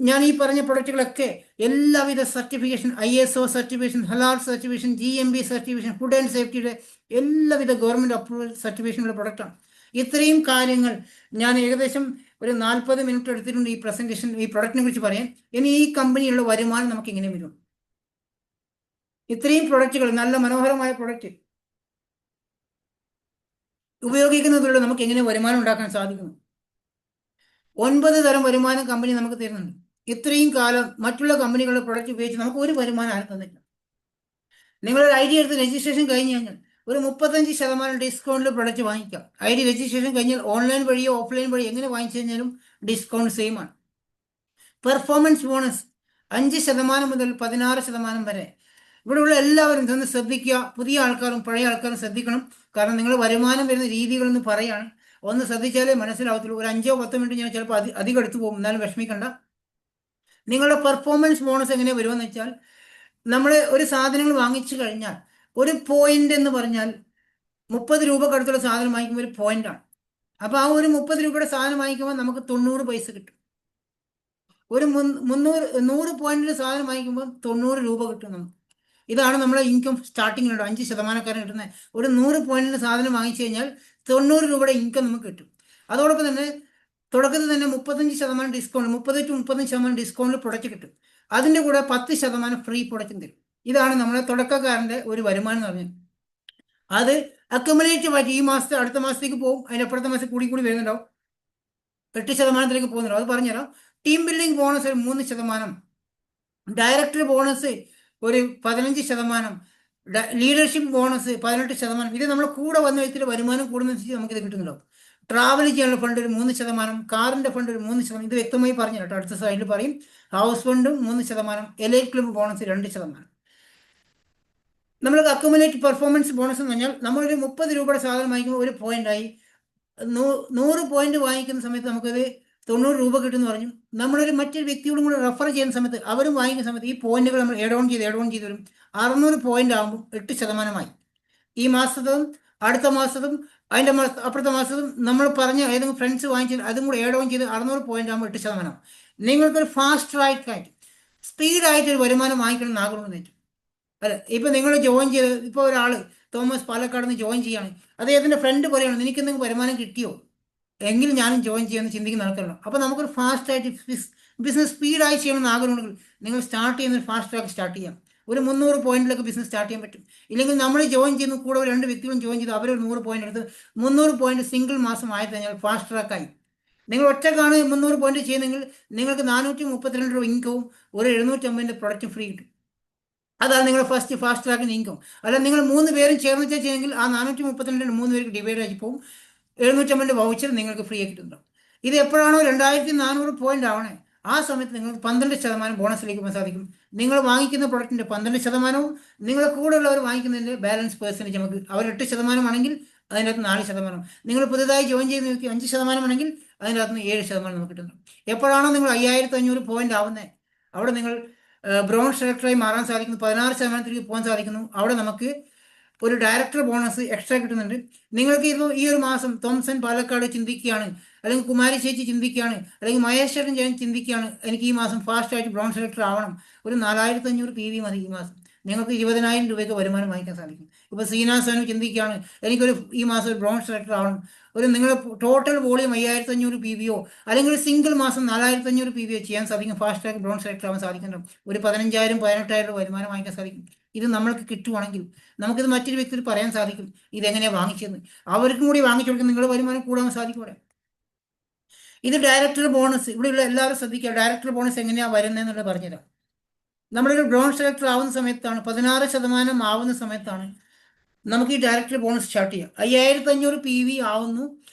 ഞാൻ ഈ പറഞ്ഞ പ്രൊഡക്റ്റുകളൊക്കെ എല്ലാവിധ സർട്ടിഫിക്കേഷൻ, ISO സർട്ടിഫിക്കേഷൻ, ഹലാൽ certification, GMB certification, food and സേഫ്റ്റിയുടെ എല്ലാവിധ ഗവൺമെൻറ് അപ്രൂവൽ സർട്ടിഫിക്കേഷനുള്ള പ്രൊഡക്റ്റാണ്. ഇത്രയും കാര്യങ്ങൾ ഞാൻ ഏകദേശം ഒരു 40 മിനിറ്റ് എടുത്തിട്ടുണ്ട് ഈ പ്രസൻറ്റേഷൻ, ഈ പ്രൊഡക്റ്റിനെ കുറിച്ച് പറയാൻ. ഇനി ഈ കമ്പനിയുള്ള വരുമാനം നമുക്ക് എങ്ങനെ വരും? ഇത്രയും പ്രൊഡക്റ്റുകൾ, നല്ല മനോഹരമായ പ്രൊഡക്റ്റ് ഉപയോഗിക്കുന്നതിലൂടെ നമുക്ക് എങ്ങനെ വരുമാനം ഉണ്ടാക്കാൻ സാധിക്കുന്നു? 9 തരം വരുമാനം കമ്പനി നമുക്ക് തരുന്നുണ്ട്. ഇത്രയും കാലം മറ്റുള്ള കമ്പനികളുടെ പ്രൊഡക്റ്റ് ഉപയോഗിച്ച് നമുക്ക് ഒരു വരുമാനം ആരും തന്നില്ല. നിങ്ങളൊരു ID എടുത്ത് രജിസ്ട്രേഷൻ കഴിഞ്ഞ് കഴിഞ്ഞാൽ ഒരു 35% ഡിസ്കൗണ്ടിൽ പ്രൊഡക്റ്റ് വാങ്ങിക്കാം. ID രജിസ്ട്രേഷൻ കഴിഞ്ഞാൽ ഓൺലൈൻ വഴിയോ ഓഫ്ലൈൻ വഴിയോ എങ്ങനെ വാങ്ങിച്ചു കഴിഞ്ഞാലും ഡിസ്കൗണ്ട് സെയിം ആണ്. പെർഫോമൻസ് ബോണസ് 5% മുതൽ 16% വരെ. ഇവിടെയുള്ള എല്ലാവരും ഇതൊന്ന് ശ്രദ്ധിക്കുക. പുതിയ ആൾക്കാരും പഴയ ആൾക്കാരും ശ്രദ്ധിക്കണം. കാരണം നിങ്ങൾ വരുമാനം വരുന്ന രീതികളെന്ന് പറയാണ്, ഒന്ന് ശ്രദ്ധിച്ചാലേ മനസ്സിലാവത്തുള്ളൂ. ഒരു 5-10 മിനിറ്റ് ഞാൻ ചിലപ്പോൾ അധികം എടുത്തു പോകും, എന്നാലും വിഷമിക്കണ്ട. നിങ്ങളുടെ പെർഫോമൻസ് ബോണസ് എങ്ങനെ വരുമെന്ന് വെച്ചാൽ, നമ്മൾ ഒരു സാധനങ്ങൾ വാങ്ങിച്ചു കഴിഞ്ഞാൽ ഒരു പോയിന്റ് എന്ന് പറഞ്ഞാൽ 30 രൂപക്കടുത്തുള്ള സാധനം വാങ്ങിക്കുമ്പോൾ ഒരു പോയിന്റാണ്. അപ്പോൾ ആ ഒരു 30 രൂപയുടെ സാധനം വാങ്ങിക്കുമ്പോൾ നമുക്ക് 90 പൈസ കിട്ടും. ഒരു 100 പോയിന്റിൽ സാധനം വാങ്ങിക്കുമ്പോൾ 90 രൂപ കിട്ടും നമുക്ക്. ഇതാണ് നമ്മുടെ ഇൻകം സ്റ്റാർട്ടിങ്ങിലുണ്ട്. 5% കിട്ടുന്നത്. ഒരു 100 പോയിന്റിൽ സാധനം വാങ്ങിച്ചു കഴിഞ്ഞാൽ 90 രൂപയുടെ ഇൻകം നമുക്ക് കിട്ടും. അതോടൊപ്പം തന്നെ തുടക്കത്തിൽ തന്നെ 35% ഡിസ്കൗണ്ട്, 30-35% ഡിസ്കൗണ്ടിൽ പ്രൊഡക്റ്റ് കിട്ടും. അതിൻ്റെ കൂടെ 10% ഫ്രീ പ്രൊഡക്റ്റും തരും. ഇതാണ് നമ്മുടെ തുടക്കക്കാരൻ്റെ ഒരു വരുമാനം എന്ന് പറഞ്ഞത്. അത് അക്യുമുലേറ്റീവ് ആയിട്ട് ഈ മാസത്തെ അടുത്ത മാസത്തേക്ക് പോകും, അതിനപ്പുറത്തെ മാസം കൂടി വരുന്നുണ്ടാവും, 8%-ലേക്ക് പോകുന്നുണ്ടാവും. അത് പറഞ്ഞുതരാം. ടീം ബിൽഡിംഗ് ബോണസ് ഒരു 3%, ഡയറക്ടർ ബോണസ് ഒരു 15%, ലീഡർഷിപ്പ് ബോണസ് 18%. ഇത് നമ്മൾ കൂടെ വന്ന വ്യക്തിയുടെ വരുമാനം കൂടുന്നതനുസരിച്ച് നമുക്കിത് കിട്ടുന്നുണ്ടാവും. ട്രാവൽ ചെയ്യാനുള്ള ഫണ്ട് ഒരു 3%, കാറിൻ്റെ ഫണ്ട് ഒരു 3%. ഇത് വ്യക്തമായി പറഞ്ഞു കേട്ടോ, അടുത്ത സൈഡിൽ പറയും. ഹൗസ് ഫണ്ടും 3%, എലൈറ്റ് ക്ലബ് ബോണസ് 2%. നമ്മൾക്ക് അക്യുമുലേറ്റ് പെർഫോമൻസ് ബോണസ് എന്ന് പറഞ്ഞാൽ നമ്മളൊരു 30 രൂപയുടെ സാധനം വാങ്ങിക്കുമ്പോൾ ഒരു പോയിന്റായി 100 പോയിന്റ് വാങ്ങിക്കുന്ന സമയത്ത് നമുക്കത് 90 രൂപ കിട്ടുമെന്ന് പറഞ്ഞു. നമ്മളൊരു മറ്റൊരു വ്യക്തിയോടും കൂടെ റെഫർ ചെയ്യുന്ന സമയത്ത് അവരും വാങ്ങിക്കുന്ന സമയത്ത് ഈ പോയിന്റുകൾ നമ്മൾ എഡ് ഓൺ ചെയ്ത് വരും. 600 പോയിന്റ് ആകുമ്പോൾ 8%. ഈ മാസത്തും അടുത്ത മാസത്തും അതിൻ്റെ അപ്പുറത്തെ മാസത്തും നമ്മൾ പറഞ്ഞ ഏതെങ്കിലും ഫ്രണ്ട്സ് വാങ്ങിച്ചാൽ അതും കൂടെ എഡ് ഓൺ ചെയ്ത് 600 പോയിന്റ് ആകുമ്പോൾ 8%. നിങ്ങൾക്കൊരു ഫാസ്റ്റ് ആയിട്ട് സ്പീഡായിട്ടൊരു വരുമാനം വാങ്ങിക്കണം എന്ന് ആഗ്രഹം വെച്ചു. അല്ല, ഇപ്പം നിങ്ങൾ ജോയിൻ ചെയ്ത്, ഇപ്പോൾ ഒരാൾ തോമസ് പാലക്കാട് നിന്ന് ജോയിൻ ചെയ്യുകയാണ്, അദ്ദേഹത്തിൻ്റെ ഫ്രണ്ട് പറയുകയാണ് നിനക്ക് എന്തെങ്കിലും വരുമാനം കിട്ടിയോ, എങ്കിലും ഞാനും ജോയിൻ ചെയ്യാമെന്ന് ചിന്തിക്കുന്ന ആൾക്കാരുണ്ട്. അപ്പോൾ നമുക്കൊരു ഫാസ്റ്റായിട്ട് ബിസിനസ് സ്പീഡായി ചെയ്യണമെന്ന് ആഗ്രഹമുണ്ടെങ്കിൽ നിങ്ങൾ സ്റ്റാർട്ട് ചെയ്യുന്നത് ഫാസ്റ്റ് ട്രാക്ക് സ്റ്റാർട്ട് ചെയ്യാം. ഒരു 300 പോയിന്റിലൊക്കെ ബിസിനസ് സ്റ്റാർട്ട് ചെയ്യാൻ പറ്റും. ഇല്ലെങ്കിൽ നമ്മൾ ജോയിൻ ചെയ്യുന്ന കൂടെ ഒരു 2 വ്യക്തികളും ജോയിൻ ചെയ്ത് അവരൊരു 100 പോയിന്റ് എടുത്ത് 300 പോയിന്റ് സിംഗിൾ മാസം ആയി കഴിഞ്ഞാൽ ഫാസ്റ്റ് ട്രാക്കായി. നിങ്ങൾ ഒറ്റക്കാണ് 300 പോയിന്റ് ചെയ്യുന്നതെങ്കിൽ നിങ്ങൾക്ക് 432 രൂപ ഇൻകവും ഒരു 750 പ്രൊഡക്റ്റ് ഫ്രീ കിട്ടും. അതാണ് നിങ്ങളുടെ ഫാസ്റ്റ് ട്രാക്കിന് ഇൻകം. അല്ല നിങ്ങൾ 3 പേരും ചേർന്ന് ചെയ്യുമെങ്കിൽ ആ 432 3 പേർക്ക് ഡിവൈഡ് ആയി പോകും. 750 വൗച്ചർ നിങ്ങൾക്ക് ഫ്രീ ആയി കിട്ടുന്നുണ്ടാവും. ഇത് എപ്പോഴാണോ 2400 പോയിന്റ് ആവണേ ആ സമയത്ത് നിങ്ങൾക്ക് 12% ബോണസിലേക്ക് പോകാൻ സാധിക്കും. നിങ്ങൾ വാങ്ങിക്കുന്ന പ്രൊഡക്റ്റിന്റെ 12%വും നിങ്ങളെ കൂടെയുള്ളവർ വാങ്ങിക്കുന്നതിന്റെ ബാലൻസ് പെർസെൻറ്റേജ് നമുക്ക് അവർ 8% അതിനകത്ത് 4%. നിങ്ങൾ പുതുതായി ജോയിൻ ചെയ്ത് നോക്കി 5% അതിനകത്ത് നിന്ന് 7% നമുക്ക് കിട്ടുന്നു. എപ്പോഴാണോ നിങ്ങൾ 5500 പോയിന്റ് ആവുന്നത് അവിടെ നിങ്ങൾ ബ്രോൺസ് ഡയറക്ടറായി മാറാൻ സാധിക്കുന്നു, 16%ലേക്ക് പോകാൻ സാധിക്കുന്നു. അവിടെ നമുക്ക് ഒരു ഡയറക്ടർ ബോണസ് എക്സ്ട്രാ കിട്ടുന്നുണ്ട്. നിങ്ങൾക്ക് ഇപ്പോൾ ഈ ഒരു മാസം തോംസൺ പാലക്കാട് ചിന്തിക്കുകയാണ്, അല്ലെങ്കിൽ കുമാരി ചേച്ചി ചിന്തിക്കുകയാണ്, അല്ലെങ്കിൽ മഹേഷ് ചേട്ടൻ ഞാൻ ചിന്തിക്കുകയാണ്, എനിക്ക് ഈ മാസം ഫാസ്റ്റായിട്ട് ബ്രോൺസ് ഡയറക്ടർ ആവണം, ഒരു 4500 PV മതി ഈ മാസം, നിങ്ങൾക്ക് 20,000 രൂപയ്ക്ക് വരുമാനം വാങ്ങിക്കാൻ സാധിക്കും. ഇപ്പോൾ സീന സനു ചിന്തിക്കുകയാണ്, എനിക്കൊരു ഈ മാസം ഒരു ബ്രോൺസ് ഡയറക്ടർ ആവണം, ഒരു നിങ്ങളുടെ ടോട്ടൽ വോളിയം 5500 PV അല്ലെങ്കിൽ ഒരു സിംഗിൾ മാസം 4500 PV ചെയ്യാൻ സാധിക്കും. ഫാസ്റ്റാഗ് ബ്രോൺസ് ഡയറക്ടർ ആവാൻ സാധിക്കുന്നുണ്ട്. ഒരു 15,000 18,000 വരുമാനം വാങ്ങിക്കാൻ സാധിക്കും. ഇത് നമ്മൾക്ക് കിട്ടുവാണെങ്കിൽ നമുക്കിത് മറ്റൊരു വ്യക്തിയിൽ പറയാൻ സാധിക്കും ഇതെങ്ങനെയാണ് വാങ്ങിച്ചതെന്ന്. അവർക്കും കൂടി വാങ്ങിച്ചു കൊടുക്കാൻ നിങ്ങളുടെ വരുമാനം കൂടാൻ സാധിക്കും. ഇവിടെ ഇത് ഡയറക്ടർ ബോണസ്. ഇവിടെയുള്ള എല്ലാവരും ശ്രദ്ധിക്കുക, ഡയറക്ടർ ബോണസ് എങ്ങനെയാണ് വരുന്നതെന്നുള്ളത് പറഞ്ഞുതരാം. നമ്മളൊരു ബ്രോൺസ് ഡയറക്ടർ ആവുന്ന സമയത്താണ്, 16% ആവുന്ന സമയത്താണ് നമുക്ക് ഈ ഡയറക്ടർ ബോണസ് സ്റ്റാർട്ട് ചെയ്യാം. 5500 PV ആവുന്നു,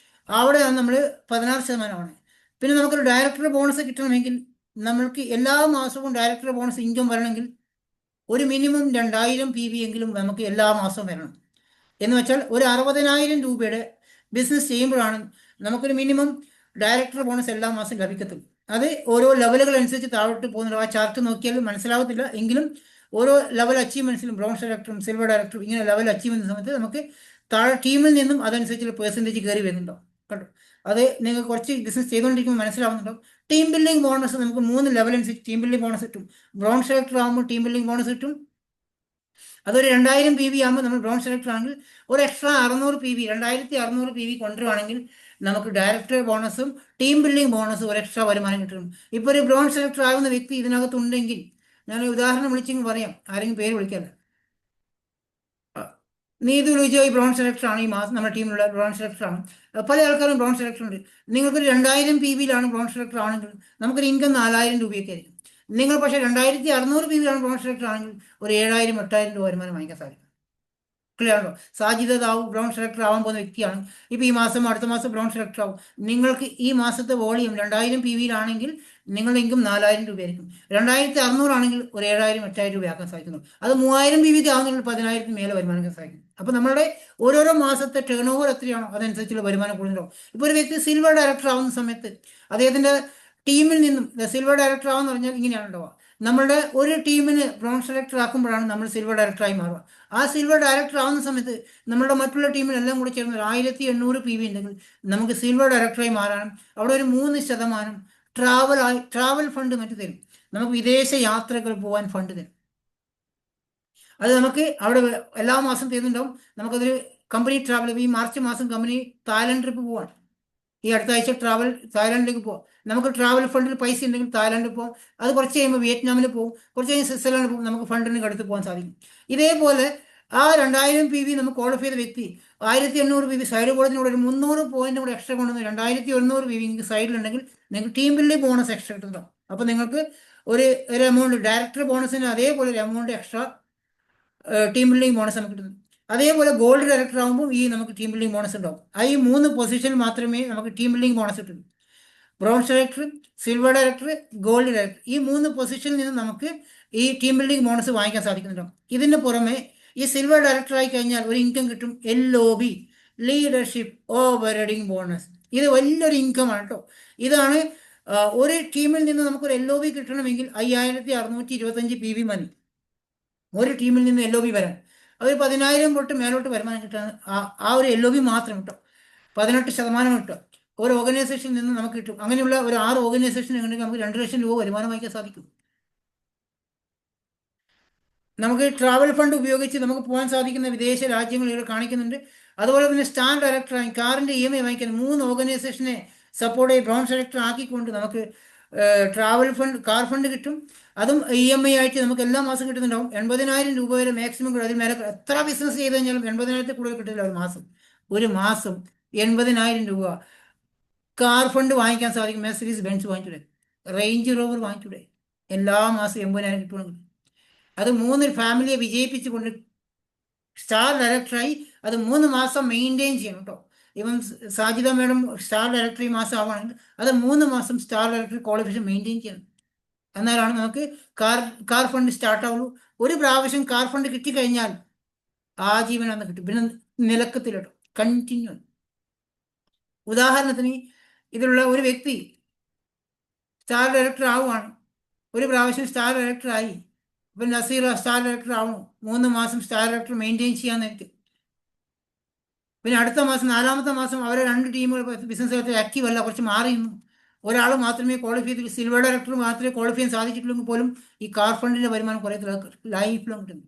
അവിടെയാണ് നമ്മൾ 16% പിന്നെ നമുക്കൊരു ഡയറക്ടർ ബോണസ് കിട്ടണമെങ്കിൽ നമ്മൾക്ക് എല്ലാ മാസവും ഡയറക്ടർ ബോണസ് ഇൻകം വരണമെങ്കിൽ ഒരു മിനിമം 2000 PV എങ്കിലും നമുക്ക് എല്ലാ മാസവും വരണം. എന്ന് വെച്ചാൽ ഒരു 60,000 രൂപയുടെ ബിസിനസ് ചെയ്യുമ്പോഴാണ് നമുക്കൊരു മിനിമം ഡയറക്ടർ ബോണസ് എല്ലാ മാസം ലഭിക്കത്തുള്ളൂ. അത് ഓരോ ലെവലുകൾ അനുസരിച്ച് താഴോട്ട് പോകുന്നുണ്ട്. ആ ചാർട്ട് നോക്കിയാൽ മനസ്സിലാവത്തില്ല, എങ്കിലും ഓരോ ലെവൽ അച്ചീവ്മെന്റ്സിലും ബ്രോൺസ് ഡയറക്ടറും സിൽവർ ഡയറക്ടറും ഇങ്ങനെ ലെവൽ അച്ചീവ്മെന്റ് സമയത്ത് നമുക്ക് താഴെ ടീമിൽ നിന്നും അതനുസരിച്ചുള്ള പെർസെൻറ്റേജ് കയറി വരുന്നുണ്ടോ കേട്ടോ. അത് നിങ്ങൾക്ക് കുറച്ച് ബിസിനസ് ചെയ്തുകൊണ്ടിരിക്കുമ്പോൾ മനസ്സിലാവുന്നുണ്ടോ. ടീം ബിൽഡിംഗ് ബോണസ് നമുക്ക് 3 ലെവൽ അനുസരിച്ച് ടീം ബിൽഡിംഗ് ബോണസ് കിട്ടും. ബ്രോൺസ് ഡയറക്ടർ ആകുമ്പോൾ ടീം ബിൽഡിംഗ് ബോണസ് കിട്ടും. അതൊരു 2000 PV ആകുമ്പോൾ നമ്മൾ ബ്രോൺസ് ഡയറക്ടർ ആണെങ്കിൽ ഒരു എക്സ്ട്രാ 600 PV 2600 PV കൊണ്ടുവരുവാണെങ്കിൽ നമുക്ക് ഡയറക്ടർ ബോണസും ടീം ബിൽഡിംഗ് ബോണസും ഒരു എക്സ്ട്രാ വരുമാനം കിട്ടും. ഇപ്പോൾ ഒരു ബ്രോൺസ് ഡയറക്ടർ ആകുന്ന വ്യക്തി ഇതിനകത്തുണ്ടെങ്കിൽ ഞാൻ ഉദാഹരണം വിളിച്ചെങ്കിൽ പറയാം, ആരെങ്കിലും പേര് വിളിക്കാല്ല. നീതു ലിജോയ് ബ്രോൺസ് ഡയറക്ടർ ആണ് ഈ മാസം നമ്മുടെ ടീമിലുള്ള ബ്രോൺസ് ഡയറക്ടർ ആണ്. പല ആൾക്കാരും ബ്രോൺസ് ഡയറക്ടർ ഉണ്ട്. നിങ്ങൾക്കൊരു 2000 PV ബ്രോൺസ് ഡയറക്ടർ ആണെങ്കിൽ നമുക്കൊരു ഇൻകം 4000 രൂപയൊക്കെ ആയിരിക്കും. നിങ്ങൾ പക്ഷേ 2600 PV ബ്രോൺസ് ഡയറക്ടർ ആണെങ്കിൽ ഒരു 7000 8000 രൂപ വരുമാനം വാങ്ങിക്കാൻ സാധിക്കും. ക്ലിയർ ആണോ. സാജിദ ദാവൂദ് ബ്രോൺസ് ഡയറക്ടർ ആവാൻ പോകുന്ന വ്യക്തിയാണ്. ഇപ്പോൾ ഈ മാസം അടുത്ത മാസം ബ്രോൺസ് ഡയറക്ടർ ആവും. നിങ്ങൾക്ക് ഈ മാസത്തെ വോളിയം 2000 PV നിങ്ങളുടെ ഇൻകം 4000 രൂപയായിരിക്കും. 2600 ആണെങ്കിൽ ഒരു 7000 8000 രൂപയാക്കാൻ സാധിക്കുന്നു. അത് 3000 PV ആവുന്നുള്ള 10,000 മേലെ വരുമാനം സാധിക്കും. അപ്പോൾ നമ്മുടെ ഓരോരോ മാസത്തെ ടേൺ ഓവർ എത്രയാണോ അതനുസരിച്ചുള്ള വരുമാനം കൂടുതലാവും. ഇപ്പോൾ ഒരു വ്യക്തി സിൽവർ ഡയറക്ടർ ആവുന്ന സമയത്ത് അദ്ദേഹത്തിൻ്റെ ടീമിൽ നിന്നും സിൽവർ ഡയറക്ടർ ആവുമെന്ന് പറഞ്ഞാൽ ഇങ്ങനെയാണ് ഉണ്ടാവുക. നമ്മുടെ ഒരു ടീമിന് ബ്രോൺസ് ഡയറക്ടർ ആക്കുമ്പോഴാണ് നമ്മൾ സിൽവർ ഡയറക്ടറായി മാറുക. ആ സിൽവർ ഡയറക്ടർ ആവുന്ന സമയത്ത് നമ്മുടെ മറ്റുള്ള ടീമിനെല്ലാം കൂടി ചേർന്ന് 1800 PV ഉണ്ടെങ്കിൽ നമുക്ക് സിൽവർ ഡയറക്ടറായി മാറാനും അവിടെ ഒരു 3% ട്രാവൽ ഫണ്ട് മറ്റു തരും. നമുക്ക് വിദേശ യാത്രകൾ പോകാൻ ഫണ്ട് തരും. അത് നമുക്ക് അവിടെ എല്ലാ മാസം തരുന്നുണ്ടാവും. നമുക്കതൊരു കമ്പനി ട്രാവൽ, ഈ മാർച്ച് മാസം കമ്പനി തായ്ലൻഡ് ട്രിപ്പ് പോവാണ്. ഈ അടുത്ത ആഴ്ച തായ്ലാൻഡിലേക്ക് പോകാം. നമുക്ക് ട്രാവൽ ഫണ്ടിൽ പൈസ ഉണ്ടെങ്കിൽ തായ്ലാൻഡിൽ പോകാം. അത് കുറച്ച് കഴിയുമ്പോൾ വിയറ്റ്നാമിൽ പോകും, കുറച്ച് കഴിഞ്ഞ് സ്വിറ്റ്സർലാൻഡിൽ പോകും. നമുക്ക് ഫണ്ടിന് അടുത്ത് പോകാൻ സാധിക്കും. ഇതേപോലെ ആ 2000 PV നമുക്ക് ക്വാളിഫൈ ചെയ്ത വ്യക്തി 1800 PV സൈഡ് ബോർഡിനോട് ഒരു 300 പോയിന്റ് കൂടെ എക്സ്ട്രാ കൊണ്ടുവന്ന് 2100 PV നിങ്ങൾക്ക് സൈഡിലുണ്ടെങ്കിൽ നിങ്ങൾക്ക് ടീം ബിൽഡിംഗ് ബോണസ് എക്സ്ട്രാ കിട്ടുന്നുണ്ടാവും. അപ്പോൾ നിങ്ങൾക്ക് ഒരു എമൗണ്ട് ഡയറക്ടർ ബോണസിന് അതേപോലെ ഒരു amount extra team building bonus നമുക്ക് കിട്ടുന്നു. അതേപോലെ ഗോൾഡ് ഡയറക്ടർ ആകുമ്പോൾ ഈ നമുക്ക് ടീം ബിൽഡിംഗ് ബോണസ് ഉണ്ടാവും. ഈ 3 പൊസിഷനിൽ മാത്രമേ നമുക്ക് ടീം ബിൽഡിംഗ് ബോണസ് കിട്ടുള്ളൂ. Bronze director, silver director, gold director, ഈ 3 പൊസിഷനിൽ നിന്ന് നമുക്ക് ഈ ടീം ബിൽഡിംഗ് ബോണസ് വാങ്ങിക്കാൻ സാധിക്കുന്നുണ്ടാവും. ഇതിന് പുറമെ ഈ സിൽവർ ഡയറക്ടർ ആയി കഴിഞ്ഞാൽ ഒരു ഇൻകം കിട്ടും, LOB, leadership over heading bonus. ഇത് വലിയൊരു ഇൻകമാണ് കേട്ടോ. ഇതാണ് ഒരു ടീമിൽ നിന്ന് നമുക്കൊരു LOB കിട്ടണമെങ്കിൽ 5625 PV മതി ഒരു ടീമിൽ നിന്ന് LOB വരാൻ. അവർ 10,000 തൊട്ട് മേലോട്ട് വരുമാനം കിട്ടാൻ ആ ഒരു LOB മാത്രം കിട്ടും. 18% കിട്ടും ഒരു ഓർഗനൈസേഷനിൽ നിന്ന് നമുക്ക് കിട്ടും. അങ്ങനെയുള്ള ഒരു 6 ഓർഗനൈസേഷൻ ഉണ്ടെങ്കിൽ നമുക്ക് 2 ലക്ഷം രൂപ വരുമാനം വാങ്ങിക്കാൻ സാധിക്കും. നമുക്ക് ട്രാവൽ ഫണ്ട് ഉപയോഗിച്ച് നമുക്ക് പോകാൻ സാധിക്കുന്ന വിദേശ രാജ്യങ്ങൾ ഇവിടെ കാണിക്കുന്നുണ്ട്. അതുപോലെ തന്നെ സ്റ്റാർ ഡയറക്ടറായി കാറിൻ്റെ EMI വാങ്ങിക്കാൻ 3 ഓർഗനൈസേഷനെ സപ്പോർട്ട് ചെയ്ത് ബ്രോൺസ് ഡയറക്ടർ ആക്കിക്കൊണ്ട് നമുക്ക് ട്രാവൽ ഫണ്ട്, കാർ ഫണ്ട് കിട്ടും. അതും EMI ആയിട്ട് നമുക്ക് എല്ലാ മാസം കിട്ടുന്നുണ്ടാവും. 80,000 രൂപ വരെ മാക്സിമം കിട്ടും. അതിൽ മേലെ എത്ര ബിസിനസ് ചെയ്ത് കഴിഞ്ഞാലും 80,000 കൂടുതൽ കിട്ടില്ല ഒരു മാസം 80,000 രൂപ കാർ ഫണ്ട് വാങ്ങിക്കാൻ സാധിക്കും. മെർസിഡീസ് ബെൻസ് വാങ്ങിച്ചൂടെ, റേഞ്ച് റോവർ വാങ്ങിച്ചൂടെ, എല്ലാ മാസം 80,000 കിട്ടുവാണെങ്കിൽ. അത് 3 ഫാമിലിയെ വിജയിപ്പിച്ചുകൊണ്ട് സ്റ്റാർ ഡയറക്ടറായി അത് 3 മാസം മെയിൻറ്റെയിൻ ചെയ്യണം കേട്ടോ. ഇവൻ സാജിദ മാഡം സ്റ്റാർ ഡയറക്ടർ ഈ മാസം ആവുകയാണെങ്കിൽ അത് 3 മാസം സ്റ്റാർ ഡയറക്ടർ ക്വാളിഫിക്കേഷൻ മെയിൻറ്റെയിൻ ചെയ്യണം. എന്നാലാണ് നമുക്ക് കാർ കാർ ഫണ്ട് സ്റ്റാർട്ട് ആവുള്ളൂ. ഒരു പ്രാവശ്യം കാർ ഫണ്ട് കിട്ടിക്കഴിഞ്ഞാൽ ആജീവനാന്തം കിട്ടും, പിന്നെ നിലക്കത്തിലിടും, കണ്ടിന്യൂ. ഉദാഹരണത്തിന് ഇതിലുള്ള ഒരു വ്യക്തി സ്റ്റാർ ഡയറക്ടർ ആവുകയാണ്, ഒരു പ്രാവശ്യം സ്റ്റാർ ഡയറക്ടർ ആയി, ഇപ്പം നസീർ സ്റ്റാർ ഡയറക്ടർ ആവണം, 3 മാസം സ്റ്റാർ ഡയറക്ടർ മെയിൻറ്റെയിൻ ചെയ്യാൻ നേരത്തെ, പിന്നെ അടുത്ത മാസം 4-ാമത്തെ മാസം അവരെ 2 ടീമുകൾ ബിസിനസ് ആക്റ്റീവ് അല്ല, കുറച്ച് മാറിയുന്നു, ഒരാൾ മാത്രമേ ക്വാളിഫൈ ചെയ്ത് സിൽവർ ഡയറക്ടർ മാത്രമേ ക്വാളിഫൈ ചെയ്യാൻ സാധിച്ചിട്ടുള്ളെങ്കിൽ പോലും ഈ കാർ ഫണ്ടിന്റെ വരുമാനം കുറേ ലൈഫ് ലോങ് കിട്ടുന്നു.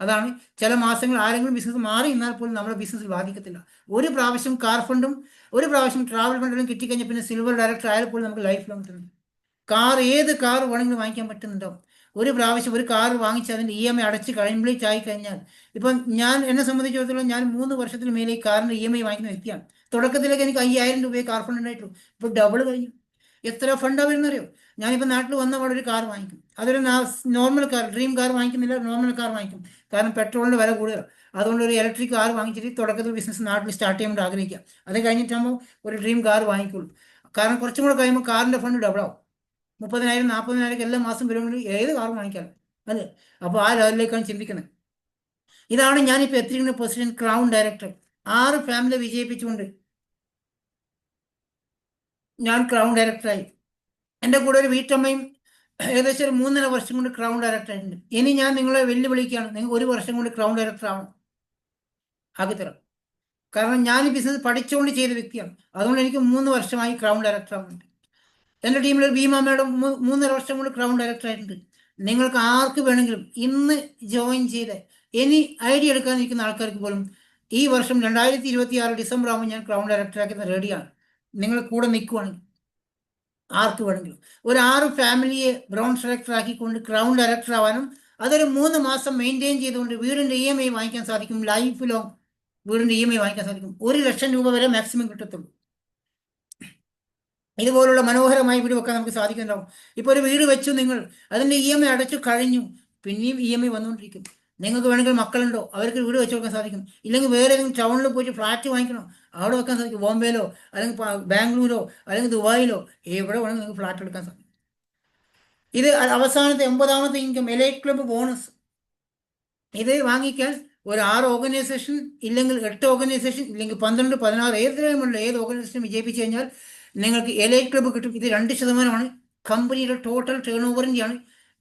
അതാണ് ചില മാസങ്ങൾ ആരെങ്കിലും ബിസിനസ് മാറി എന്നാൽ പോലും നമ്മുടെ ബിസിനസ് ബാധിക്കത്തില്ല. ഒരു പ്രാവശ്യം കാർ ഫണ്ടും ഒരു പ്രാവശ്യം ട്രാവൽ ഫണ്ടും കിട്ടിക്കഴിഞ്ഞാൽ പിന്നെ സിൽവർ ഡയറക്ടർ ആയാൽ പോലും നമുക്ക് ലൈഫ് ലോങ് കിട്ടുന്നു. ഏത് കാർ വേണമെങ്കിലും വാങ്ങിക്കാൻ പറ്റുന്നുണ്ടാവും. ഒരു പ്രാവശ്യം ഒരു കാർ വാങ്ങിച്ച് അതിൻ്റെ EMI അടച്ച് കംപ്ലീറ്റ് ആയി കഴിഞ്ഞാൽ, ഇപ്പം എന്നെ സംബന്ധിച്ചിടത്തോളം ഞാൻ 3 വർഷത്തിന് മേലെ ഈ കാറിൻ്റെ EMI വാങ്ങിക്കുന്ന വ്യക്തിയാണ്. തുടക്കത്തിലേക്ക് എനിക്ക് 5000 രൂപയെ കാർ ഫണ്ട് ഉണ്ടായിട്ടുള്ളൂ, ഇപ്പോൾ ഡബിൾ കഴിഞ്ഞു. എത്ര ഫണ്ടാണ് വരുന്നറിയോ? ഞാനിപ്പോൾ നാട്ടിൽ വന്ന പാടെ ഒരു കാർ വാങ്ങിക്കും, അതൊരു നോർമൽ കാർ, ഡ്രീം കാർ വാങ്ങിക്കുന്നില്ല, നോർമൽ കാർ വാങ്ങിക്കും. കാരണം പെട്രോളിൻ്റെ വില കൂടുതലാണ്. അതുകൊണ്ട് ഒരു ഇലക്ട്രിക് കാർ വാങ്ങിച്ചിട്ട് തുടക്കത്തിൽ ബിസിനസ് നാട്ടിൽ സ്റ്റാർട്ട് ചെയ്യാൻ വേണ്ടി ആഗ്രഹിക്കുക. അത് കഴിഞ്ഞിട്ടാകുമ്പോൾ ഒരു ഡ്രീം കാർ വാങ്ങിക്കുള്ളൂ. കാരണം കുറച്ചും കൂടെ കഴിയുമ്പോൾ കാറിൻ്റെ ഫണ്ട് ഡബിളാവും. 30,000 40,000 എല്ലാ മാസം വരുമ്പോൾ ഏത് കാർ വാങ്ങിക്കാമല്ലോ, അല്ലേ? അപ്പോൾ ആ ലെവലിലേക്കാണ് ചിന്തിക്കുന്നത്. ഇതാണ് ഞാനിപ്പോൾ എത്തിയിരിക്കുന്ന പൊസിഷൻ, ക്രൗൺ ഡയറക്ടർ. 6 ഫാമിലി വിജയിപ്പിച്ചുകൊണ്ട് ഞാൻ ക്രൗൺ ഡയറക്ടറായി. എൻ്റെ കൂടെ ഒരു വീട്ടമ്മയും ഏകദേശം ഒരു 3.5 വർഷം കൊണ്ട് ക്രൗൺ ഡയറക്ടർ ആയിട്ടുണ്ട്. ഇനി ഞാൻ നിങ്ങളെ വെല്ലുവിളിക്കുകയാണ്, നിങ്ങൾ 1 വർഷം കൊണ്ട് ക്രൗൺ ഡയറക്ടർ ആവണം, ആക്കിത്തരാം. കാരണം ഞാൻ ഈ ബിസിനസ് പഠിച്ചുകൊണ്ട് ചെയ്ത വ്യക്തിയാണ്. അതുകൊണ്ട് എനിക്ക് 3 വർഷമായി ക്രൗൺ ഡയറക്ടർ ആവുന്നുണ്ട്. എൻ്റെ ടീമിൽ ഒരു ഭീമ മാഡം 3.5 വർഷം കൊണ്ട് ക്രൗൺ ഡയറക്ടർ ആയിട്ടുണ്ട്. നിങ്ങൾക്ക് ആർക്ക് വേണമെങ്കിലും ഇന്ന് ജോയിൻ ചെയ്ത് ഇനി ഐഡിയ എടുക്കാനിരിക്കുന്ന ആൾക്കാർക്ക് പോലും ഈ വർഷം 2026 ഡിസംബർ ആകുമ്പോൾ ഞാൻ ക്രൗൺ ഡയറക്ടറാക്കുന്ന റെഡിയാണ്. നിങ്ങൾ കൂടെ നിൽക്കുവാണെങ്കിൽ ആർക്ക് വേണമെങ്കിലും ഒരു 6 ഫാമിലിയെ ബ്രോൺസ് ഡയറക്ടർ ആക്കിക്കൊണ്ട് ക്രൗൺ ഡയറക്ടർ ആവാനും അതൊരു 3 മാസം മെയിൻറ്റെയിൻ ചെയ്തുകൊണ്ട് വീടിൻ്റെ EMI വാങ്ങിക്കാൻ സാധിക്കും. ലൈഫ് ലോങ് വീടിൻ്റെ EMI വാങ്ങിക്കാൻ സാധിക്കും. 1 ലക്ഷം രൂപ വരെ മാക്സിമം കിട്ടത്തുള്ളൂ. ഇതുപോലുള്ള മനോഹരമായ വീട് വെക്കാൻ നമുക്ക് സാധിക്കുന്നുണ്ടാവും. ഇപ്പോൾ ഒരു വീട് വെച്ചു, നിങ്ങൾ അതിൻ്റെ EMI അടച്ചു കഴിഞ്ഞു, പിന്നെയും EMI വന്നുകൊണ്ടിരിക്കും. നിങ്ങൾക്ക് വേണമെങ്കിൽ മക്കളുണ്ടോ, അവർക്ക് വീട് വെച്ച് കൊടുക്കാൻ സാധിക്കും. ഇല്ലെങ്കിൽ വേറെ ഏതെങ്കിലും ടൗണിൽ പോയിട്ട് ഫ്ലാറ്റ് വാങ്ങിക്കണോ, അവിടെ വെക്കാൻ സാധിക്കും. ബോംബെയിലോ അല്ലെങ്കിൽ ബാംഗ്ലൂരോ അല്ലെങ്കിൽ ദുബായിലോ എവിടെ വേണമെങ്കിൽ നിങ്ങൾക്ക് ഫ്ലാറ്റ് എടുക്കാൻ സാധിക്കും. ഇത് അവസാനത്തെ 80ാമത്തെ ഇൻകം എലൈറ്റ് ക്ലബ്ബ് ബോണസ്. ഇത് വാങ്ങിക്കാൻ ഒരു 6 ഓർഗനൈസേഷൻ ഇല്ലെങ്കിൽ 8 ഓർഗനൈസേഷൻ ഇല്ലെങ്കിൽ 12 16 ഏത് ഓർഗനൈസേഷൻ വിജയിപ്പിച്ചു കഴിഞ്ഞാൽ നിങ്ങൾക്ക് എലൈറ്റ് ക്ലബ്ബ് കിട്ടും. ഇത് 2% കമ്പനിയുടെ ടോട്ടൽ ടേൺ ഓവറിൻ്റെയാണ്.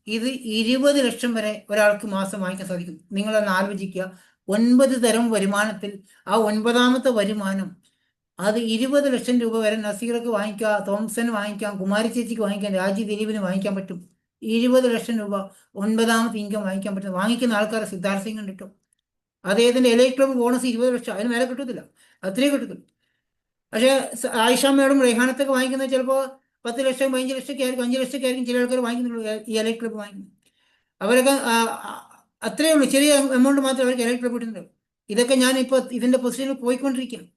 ഇത് 20 ലക്ഷം വരെ ഒരാൾക്ക് മാസം വാങ്ങിക്കാൻ സാധിക്കും. നിങ്ങളൊന്ന് ആലോചിക്കുക, 9 തരം വരുമാനത്തിൽ ആ 9ാമത്തെ വരുമാനം അത് 20 ലക്ഷം രൂപ വരെ നസീർക്ക് വാങ്ങിക്കാം, തോംസന് വാങ്ങിക്കാം, കുമാരി ചേച്ചിക്ക് വാങ്ങിക്കാം, രാജി ദിലീപിന് വാങ്ങിക്കാൻ പറ്റും. 20 ലക്ഷം രൂപ 9ാമത്തെ ഇൻകം വാങ്ങിക്കാൻ പറ്റും. വാങ്ങിക്കുന്ന ആൾക്കാരെ സിദ്ധാർത്ഥ സിംഗ് കിട്ടും. അദ്ദേഹത്തിൻ്റെ എലൈറ്റ് ക്ലബ്ബ് ബോണസ് 20 ലക്ഷം, അതിന് മേലെ കിട്ടത്തില്ല, അത്രയും കിട്ടത്തില്ല. പക്ഷേ ആയിഷ മേഡം റെഹാനത്തൊക്കെ വാങ്ങിക്കുന്നത് ചിലപ്പോൾ 10 ലക്ഷം 15 ലക്ഷമൊക്കെ ആയിരിക്കും, 5 ലക്ഷമൊക്കെ ആയിരിക്കും ചില ആൾക്കാർ വാങ്ങിക്കുന്നുള്ളൂ ഈ എലൈറ്റ് ക്ലബ്ബ് വാങ്ങിക്കുന്നത്. അവരൊക്കെ അത്രയേ ഉള്ളൂ, ചെറിയ എമൗണ്ട് മാത്രമേ അവർക്ക് എലൈറ്റ് ക്ലബ്ബ് കിട്ടുന്നുള്ളൂ. ഇതൊക്കെ ഞാനിപ്പോൾ ഇതിൻ്റെ പൊസിഷനിൽ പോയിക്കൊണ്ടിരിക്കുകയാണ്.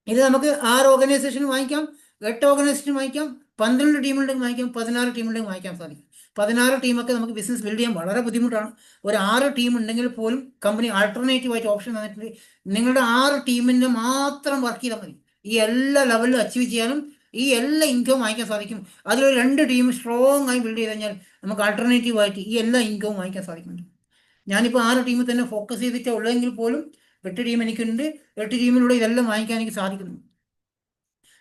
ഇത് നമുക്ക് 6 ഓർഗനൈസേഷൻ വാങ്ങിക്കാം, 8 ഓർഗനൈസേഷൻ വാങ്ങിക്കാം, 12 ടീമുണ്ടെങ്കിൽ വാങ്ങിക്കാം, 16 ടീമുണ്ടെങ്കിൽ വാങ്ങിക്കാൻ സാധിക്കും. 16 ടീമൊക്കെ നമുക്ക് ബിസിനസ് ബിൽഡ് ചെയ്യാൻ വളരെ ബുദ്ധിമുട്ടാണ്. ഒരു 6 ടീം ഉണ്ടെങ്കിൽ പോലും കമ്പനി ആൾട്ടർനേറ്റീവായിട്ട് ഓപ്ഷൻ തന്നിട്ടുണ്ട്. നിങ്ങളുടെ 6 ടീമിൻ്റെ മാത്രം വർക്ക് ചെയ്താൽ മതി, ഈ എല്ലാ ലെവലിലും അച്ചീവ് ചെയ്യാനും ഈ എല്ലാ ഇൻകവും വാങ്ങിക്കാൻ സാധിക്കും. അതിലൊരു 2 ടീം സ്ട്രോങ് ആയി ബിൽഡ് ചെയ്ത് കഴിഞ്ഞാൽ നമുക്ക് ആൾട്ടർനേറ്റീവായിട്ട് ഈ എല്ലാ ഇൻകവും വാങ്ങിക്കാൻ സാധിക്കുന്നുണ്ട്. ഞാനിപ്പോൾ 6 ടീമിൽ തന്നെ ഫോക്കസ് ചെയ്തിട്ട് ഉള്ളതെങ്കിൽ പോലും 8 ടീം എനിക്കുണ്ട്. 8 ടീമിലൂടെ ഇതെല്ലാം വാങ്ങിക്കാൻ എനിക്ക് സാധിക്കുന്നു.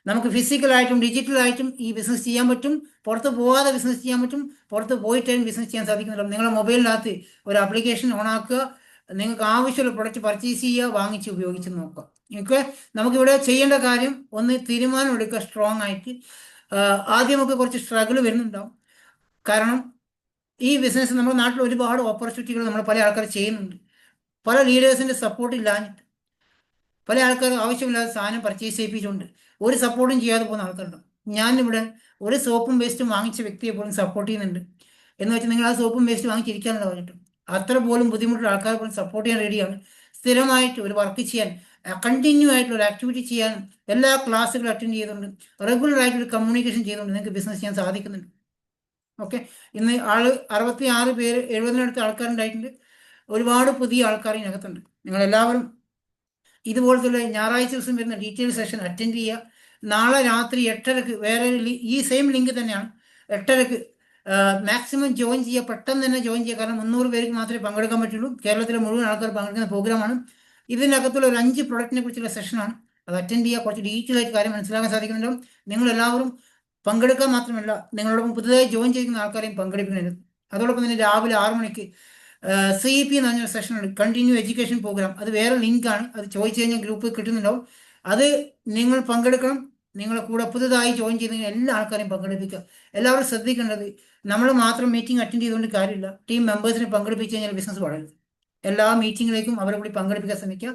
നമുക്ക് ഫിസിക്കലായിട്ടും ഡിജിറ്റലായിട്ടും ഈ ബിസിനസ് ചെയ്യാൻ പറ്റും. പുറത്ത് പോകാതെ ബിസിനസ് ചെയ്യാൻ പറ്റും, പുറത്ത് പോയിട്ടാണ് ബിസിനസ് ചെയ്യാൻ സാധിക്കുന്നില്ല. നിങ്ങളുടെ മൊബൈലിനകത്ത് ഒരു ആപ്ലിക്കേഷൻ ഓണാക്കുക, നിങ്ങൾക്ക് ആവശ്യമുള്ള പ്രൊഡക്റ്റ് പർച്ചേസ് ചെയ്യുക, വാങ്ങിച്ച് ഉപയോഗിച്ച് നോക്കുക. ഓക്കെ, നമുക്കിവിടെ ചെയ്യേണ്ട കാര്യം ഒന്ന് തീരുമാനം എടുക്കുക സ്ട്രോങ് ആയിട്ട്. ആദ്യമൊക്കെ കുറച്ച് സ്ട്രഗിൾ വരുന്നുണ്ടാവും. കാരണം ഈ ബിസിനസ് നമ്മുടെ നാട്ടിൽ ഒരുപാട് ഓപ്പർച്യൂണിറ്റികൾ നമ്മൾ പല ആൾക്കാർ ചെയ്യുന്നുണ്ട്. പല ലീഡേഴ്സിൻ്റെ സപ്പോർട്ട് ഇല്ലാഞ്ഞിട്ട് പല ആൾക്കാർ ആവശ്യമില്ലാത്ത സാധനം പർച്ചേസ് ചെയ്യിപ്പിച്ചുകൊണ്ട് ഒരു സപ്പോർട്ടും ചെയ്യാതെ പോകുന്ന ആൾക്കാരുണ്ട്. ഞാനിവിടെ ഒരു സോപ്പും വേസ്റ്റും വാങ്ങിച്ച വ്യക്തിയെ പോലും സപ്പോർട്ട് ചെയ്യുന്നുണ്ട്. എന്ന് വെച്ചാൽ നിങ്ങൾ ആ സോപ്പും വേസ്റ്റ് വാങ്ങിച്ചിരിക്കാനുള്ള പറഞ്ഞിട്ട് അത്ര പോലും ബുദ്ധിമുട്ടുള്ള ആൾക്കാരെ പോലും സപ്പോർട്ട് ചെയ്യാൻ റെഡിയാണ്. സ്ഥിരമായിട്ട് ഒരു വർക്ക് ചെയ്യാൻ, കണ്ടിന്യൂ ആയിട്ടുള്ള ഒരു ആക്ടിവിറ്റി ചെയ്യാനും, എല്ലാ ക്ലാസ്സുകളും അറ്റൻഡ് ചെയ്തുകൊണ്ട് റെഗുലർ ആയിട്ടൊരു കമ്മ്യൂണിക്കേഷൻ ചെയ്തുകൊണ്ട് നിങ്ങൾക്ക് ബിസിനസ് ചെയ്യാൻ സാധിക്കുന്നുണ്ട്. ഓക്കെ, ഇന്ന് 66 പേര് 70-നടുത്ത് ആൾക്കാരുണ്ടായിട്ടുണ്ട്. ഒരുപാട് പുതിയ ആൾക്കാർ ഇതിനകത്തുണ്ട്. നിങ്ങളെല്ലാവരും ഇതുപോലത്തെ ഞായറാഴ്ച ദിവസം വരുന്ന ഡീറ്റെയിൽ സെഷൻ അറ്റൻഡ് ചെയ്യുക. നാളെ രാത്രി 8:30 വേറെ ഈ സെയിം ലിങ്ക് തന്നെയാണ്. 8:30 മാക്സിമം ജോയിൻ ചെയ്യുക, പെട്ടെന്ന് തന്നെ ജോയിൻ ചെയ്യുക. കാരണം 300 പേർക്ക് മാത്രമേ പങ്കെടുക്കാൻ പറ്റുള്ളൂ. കേരളത്തിലെ മുഴുവൻ ആൾക്കാർ പങ്കെടുക്കുന്ന പ്രോഗ്രാമാണ്. ഇതിനകത്തുള്ള ഒരു 5 പ്രൊഡക്റ്റിനെ കുറിച്ചുള്ള സെഷനാണ്. അത് അറ്റൻഡ് ചെയ്യുക. കുറച്ച് ഡീറ്റെയിൽ ആയിട്ട് കാര്യം മനസ്സിലാക്കാൻ സാധിക്കുന്നുണ്ടാവും. നിങ്ങളെല്ലാവരും പങ്കെടുക്കാൻ മാത്രമല്ല, നിങ്ങളോടൊപ്പം പുതുതായി ജോയിൻ ചെയ്യുന്ന ആൾക്കാരെയും പങ്കെടുക്കുന്നുണ്ട്. അതോടൊപ്പം തന്നെ രാവിലെ 6 മണിക്ക് CEP എന്ന് പറഞ്ഞൊരു സെഷനുണ്ട്, കണ്ടിന്യൂ എഡ്യൂക്കേഷൻ പ്രോഗ്രാം. അത് വേറെ ലിങ്കാണ്. അത് ചോദിച്ചു കഴിഞ്ഞാൽ ഗ്രൂപ്പ് കിട്ടുന്നുണ്ടാവും. അത് നിങ്ങൾ പങ്കെടുക്കണം. നിങ്ങളെ കൂടെ പുതുതായി ജോയിൻ ചെയ്യുന്ന എല്ലാ ആൾക്കാരെയും പങ്കെടുപ്പിക്കുക. എല്ലാവരും ശ്രദ്ധിക്കേണ്ടത്, നമ്മൾ മാത്രം മീറ്റിംഗ് അറ്റൻഡ് ചെയ്തുകൊണ്ട് കാര്യമില്ല. ടീം മെമ്പേഴ്സിനെ പങ്കെടുപ്പിച്ച് കഴിഞ്ഞാൽ ബിസിനസ് വളരും. എല്ലാ മീറ്റിങ്ങിലേക്കും അവരെ കൂടി പങ്കെടുപ്പിക്കാൻ ശ്രമിക്കുക.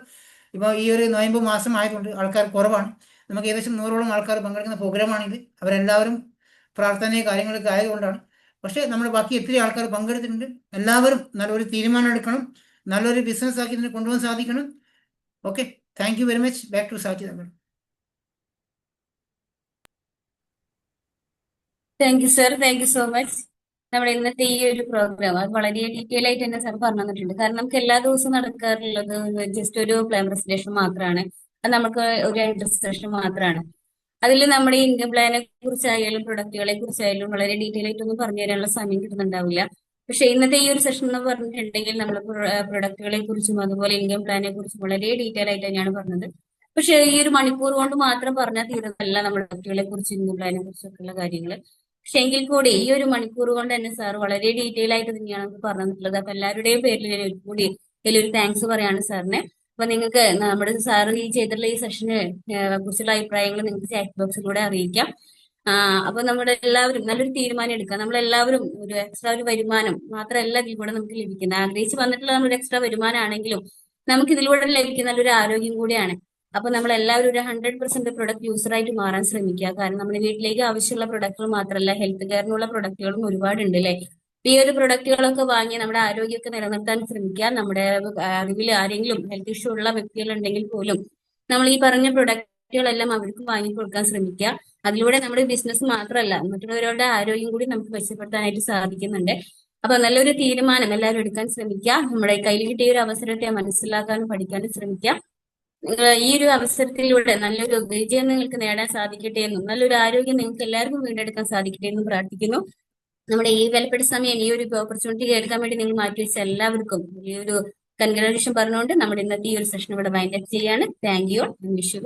ഇപ്പോൾ ഈ ഒരു നോയമ്പ് മാസം ആയതുകൊണ്ട് ആൾക്കാർ കുറവാണ്. നമുക്ക് ഏകദേശം 100ഓളം ആൾക്കാർ പങ്കെടുക്കുന്ന പ്രോഗ്രാമാണിത്. അവരെല്ലാവരും പ്രാർത്ഥനയെ കാര്യങ്ങളൊക്കെ ആയതുകൊണ്ടാണ്. പക്ഷേ നമ്മുടെ ബാക്കി എത്ര ആൾക്കാർ പങ്കെടുത്തിട്ടുണ്ട്. എല്ലാവരും നല്ലൊരു തീരുമാനം എടുക്കണം. നല്ലൊരു ബിസിനസ് ആക്കി ഇതിനെ കൊണ്ടുപോകാൻ സാധിക്കണം. Okay, thank you very much. Back to Saji. Thank you sir, thank you so much. നമ്മുടെ ഇന്നത്തെ ഈ ഒരു പ്രോഗ്രാം അത് വളരെ ഡീറ്റെയിൽ ആയിട്ട് തന്നെ സാർ പറഞ്ഞു തന്നിട്ടുണ്ട്. കാരണം നമുക്ക് എല്ലാ ദിവസവും നടക്കാറുള്ളത് ജസ്റ്റ് ഒരു പ്ലാൻ പ്രസന്റേഷൻ മാത്രമാണ്. അത് നമുക്ക് ഒരു ഇൻട്രസ്റ്റ് മാത്രമാണ്. അതിൽ നമ്മുടെ ഇൻകം പ്ലാനെ കുറിച്ചായാലും പ്രൊഡക്റ്റുകളെ കുറിച്ചായാലും വളരെ ഡീറ്റെയിൽ ആയിട്ടൊന്നും പറഞ്ഞു തരാനുള്ള സമയം കിട്ടുന്നുണ്ടാവില്ല. പക്ഷെ ഇന്നത്തെ ഈ ഒരു സെഷൻ എന്ന് പറഞ്ഞിട്ടുണ്ടെങ്കിൽ നമ്മൾ പ്രൊഡക്റ്റുകളെ കുറിച്ചും അതുപോലെ ഇൻകം പ്ലാനെ കുറിച്ചും വളരെ ഡീറ്റെയിൽ ആയിട്ട് തന്നെയാണ് പറഞ്ഞത്. പക്ഷെ ഈ ഒരു മണിക്കൂർ കൊണ്ട് മാത്രം പറഞ്ഞാൽ തീരുന്നതല്ല നമ്മുടെ പ്രൊഡക്റ്റുകളെ കുറിച്ചും ഇൻകം പ്ലാനെ കുറിച്ചൊക്കെയുള്ള കാര്യങ്ങൾ. പക്ഷെ എങ്കിൽ കൂടി ഈ ഒരു മണിക്കൂർ കൊണ്ട് തന്നെ സാർ വളരെ ഡീറ്റെയിൽ ആയിട്ട് തന്നെയാണ് നമുക്ക് പറഞ്ഞിട്ടുള്ളത്. അപ്പൊ എല്ലാവരുടെയും പേരിൽ ഞാൻ ഒരു കൂടി വലിയൊരു താങ്ക്സ് പറയാണ് സാറിന്. അപ്പൊ നിങ്ങൾക്ക് നമ്മുടെ സാർ ഈ ചെയ്തിട്ടുള്ള ഈ സെഷനെ കുറിച്ചുള്ള അഭിപ്രായങ്ങൾ നിങ്ങൾക്ക് ചാറ്റ് ബോക്സിലൂടെ അറിയിക്കാം. അപ്പൊ നമ്മുടെ എല്ലാവരും നല്ലൊരു തീരുമാനം എടുക്കാം. നമ്മളെല്ലാവരും ഒരു എക്സ്ട്രാ ഒരു വരുമാനം മാത്രമല്ല ഇതിൽ കൂടെ നമുക്ക് ലഭിക്കുന്നത്. ആഗ്രഹിച്ച് വന്നിട്ടുള്ള നമ്മുടെ എക്സ്ട്രാ വരുമാനമാണെങ്കിലും നമുക്ക് ഇതിലൂടെ ലഭിക്കുന്ന നല്ലൊരു ആരോഗ്യം കൂടിയാണ്. അപ്പൊ നമ്മൾ എല്ലാവരും ഒരു 100% പ്രൊഡക്റ്റ് യൂസറായിട്ട് മാറാൻ ശ്രമിക്കുക. കാരണം നമ്മുടെ വീട്ടിലേക്ക് ആവശ്യമുള്ള പ്രൊഡക്റ്റുകൾ മാത്രമല്ല, ഹെൽത്ത് കെയറിനുള്ള പ്രൊഡക്റ്റുകളും ഒരുപാടുണ്ട് അല്ലേ. ഈ ഒരു പ്രൊഡക്റ്റുകളൊക്കെ വാങ്ങി നമ്മുടെ ആരോഗ്യമൊക്കെ നിലനിർത്താൻ ശ്രമിക്കുക. നമ്മുടെ അറിവിൽ ആരെങ്കിലും ഹെൽത്ത് ഇഷ്യൂ ഉള്ള വ്യക്തികളുണ്ടെങ്കിൽ പോലും നമ്മൾ ഈ പറഞ്ഞ പ്രൊഡക്റ്റുകളെല്ലാം അവർക്ക് വാങ്ങിക്കൊടുക്കാൻ ശ്രമിക്കുക. അതിലൂടെ നമ്മുടെ ബിസിനസ് മാത്രമല്ല, മറ്റുള്ളവരുടെ ആരോഗ്യം കൂടി നമുക്ക് മെച്ചപ്പെടുത്താനായിട്ട് സാധിക്കുന്നുണ്ട്. അപ്പൊ നല്ലൊരു തീരുമാനം എല്ലാവരും എടുക്കാൻ ശ്രമിക്കുക. നമ്മുടെ കയ്യിൽ കിട്ടിയ ഒരു അവസരത്തെ മനസ്സിലാക്കാനും പഠിക്കാനും ശ്രമിക്കുക. ഈ ഒരു അവസരത്തിലൂടെ നല്ലൊരു വിജയം നിങ്ങൾക്ക് നേടാൻ സാധിക്കട്ടെ എന്നും നല്ലൊരു ആരോഗ്യം നിങ്ങൾക്ക് എല്ലാവർക്കും വീണ്ടെടുക്കാൻ സാധിക്കട്ടെ എന്നും പ്രാർത്ഥിക്കുന്നു. നമ്മുടെ ഈ വിലപ്പെട്ട സമയം ഈ ഒരു ഓപ്പർച്യൂണിറ്റി എടുക്കാൻ വേണ്ടി നിങ്ങൾ മാറ്റിവെച്ച എല്ലാവർക്കും ഈ ഒരു കൺഗ്രാജുലേഷൻ പറഞ്ഞുകൊണ്ട് നമ്മുടെ ഇന്നത്തെ ഈ ഒരു സെഷൻ ഇവിടെ വൈൻഡ് അപ്പ് ചെയ്യാണ്. Thank you. Wish you